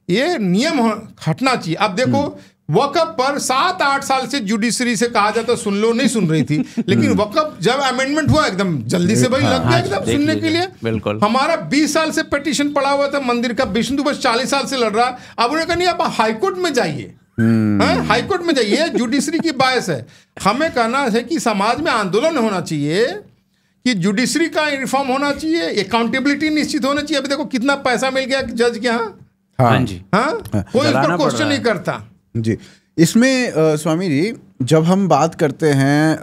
ये नियम हटना चाहिए। अब देखो, वक़्फ़ पर 7-8 साल से जुडिशरी से कहा जाता सुन लो, नहीं सुन रही थी, लेकिन वक़्फ़ जब अमेंडमेंट हुआ एकदम जल्दी से भाई लग गया एकदम सुनने के लिए। बिल्कुल, हमारा 20 साल से पिटीशन पड़ा हुआ था मंदिर का, विष्णु बस 40 साल से लड़ रहा। अब उन्होंने कहा नहीं, आप हाईकोर्ट में जाइए, हाईकोर्ट में जाइए, जुडिशरी की बायस है। हमें कहना है कि समाज में आंदोलन होना चाहिए, कि जुडिशरी का रिफॉर्म होना चाहिए, अकाउंटेबिलिटी निश्चित होना चाहिए। अभी देखो कितना पैसा मिल गया जज के यहाँ, हाँ जी, हाँ, कोई इस पर क्वेश्चन नहीं करता जी। इसमें स्वामी जी, जब हम बात करते हैं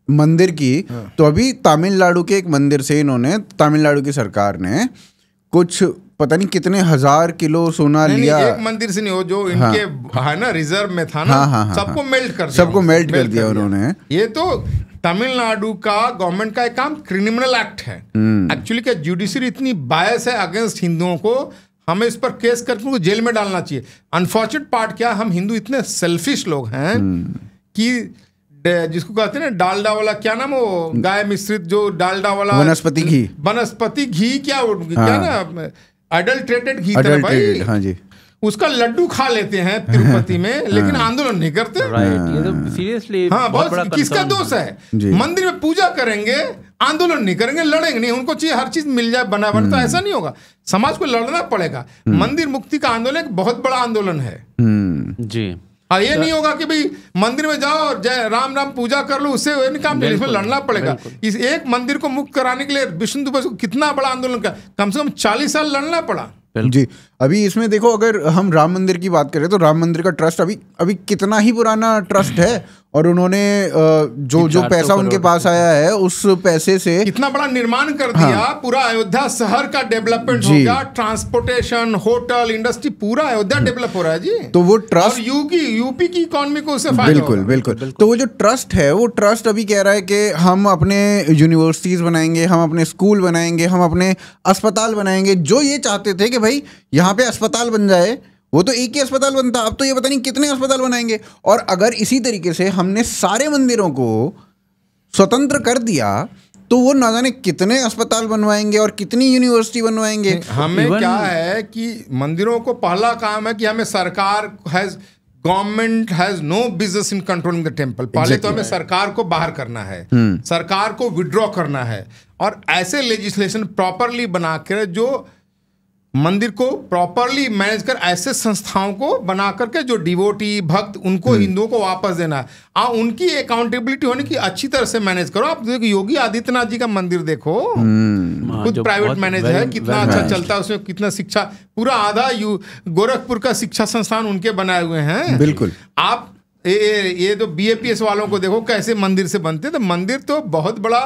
मंदिर की, तो अभी तमिलनाडु के एक मंदिर से इन्होंने, तमिलनाडु की सरकार ने कुछ पता नहीं कितने 1000 किलो सोना लिया। एक मंदिर से नहीं हो, जो इनके है ना रिजर्व में था ना, सबको मेल्ट कर दिया, सबको मेल्ट कर दिया उन्होंने। ये तो तमिलनाडु का गवर्नमेंट का एक काम क्रिमिनल एक्ट है एक्चुअली। क्या जुडिशरी इतनी बायस है अगेंस्ट हिंदुओं को, हमें इस पर केस करके उनको जेल में डालना चाहिए। अनफॉर्चुनेट पार्ट क्या, हम हिंदू इतने सेल्फिश लोग हैं कि जिसको कहते हैं ना डालडा वाला, क्या नाम, वो गाय मिश्रित जो डालडा वाला वनस्पति घी, क्या ना अडल्ट्रेटेड घी था भाई, हाँ जी, उसका लड्डू खा लेते हैं तिरुपति में, लेकिन आंदोलन नहीं करते। ये तो सीरियसली हाँ, बहुत किसका दोष है? मंदिर में पूजा करेंगे, आंदोलन नहीं करेंगे, लड़ेंगे नहीं, उनको चाहिए हर चीज मिल जाए बना बना, तो ऐसा नहीं होगा। समाज को लड़ना पड़ेगा। मंदिर मुक्ति का आंदोलन एक बहुत बड़ा आंदोलन है जी। और ये नहीं होगा कि भाई मंदिर में जाओ और जय राम राम पूजा कर लो, उससे काम नहीं, इसमें लड़ना पड़ेगा। इस एक मंदिर को मुक्त कराने के लिए विष्णु दुबे को कितना बड़ा आंदोलन का, कम से कम 40 साल लड़ना पड़ा जी। अभी इसमें देखो, अगर हम राम मंदिर की बात करें तो राम मंदिर का ट्रस्ट अभी कितना ही पुराना ट्रस्ट है, और उन्होंने जो पैसा उनके पास आया है उस पैसे से कितना बड़ा निर्माण कर दिया। पूरा अयोध्या शहर का डेवलपमेंट हो गया, ट्रांसपोर्टेशन, होटल, इंडस्ट्री, पूरा अयोध्या डेवलप हो रहा है जी। तो वो ट्रस्ट यूपी की इकोनॉमी को उससे फायदा बिल्कुल बिल्कुल। तो वो जो ट्रस्ट है, वो ट्रस्ट अभी कह रहा है कि हम अपने यूनिवर्सिटीज बनाएंगे, हम अपने स्कूल बनाएंगे, हम अपने अस्पताल बनाएंगे। जो ये चाहते थे कि भाई यहाँ पे अस्पताल बन जाए, वो तो एक ही अस्पताल बनता, अब तो ये पता नहीं कितने अस्पताल बनाएंगे। और अगर इसी तरीके से हमने सारे मंदिरों को स्वतंत्र कर दिया, तो वो ना जाने कितने अस्पताल बनवाएंगे और कितनी यूनिवर्सिटी बनवाएंगे। हमें क्या है कि मंदिरों को पहला काम है कि हमें सरकार है, government has no business in controlling the temple. पहले तो हमें सरकार को बाहर करना है, सरकार को विड्रॉ करना है, और ऐसे लेजिस्लेशन प्रॉपरली बना कर जो मंदिर को प्रॉपरली मैनेज कर, ऐसे संस्थाओं को बना करके जो डिवोटी भक्त उनको हिंदुओं को वापस देना है। उनकी अकाउंटेबिलिटी होने की अच्छी तरह से मैनेज करो। आप देखो योगी आदित्यनाथ जी का मंदिर देखो, खुद प्राइवेट मैनेज है, कितना अच्छा चलता है, उसमें कितना शिक्षा, पूरा आधा गोरखपुर का शिक्षा संस्थान उनके बनाए हुए हैं। बिल्कुल। आप ये तो BAPS वालों को देखो कैसे मंदिर से बनते, तो मंदिर तो बहुत बड़ा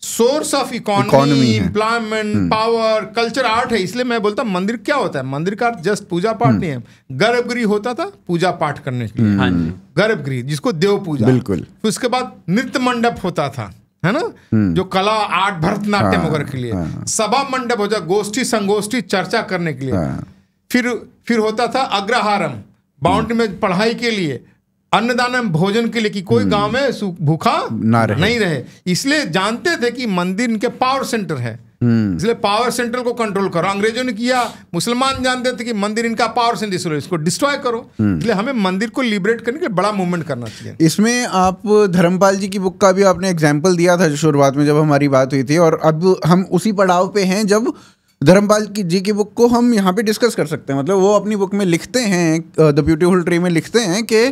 source of economy, employment, power, culture, art है। इसलिए मैं बोलता मंदिर क्या होता है, मंदिर का जस्ट पूजा पाठ नहीं है। गर्भगृह होता था पूजा पाठ करने के लिए, गर्भगृह जिसको देव पूजा, बिल्कुल। फिर उसके बाद नृत्य मंडप होता था, है ना, जो कला आर्ट भरतनाट्यम वगैरह के लिए, सभा मंडप होता, गोष्ठी संगोष्ठी चर्चा करने के लिए, फिर होता था अग्रहारम, बाउंड्री में पढ़ाई के लिए, अन्नदान भोजन के लिए, कि कोई गांव में भूखा नहीं रहे। इसलिए जानते थे कि मंदिर इनके पावर सेंटर है, इसलिए पावर सेंटर को कंट्रोल करो। अंग्रेजों ने किया, मुसलमान जानते थे कि मंदिर इनका पावर सेंटर, इसलिए इसको डिस्ट्रॉय करो। इसलिए हमें मंदिर को लिबरेट करने के लिए बड़ा मूवमेंट करना चाहिए। इसमें आप धर्मपाल जी की बुक का भी आपने एग्जाम्पल दिया था शुरुआत में जब हमारी बात हुई थी, और अब हम उसी पड़ाव पे हैं जब धर्मपाल जी की बुक को हम यहाँ पे डिस्कस कर सकते हैं। मतलब वो अपनी बुक में लिखते हैं, द ब्यूटीफुल ट्री में लिखते हैं कि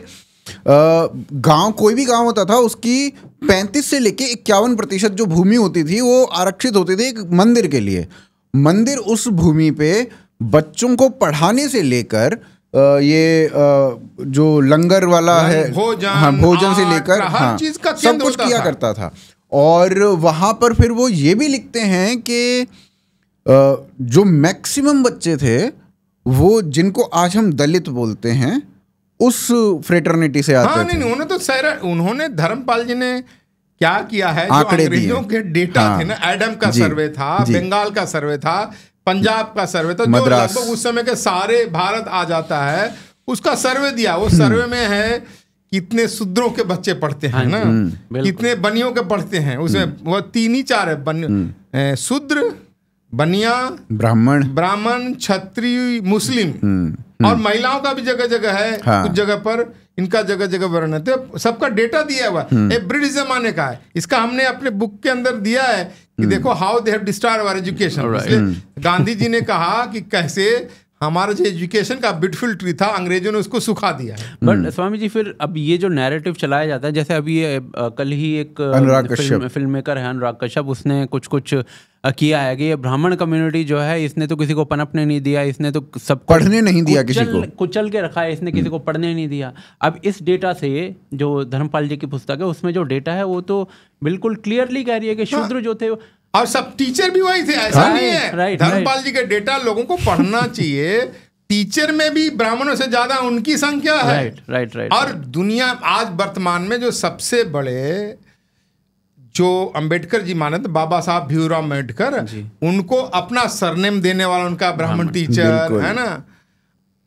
गांव, कोई भी गांव होता था, उसकी 35 से लेके 51% जो भूमि होती थी वो आरक्षित होती थी एक मंदिर के लिए। मंदिर उस भूमि पे बच्चों को पढ़ाने से लेकर जो लंगर वाला है, भोजन से लेकर हर चीज का सब कुछ किया करता था। और वहां पर फिर वो ये भी लिखते हैं कि जो मैक्सिमम बच्चे थे वो, जिनको आज हम दलित बोलते हैं, उस फ्रेटर्निटी से आते थे। नहीं, उन्होंने धर्मपाल जी ने क्या किया है, जो अंग्रेजों के डेटा थे ना, एडम का सर्वे था, बंगाल का सर्वे था, पंजाब का सर्वे था, जो लगभग उस समय के सारे भारत आ जाता है, उसका सर्वे दिया। वो सर्वे में है कितने शूद्रों के बच्चे पढ़ते हैं ना, कितने बनियों के पढ़ते हैं, उसमें वो 3 ही 4 है, शूद्र, बनिया, ब्राह्मण, क्षत्रिय, मुस्लिम, और महिलाओं का भी जगह जगह है। कुछ जगह पर इनका जगह जगह वर्णन है, तो सबका डेटा दिया हुआ है। ब्रिटिश जमाने का है, इसका हमने अपने बुक के अंदर दिया है कि देखो how they have destroyed our education. इसलिए गांधी जी ने कहा कि कैसे हमारा जो एजुकेशन का ब्यूटीफुल ट्री था, अंग्रेजों ने उसको सुखा दिया है। बट स्वामी जी, फिर अब ये जो नैरेटिव चलाया जाता है, जैसे अभी कल ही एक फिल्म मेकर है अनुराग कश्यप, उसने कुछ किया है कि ये ब्राह्मण कम्युनिटी जो है, इसने तो किसी को पनपने नहीं दिया, इसने तो सब पढ़ने नहीं दिया, किसी को कुचल के रखा है, इसने किसी को पढ़ने नहीं दिया। अब इस डेटा से जो धर्मपाल जी की पुस्तक है उसमें जो डेटा है वो तो बिल्कुल क्लियरली कह रही है कि शूद्र जो थे, और सब टीचर भी वही थे, ऐसा नहीं है। धर्मपाल जी के डेटा लोगों को पढ़ना चाहिए। टीचर में भी ब्राह्मणों से ज्यादा उनकी संख्या है। राइट। और दुनिया आज वर्तमान में जो सबसे बड़े, जो अंबेडकर जी माने थे, बाबा साहब भीमराव अम्बेडकर, उनको अपना सरनेम देने वाला उनका ब्राह्मण टीचर है ना,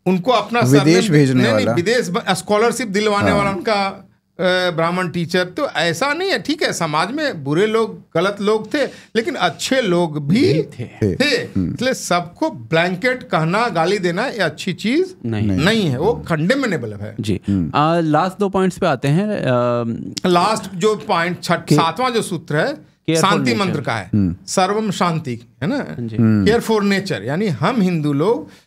उनको अपना विदेश भेजने वाला, विदेश स्कॉलरशिप दिलवाने वाला उनका ब्राह्मण टीचर। तो ऐसा नहीं है, ठीक है, समाज में बुरे लोग, गलत लोग थे, लेकिन अच्छे लोग भी थे। इसलिए सबको ब्लैंकेट कहना, गाली देना ये अच्छी चीज नहीं है, वो कंडेमेनेबल है जी। लास्ट 2 पॉइंट्स पे आते हैं। लास्ट जो पॉइंट 7वां जो सूत्र है शांति मंत्र का है, सर्वम शांति, है ना, केयर फॉर नेचर, यानी हम हिंदू लोग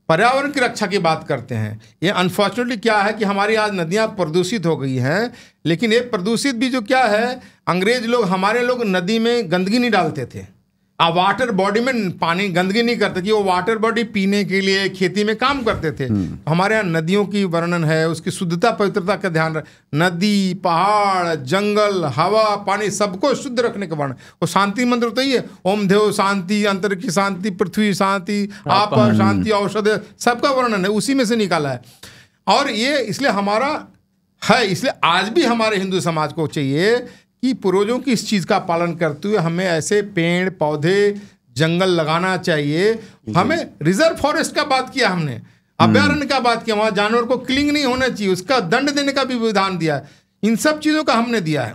पर्यावरण की रक्षा की बात करते हैं। ये अनफॉर्चुनेटली क्या है कि हमारी आज नदियां प्रदूषित हो गई हैं, लेकिन ये प्रदूषित भी जो क्या है, अंग्रेज लोग, हमारे लोग नदी में गंदगी नहीं डालते थे, वाटर बॉडी में पानी गंदगी नहीं करते थे, वो वाटर बॉडी पीने के लिए खेती में काम करते थे। हमारे यहाँ नदियों की वर्णन है, उसकी शुद्धता पवित्रता का ध्यान रख, नदी, पहाड़, जंगल, हवा, पानी सबको शुद्ध रखने का वर्णन। वो शांति मंत्र तो ही है, ओम देव शांति, अंतरिक्ष की शांति, पृथ्वी शांति, आप शांति, औषध, सबका वर्णन है, उसी में से निकाला है। और ये इसलिए हमारा है, इसलिए आज भी हमारे हिंदू समाज को चाहिए कि पूर्वजों की इस चीज़ का पालन करते हुए हमें ऐसे पेड़ पौधे जंगल लगाना चाहिए। हमें रिजर्व फॉरेस्ट का बात किया, हमने अभ्यारण्य का बात किया, वहाँ जानवर को किलिंग नहीं होना चाहिए, उसका दंड देने का भी विधान दिया है। इन सब चीज़ों का हमने दिया है।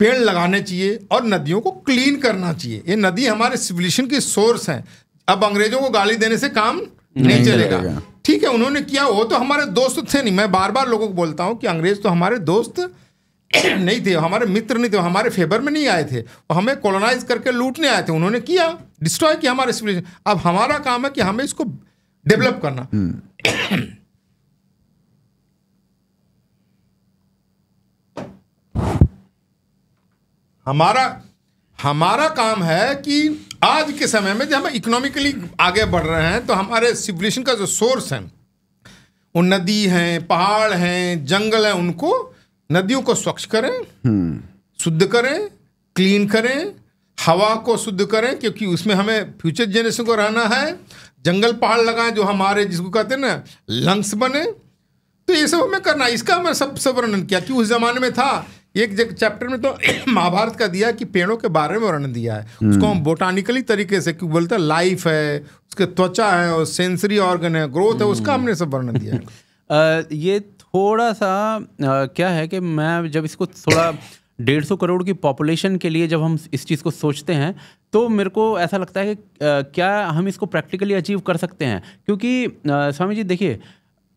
पेड़ लगाने चाहिए और नदियों को क्लीन करना चाहिए। ये नदी हमारे सिविलाइजेशन की सोर्स हैं। अब अंग्रेजों को गाली देने से काम नहीं चलेगा। ठीक है, उन्होंने किया, वो तो हमारे दोस्त थे नहीं। मैं बार बार लोगों को बोलता हूँ कि अंग्रेज तो हमारे दोस्त नहीं थे, हमारे मित्र नहीं थे, हमारे फेवर में नहीं आए थे, वो हमें कॉलोनाइज करके लूटने आए थे। उन्होंने किया, डिस्ट्रॉय किया हमारे सिविलाइजेशन। अब हमारा काम है कि हमें इसको डेवलप करना। हमारा काम है कि आज के समय में जब हम इकोनॉमिकली आगे बढ़ रहे हैं तो हमारे सिविलाइजेशन का जो सोर्स है, वो नदी हैं, पहाड़ हैं, जंगल हैं, उनको नदियों को स्वच्छ करें, शुद्ध करें, क्लीन करें, हवा को शुद्ध करें, क्योंकि उसमें हमें फ्यूचर जनरेशन को रहना है। जंगल पहाड़ लगाएं जो हमारे, जिसको कहते हैं ना, लंग्स बने। तो ये सब हमें करना है। इसका मैं सबसे वर्णन किया कि उस जमाने में था, एक चैप्टर में तो महाभारत का दिया कि पेड़ों के बारे में वर्णन दिया है। उसको हम बोटानिकली तरीके से, क्योंकि बोलते हैं लाइफ है, उसके त्वचा है और सेंसरी ऑर्गन है, ग्रोथ है, उसका हमने सब वर्णन दिया है। ये थोड़ा सा क्या है कि मैं जब इसको थोड़ा 150 करोड़ की पॉपुलेशन के लिए जब हम इस चीज़ को सोचते हैं तो मेरे को ऐसा लगता है कि क्या हम इसको प्रैक्टिकली अचीव कर सकते हैं। क्योंकि स्वामी जी देखिए,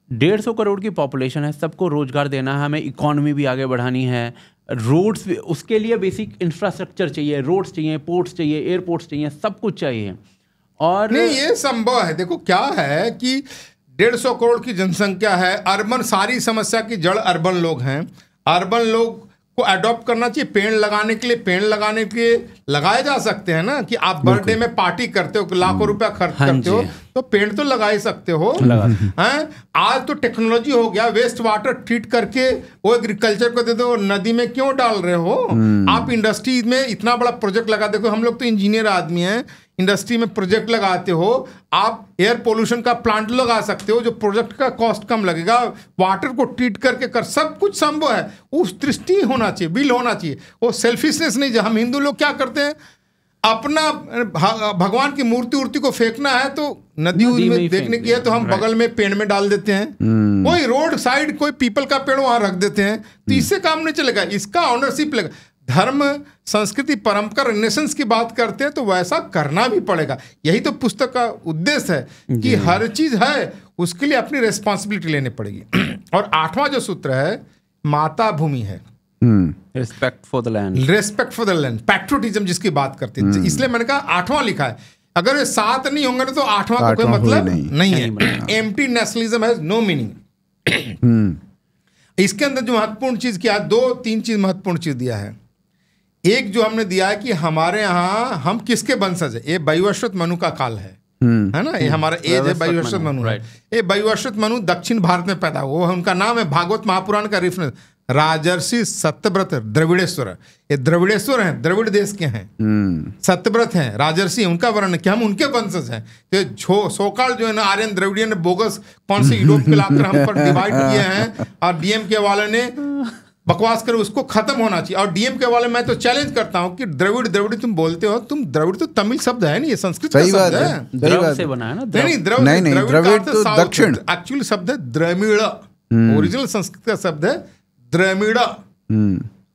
150 करोड़ की पॉपुलेशन है, सबको रोजगार देना है, हमें इकॉनमी भी आगे बढ़ानी है, रोड्स भी, उसके लिए बेसिक इंफ्रास्ट्रक्चर चाहिए, रोड्स चाहिए, पोर्ट्स चाहिए, एयरपोर्ट्स चाहिए, सब कुछ चाहिए। और नहीं, ये संभव है। देखो क्या है कि 150 करोड़ की जनसंख्या है, अर्बन, सारी समस्या की जड़ अर्बन लोग हैं। अर्बन लोग को अडॉप्ट करना चाहिए। पेड़ लगाने के लिए लगाए जा सकते हैं ना, कि आप बर्थडे में पार्टी करते हो, लाखों रुपया खर्च करते हो, तो पेड़ तो लगा ही सकते हो। हैं, आज तो टेक्नोलॉजी हो गया, वेस्ट वाटर ट्रीट करके वो एग्रीकल्चर को दे दो, नदी में क्यों डाल रहे हो आप? इंडस्ट्री में इतना बड़ा प्रोजेक्ट लगा, देखो हम लोग तो इंजीनियर आदमी हैं, इंडस्ट्री में प्रोजेक्ट लगाते हो, आप एयर पोल्यूशन का प्लांट लगा सकते हो, जो प्रोजेक्ट का कॉस्ट कम लगेगा, वाटर को ट्रीट करके कर, सब कुछ संभव है। उस दृष्टि होना चाहिए, बिल होना चाहिए, वो सेल्फिशनेस नहीं। हम हिंदू लोग क्या करते हैं, अपना भगवान की मूर्ति उर्ति को फेंकना है तो नदी में देखने की है तो हम बगल में पेड़ में डाल देते हैं, कोई रोड साइड कोई पीपल का पेड़ वहां रख देते हैं, तो इससे काम नहीं चलेगा। इसका ऑनरशिप लेगा। धर्म, संस्कृति, परंपरा, रिनेसेंस की बात करते हैं तो वैसा करना भी पड़ेगा। यही तो पुस्तक का उद्देश्य है कि हर चीज है उसके लिए अपनी रिस्पॉन्सिबिलिटी लेनी पड़ेगी। और 8वां जो सूत्र है, माता भूमि है, respect for the land, respect for the land, patriotism जिसकी बात करते हैं। इसलिए मैंने कहा 8वां लिखा है। अगर ये 7 नहीं होंगे तो 8वां का कोई मतलब नहीं है। Empty nationalism has no meaning. इसके अंदर जो महत्वपूर्ण चीज क्या है, 2-3 चीज महत्वपूर्ण चीज दिया है। एक जो हमने दिया है कि हमारे यहाँ हम किसके वंशज है, ये वैवस्वत मनु का काल है ना, ये हमारा एज है, वैवस्वत मनु है। ये वैवस्वत मनु दक्षिण भारत में पैदा हुआ, उनका नाम है, भागवत महापुराण का रेफरेंस, राजर्षि सत्यव्रत द्रविड़ेश्वर। ये द्रविड़ेश्वर हैं, द्रविड़ देश के हैं, सत्यव्रत हैं, राजर्षि, उनका वर्णन कि हम उनके वंशज हैं। तो सोकाल जो है ना, आर्यन द्रविड़ियन बोगस कौन से यूरोप के लाकर हम पर डिवाइड किए हैं, और डीएमके वाले ने बकवास करे, उसको खत्म होना चाहिए। और डीएमके वाले, मैं तो चैलेंज करता हूं कि द्रविड़ तुम बोलते हो, तुम द्रविड़ तो तमिल शब्द है नहीं, ये संस्कृत का शब्द है। द्रव से बना है ना, नहीं, द्रविड़ तो दक्षिण, एक्चुअल शब्द है द्रमिड़, ओरिजिनल संस्कृत का शब्द है द्रमिड़।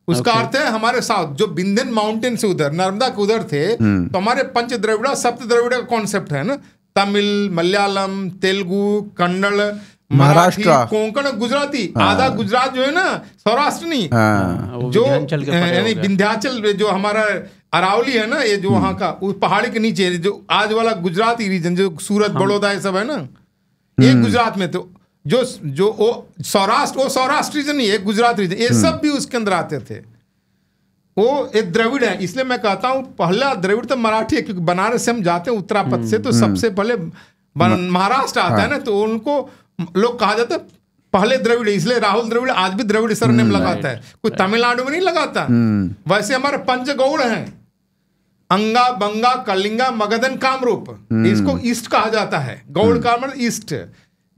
उसका अर्थ है हमारे साउथ, जो विंध्यन माउंटेन से उधर, नर्मदा के उधर थे, तो हमारे पंच द्रविड़ा, सप्त द्रविड़ा का कॉन्सेप्ट है ना, तमिल, मलयालम, तेलुगु, कन्नड़, महाराष्ट्र, कोंकण, गुजराती। आधा गुजरात जो है ना, सौराष्ट्र नहीं, जो यानी विंध्याचल, जो हमारा अरावली है ना, ये जो वहां का उस पहाड़ी के नीचे जो आज वाला गुजराती रीजन, जो सूरत, बड़ौदा, ये सब है ना, ये गुजरात में। तो जो सौराष्ट्र रीजन नहीं है, गुजरात रीजन, ये सब भी उसके अंदर आते थे। वो एक द्रविड़ है। इसलिए मैं कहता हूँ पहला द्रविड़ तो मराठी है, क्योंकि बनारस से हम जाते हैं उत्तरापथ से, तो सबसे पहले महाराष्ट्र आता है ना, तो उनको लोग कहा जाता है पहले द्रविड़। इसलिए राहुल द्रविड़ आज भी द्रविड़ सरनेम लगाता है, कोई तमिलनाडु में नहीं लगाता। वैसे हमारे पंचगौड़ हैं, अंगा, बंगा, कलिंगा, मगधन, कामरूप, इसको ईस्ट कहा जाता है। गौड़ का मतलब ईस्ट,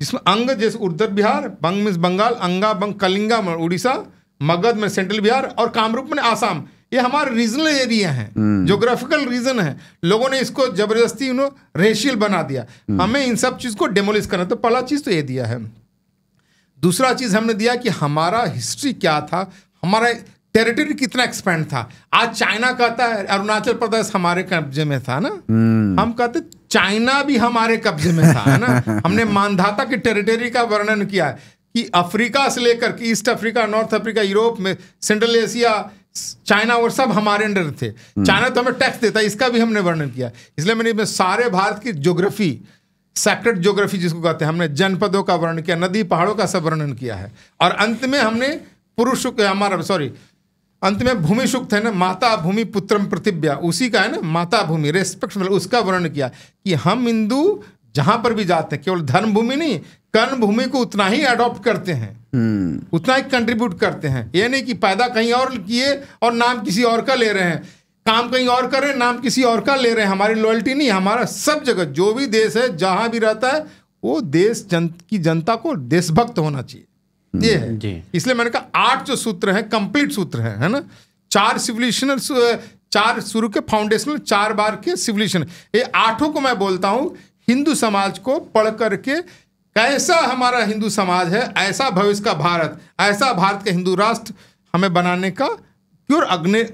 जिसमें अंग जैसे उत्तर बिहार, बंग में बंगाल, अंगा, बंग, कलिंगा में उड़ीसा, मगध में सेंट्रल बिहार, और कामरूप में आसाम। ये हमारे रीजनल एरिया हैं, ज्योग्राफिकल रीजन है। लोगों ने इसको जबरदस्ती रेशियल बना दिया। हमें इन सब चीज को डेमोलिश करना। तो पहला चीज तो ये दिया है। दूसरा चीज हमने दिया कि हमारा हिस्ट्री क्या था, हमारा टेरिटरी कितना एक्सपेंड था। आज चाइना कहता है अरुणाचल प्रदेश हमारे कब्जे में था ना, हम कहते चाइना भी हमारे कब्जे में था, है ना। हमने मानधाता की टेरिटरी का वर्णन किया है कि अफ्रीका से लेकर के east Africa, north Africa, Europe में, सेंट्रल एशिया, चाइना, और सब हमारे अंडर थे। चाइना तो हमें टैक्स देता है, इसका भी हमने वर्णन किया। इसलिए मैंने सारे भारत की ज्योग्राफी, सेक्रेट ज्योग्राफी जिसको कहते हैं, हमने जनपदों का वर्णन किया, नदी पहाड़ों का सब वर्णन किया है। और अंत में हमने अंत में भूमि सूक्त है ना, माता भूमि पुत्रम पृथिव्या, उसी का है ना, माता भूमि रेस्पेक्ट, उसका वर्णन किया कि हम हिंदू जहां पर भी जाते हैं केवल धर्म भूमि नहीं, कर्म भूमि को उतना ही अडॉप्ट करते हैं, उतना ही कंट्रीब्यूट करते हैं। ये नहीं कि पैदा कहीं और किए और नाम किसी और का ले रहे हैं, काम कहीं और कर रहे हैं, नाम किसी और का ले रहे हैं। हमारी लॉयल्टी नहीं, हमारा सब जगह जो भी देश है, जहां भी रहता है, वो देश की जनता को देशभक्त होना चाहिए। ये है, इसलिए मैंने कहा 8 जो सूत्र हैं कंप्लीट सूत्र हैं, है ना। 4 सिविलाइजेशनल, 4 शुरू के फाउंडेशनल, 4 बार के सिविलाइजेशन, ये 8 को मैं बोलता हूं हिंदू समाज को पढ़ करके कैसा हमारा हिंदू समाज है, ऐसा भविष्य का भारत, ऐसा भारत का हिंदू राष्ट्र हमें बनाने का प्योर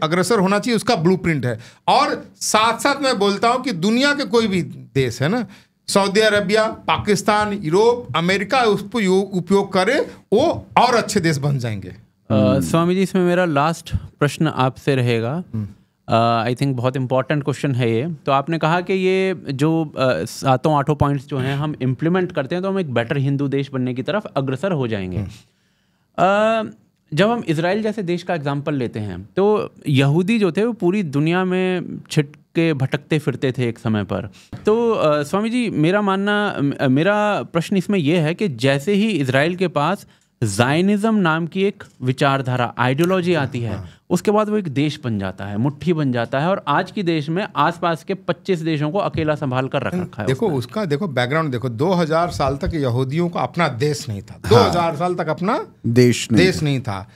अग्रसर होना चाहिए, उसका ब्लूप्रिंट है। और साथ साथ मैं बोलता हूं कि दुनिया के कोई भी देश है ना, Saudi Arabia, Pakistan, Europe, America उसको उपयोग करे, वो और अच्छे देश बन जाएंगे। स्वामी जी, इसमें मेरा लास्ट प्रश्न आपसे रहेगा। आई थिंक बहुत इंपॉर्टेंट क्वेश्चन है ये। तो आपने कहा कि ये जो 7-8 पॉइंट्स जो हैं हम इम्प्लीमेंट करते हैं तो हम एक बेटर हिंदू देश बनने की तरफ अग्रसर हो जाएंगे। जब हम इजराइल जैसे देश का एग्जाम्पल लेते हैं तो यहूदी जो थे वो पूरी दुनिया में छिटके भटकते फिरते थे एक समय पर। तो स्वामी जी, मेरा प्रश्न इसमें यह है कि जैसे ही इजराइल के पास ज़ायनिज़्म नाम की एक विचारधारा, आइडियोलॉजी आती है, उसके बाद वो एक देश बन जाता है, मुट्ठी बन जाता है, और आज की देश में आसपास के 25 देशों को अकेला संभाल कर रखा है। देखो उसका बैकग्राउंड देखो, 2000 साल तक यहूदियों का अपना देश नहीं था। 2000 साल तक अपना देश नहीं था।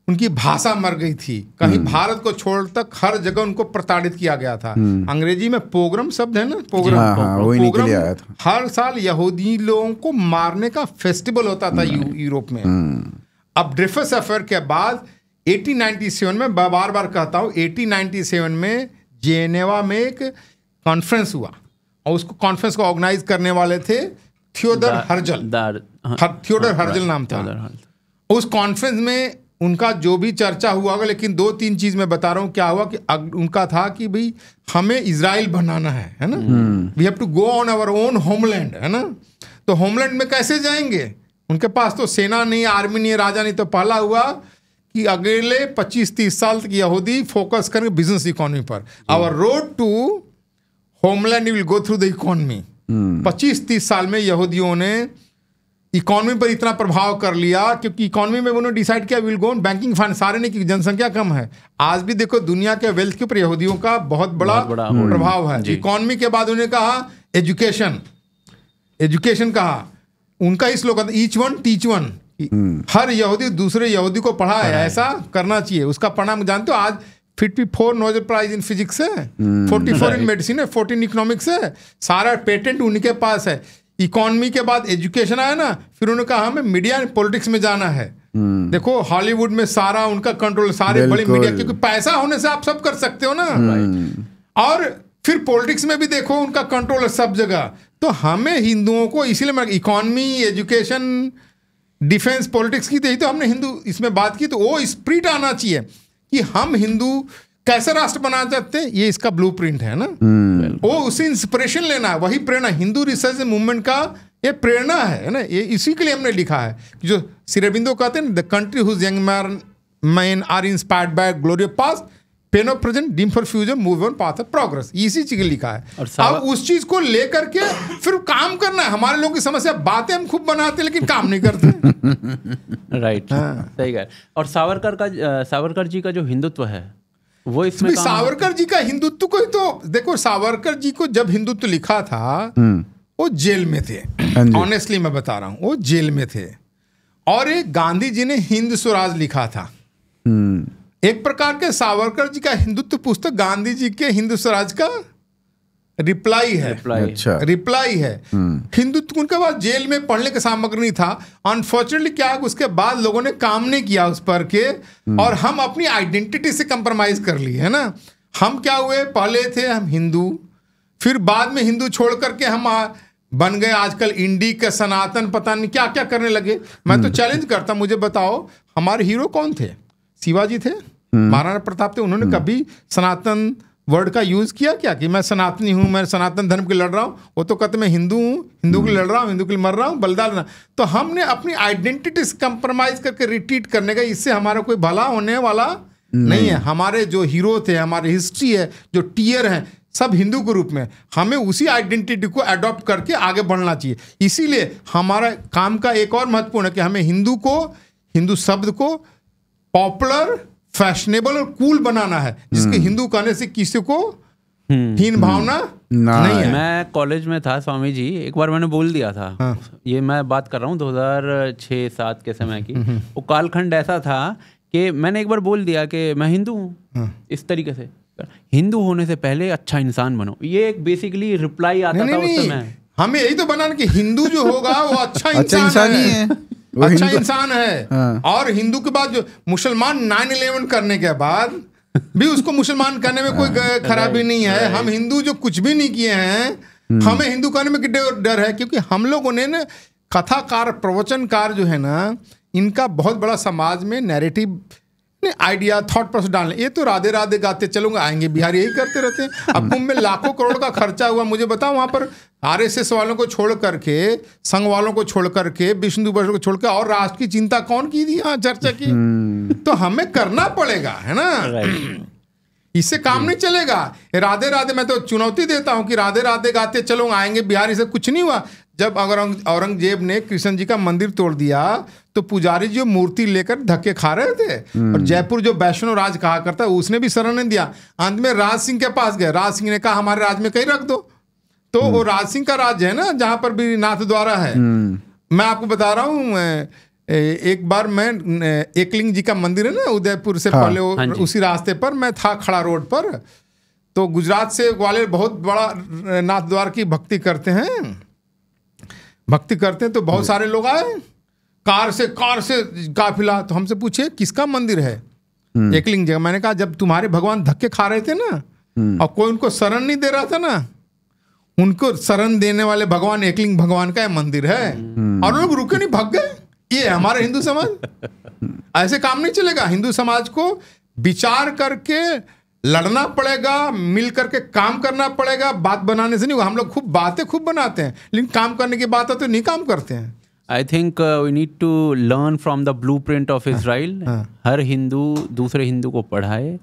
उनकी भाषा मर गई थी, कहीं भारत को छोड़ तक हर जगह उनको प्रताड़ित किया गया था। अंग्रेजी में पोग्राम शब्द है ना, पोग्राम हर साल यहूदी लोगों को मारने का फेस्टिवल होता था यूरोप में। अब ड्रेफस अफेयर के बाद 1897 में, बार बार कहता हूँ, 1897 में जेनेवा में एक कॉन्फ्रेंस हुआ, और उसको कॉन्फ्रेंस को ऑर्गेनाइज करने वाले थे थियोडर हर्जल। थियोडर हर्जल नाम था। उस कॉन्फ्रेंस में उनका जो भी चर्चा हुआ होगा, लेकिन 2-3 चीज मैं बता रहा हूँ क्या हुआ। कि उनका था कि भाई हमें इजराइल बनाना है ना, we have to go on our own homeland, है ना। तो होमलैंड में कैसे जाएंगे, उनके पास तो सेना नहीं, आर्मी नहीं, राजा नहीं। तो पहला हुआ कि अगले 25-30 साल तक यहूदी फोकस करेंगे बिजनेस इकोनॉमी पर। Our road to homeland will go through the economy. 25-30 साल में यहूदियों ने इकोनॉमी पर इतना प्रभाव कर लिया, क्योंकि इकोनॉमी में उन्होंने डिसाइड किया will go on banking finance. सारे ने, की जनसंख्या कम है। आज भी देखो दुनिया के वेल्थ के ऊपर यहूदियों का बहुत बड़ा प्रभाव है। इकोनॉमी के बाद उन्होंने कहा एजुकेशन कहा। उनका ही slogan each one teach one, हर यहूदी दूसरे यहूदी को पढ़ा है, ऐसा करना चाहिए। उसका परिणाम जानते हो, आज 54 नोबेल प्राइज इन फिजिक्स है, 44 इन मेडिसिन है, 14 इकोनॉमिक्स है, सारा पेटेंट उनके पास है। इकोनॉमी के बाद एजुकेशन आया ना, फिर उन्होंने कहा हमें मीडिया एंड पॉलिटिक्स में जाना है। देखो हॉलीवुड में सारा उनका कंट्रोल, सारे बड़े मीडिया, क्योंकि पैसा होने से आप सब कर सकते हो ना। और फिर पॉलिटिक्स में भी देखो उनका कंट्रोल है सब जगह। तो हमें हिंदुओं को, इसीलिए मैं इकोनॉमी, एजुकेशन, डिफेंस, पॉलिटिक्स की थी, तो हमने हिंदू इसमें बात की। तो वो स्पिरिट आना चाहिए कि हम हिंदू कैसे राष्ट्र बनाना चाहते हैं, ये इसका ब्लूप्रिंट है ना। वो उसी इंस्पिरेशन लेना है, वही प्रेरणा हिंदू रिसर्च मूवमेंट का ये प्रेरणा है ना। ये इसी के लिए हमने लिखा है कि जो श्री अरबिंदो कहते हैं, the country whose young man are inspired by glory of past, pain of present, dream for future, move on path of progress. इसी चीज लिखा है। अब उस चीज को लेकर के फिर काम करना है। हमारे लोगों की समस्या, बातें हम खूब बनाते लेकिन काम नहीं करते। राइट, सही कह। और सावरकर जी का जो हिंदुत्व है वो इसमें सावरकर जी का हिंदुत्व को, तो देखो सावरकर जी को जब हिंदुत्व लिखा था वो जेल में थे। ऑनेस्टली मैं बता रहा हूं, वो जेल में थे। और एक गांधी जी ने हिंद स्वराज लिखा था। एक प्रकार के सावरकर जी का हिंदुत्व पुस्तक गांधी जी के हिंद स्वराज का रिप्लाई है। रिप्लाई है। हिंदुत्व उनके बाद जेल में पढ़ने का सामग्री नहीं था। अनफॉर्चुनेटली क्या, उसके बाद लोगों ने काम नहीं किया उस पर के, और हम अपनी आइडेंटिटी से कंप्रोमाइज कर ली है ना। हम क्या हुए, पहले थे हम हिंदू, फिर बाद में हिंदू छोड़ करके हम बन गए आजकल इंडी के सनातन, पता नहीं क्या क्या करने लगे। मैं तो चैलेंज करता, मुझे बताओ हमारे हीरो कौन थे? शिवाजी थे, महाराणा प्रताप थे। उन्होंने कभी सनातन वर्ड का यूज किया क्या कि मैं सनातनी हूं, मैं सनातन धर्म के लड़ रहा हूं? वो तो कहते मैं हिंदू हूं, हिंदू के लिए लड़ रहा हूं, हिंदू के लिए मर रहा हूं, बलिदान। तो हमने अपनी आइडेंटिटी कंप्रोमाइज करके रिट्रीट करने का, इससे हमारा कोई भला होने वाला नहीं है। हमारे जो हीरो थे, हमारी हिस्ट्री है, जो टीयर है, सब हिंदू के रूप में, हमें उसी आइडेंटिटी को अडॉप्ट करके आगे बढ़ना चाहिए। इसीलिए हमारा काम का एक और महत्वपूर्ण है कि हमें हिंदू शब्द को पॉपुलर, फैशनेबल और कूल बनाना है, जिसके हिंदू कहने से किसी को हीन भावना नहीं है। मैं कॉलेज में था स्वामी जी, एक बार मैंने बोल दिया था। हाँ। ये मैं बात कर रहा हूँ 2006-07 के समय की। वो कालखंड ऐसा था कि मैंने एक बार बोल दिया कि मैं हिंदू हूँ। हाँ। इस तरीके से, हिंदू होने से पहले अच्छा इंसान बनो, ये एक बेसिकली रिप्लाई आता था उस समय। हमें यही तो बनाना कि हिंदू जो होगा वो अच्छा इंसान ही है, अच्छा इंसान है। हाँ। और हिंदू के बाद जो मुसलमान 9/11 करने के बाद भी उसको मुसलमान करने में कोई खराबी नहीं है। हम हिंदू जो कुछ भी नहीं किए हैं, हमें हिंदू करने में डर है, क्योंकि हम लोगों ने ना कथाकार, प्रवचनकार जो है ना, इनका बहुत बड़ा समाज में नैरेटिव आइडिया, थॉट प्रोसेस डालने। ये तो राधे राधे गाते चलूंगा, आएंगे बिहार, यही करते रहते हैं। अब कुंभ में लाखों करोड़ का खर्चा हुआ, मुझे बताओ वहां पर आरएसएस वालों को छोड़ करके, संघ वालों को छोड़ करके, विष्णु को छोड़ कर, और राष्ट्र की चिंता कौन की थी यहाँ चर्चा की? तो हमें करना पड़ेगा, है ना। इससे काम नहीं चलेगा। राधे राधे, मैं तो चुनौती देता हूं कि राधे राधे गाते चलो आएंगे बिहार, इससे कुछ नहीं हुआ। जब औरंगजेब ने कृष्ण जी का मंदिर तोड़ दिया, तो पुजारी जो मूर्ति लेकर धक्के खा रहे थे। और जयपुर जो वैष्णव राज कहा करता है, उसने भी शरण नहीं दिया। अंत में राज सिंह के पास गए, राज सिंह ने कहा हमारे राज में कहीं रख दो। तो वो राज सिंह का राज है ना, जहां पर भी नाथ द्वारा है। मैं आपको बता रहा हूँ, एक बार मैं एकलिंग जी का मंदिर है ना उदयपुर से पहले, उसी रास्ते पर मैं था खड़ा रोड पर। तो गुजरात से ग्वालियर बहुत बड़ा नाथ द्वार की भक्ति करते हैं, तो बहुत सारे लोग आए कार से काफिला। तो हमसे पूछे किसका मंदिर है? एकलिंग जी। मैंने कहा जब तुम्हारे भगवान धक्के खा रहे थे ना, और कोई उनको शरण नहीं दे रहा था ना, उनको शरण देने वाले भगवान एकलिंग भगवान का मंदिर है। और लोग रुके नहीं, भाग गए। ये हमारा हिंदू समाज, ऐसे काम नहीं चलेगा। हिंदू समाज को विचार करके लड़ना पड़ेगा, मिल करके काम करना पड़ेगा। बात बनाने से नहीं होगा। हम लोग बातें खूब बनाते हैं, लेकिन काम करने की बात है तो नहीं काम करते हैं। I think we need to learn from the blueprint of Israel. हर हिंदू दूसरे हिंदू को पढ़ाए,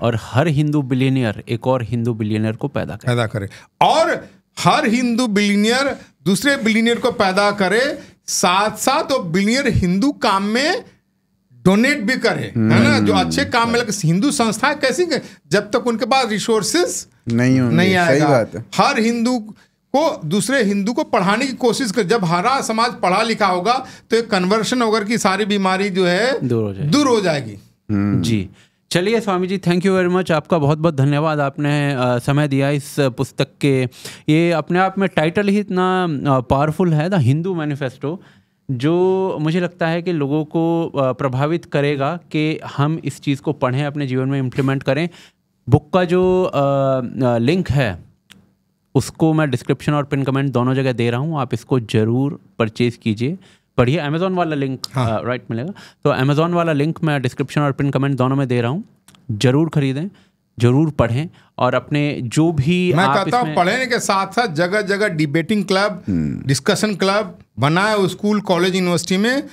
और हर हिंदू बिलियनियर एक और हिंदू बिलियनियर को पैदा करे, और हर हिंदू बिलियनियर दूसरे बिलियनियर को पैदा करे। साथ साथ वो बिलियनियर हिंदू काम में डोनेट भी करे, है ना। जो अच्छे काम में लगे। हिंदू संस्थाएं कैसी, जब तक उनके पास रिसोर्सेस नहीं आएगा। हर हिंदू को दूसरे हिंदू को पढ़ाने की कोशिश कर। जब हरा समाज पढ़ा लिखा होगा तो एक कन्वर्शन वगैरह की सारी बीमारी जो है दूर हो जाएगी। जी, चलिए Swami ji, thank you very much. आपका बहुत बहुत धन्यवाद, आपने समय दिया इस पुस्तक के। ये अपने आप में टाइटल ही इतना पावरफुल है, द हिंदू मैनिफेस्टो, जो मुझे लगता है कि लोगों को प्रभावित करेगा कि हम इस चीज़ को पढ़ें, अपने जीवन में इम्प्लीमेंट करें। बुक का जो लिंक है उसको मैं डिस्क्रिप्शन और पिन कमेंट दोनों जगह दे रहा हूँ। आप इसको ज़रूर परचेज़ कीजिए, पढ़िए। अमेज़ॉन वाला लिंक राइट मिलेगा, तो अमेज़ॉन वाला लिंक मैं डिस्क्रिप्शन और पिन कमेंट दोनों में दे रहा हूँ। ज़रूर खरीदें, जरूर पढ़ें, और अपने जो भी मैं कहता हूँ पढ़ने के साथ साथ जगह जगह डिबेटिंग क्लब, डिस्कशन क्लब बनाए स्कूल, कॉलेज, यूनिवर्सिटी में,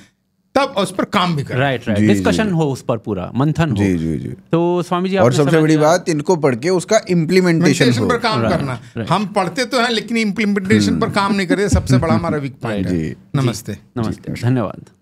तब उस पर काम भी करें। राइट, डिस्कशन हो उस पर, पूरा मंथन हो। जी। तो स्वामी जी, और सबसे बड़ी बात, इनको पढ़ के उसका इम्प्लीमेंटेशन पर काम करना। हम पढ़ते तो हैं लेकिन इम्प्लीमेंटेशन पर काम नहीं करते, सबसे बड़ा हमारा वीक पॉइंट है। नमस्ते, धन्यवाद।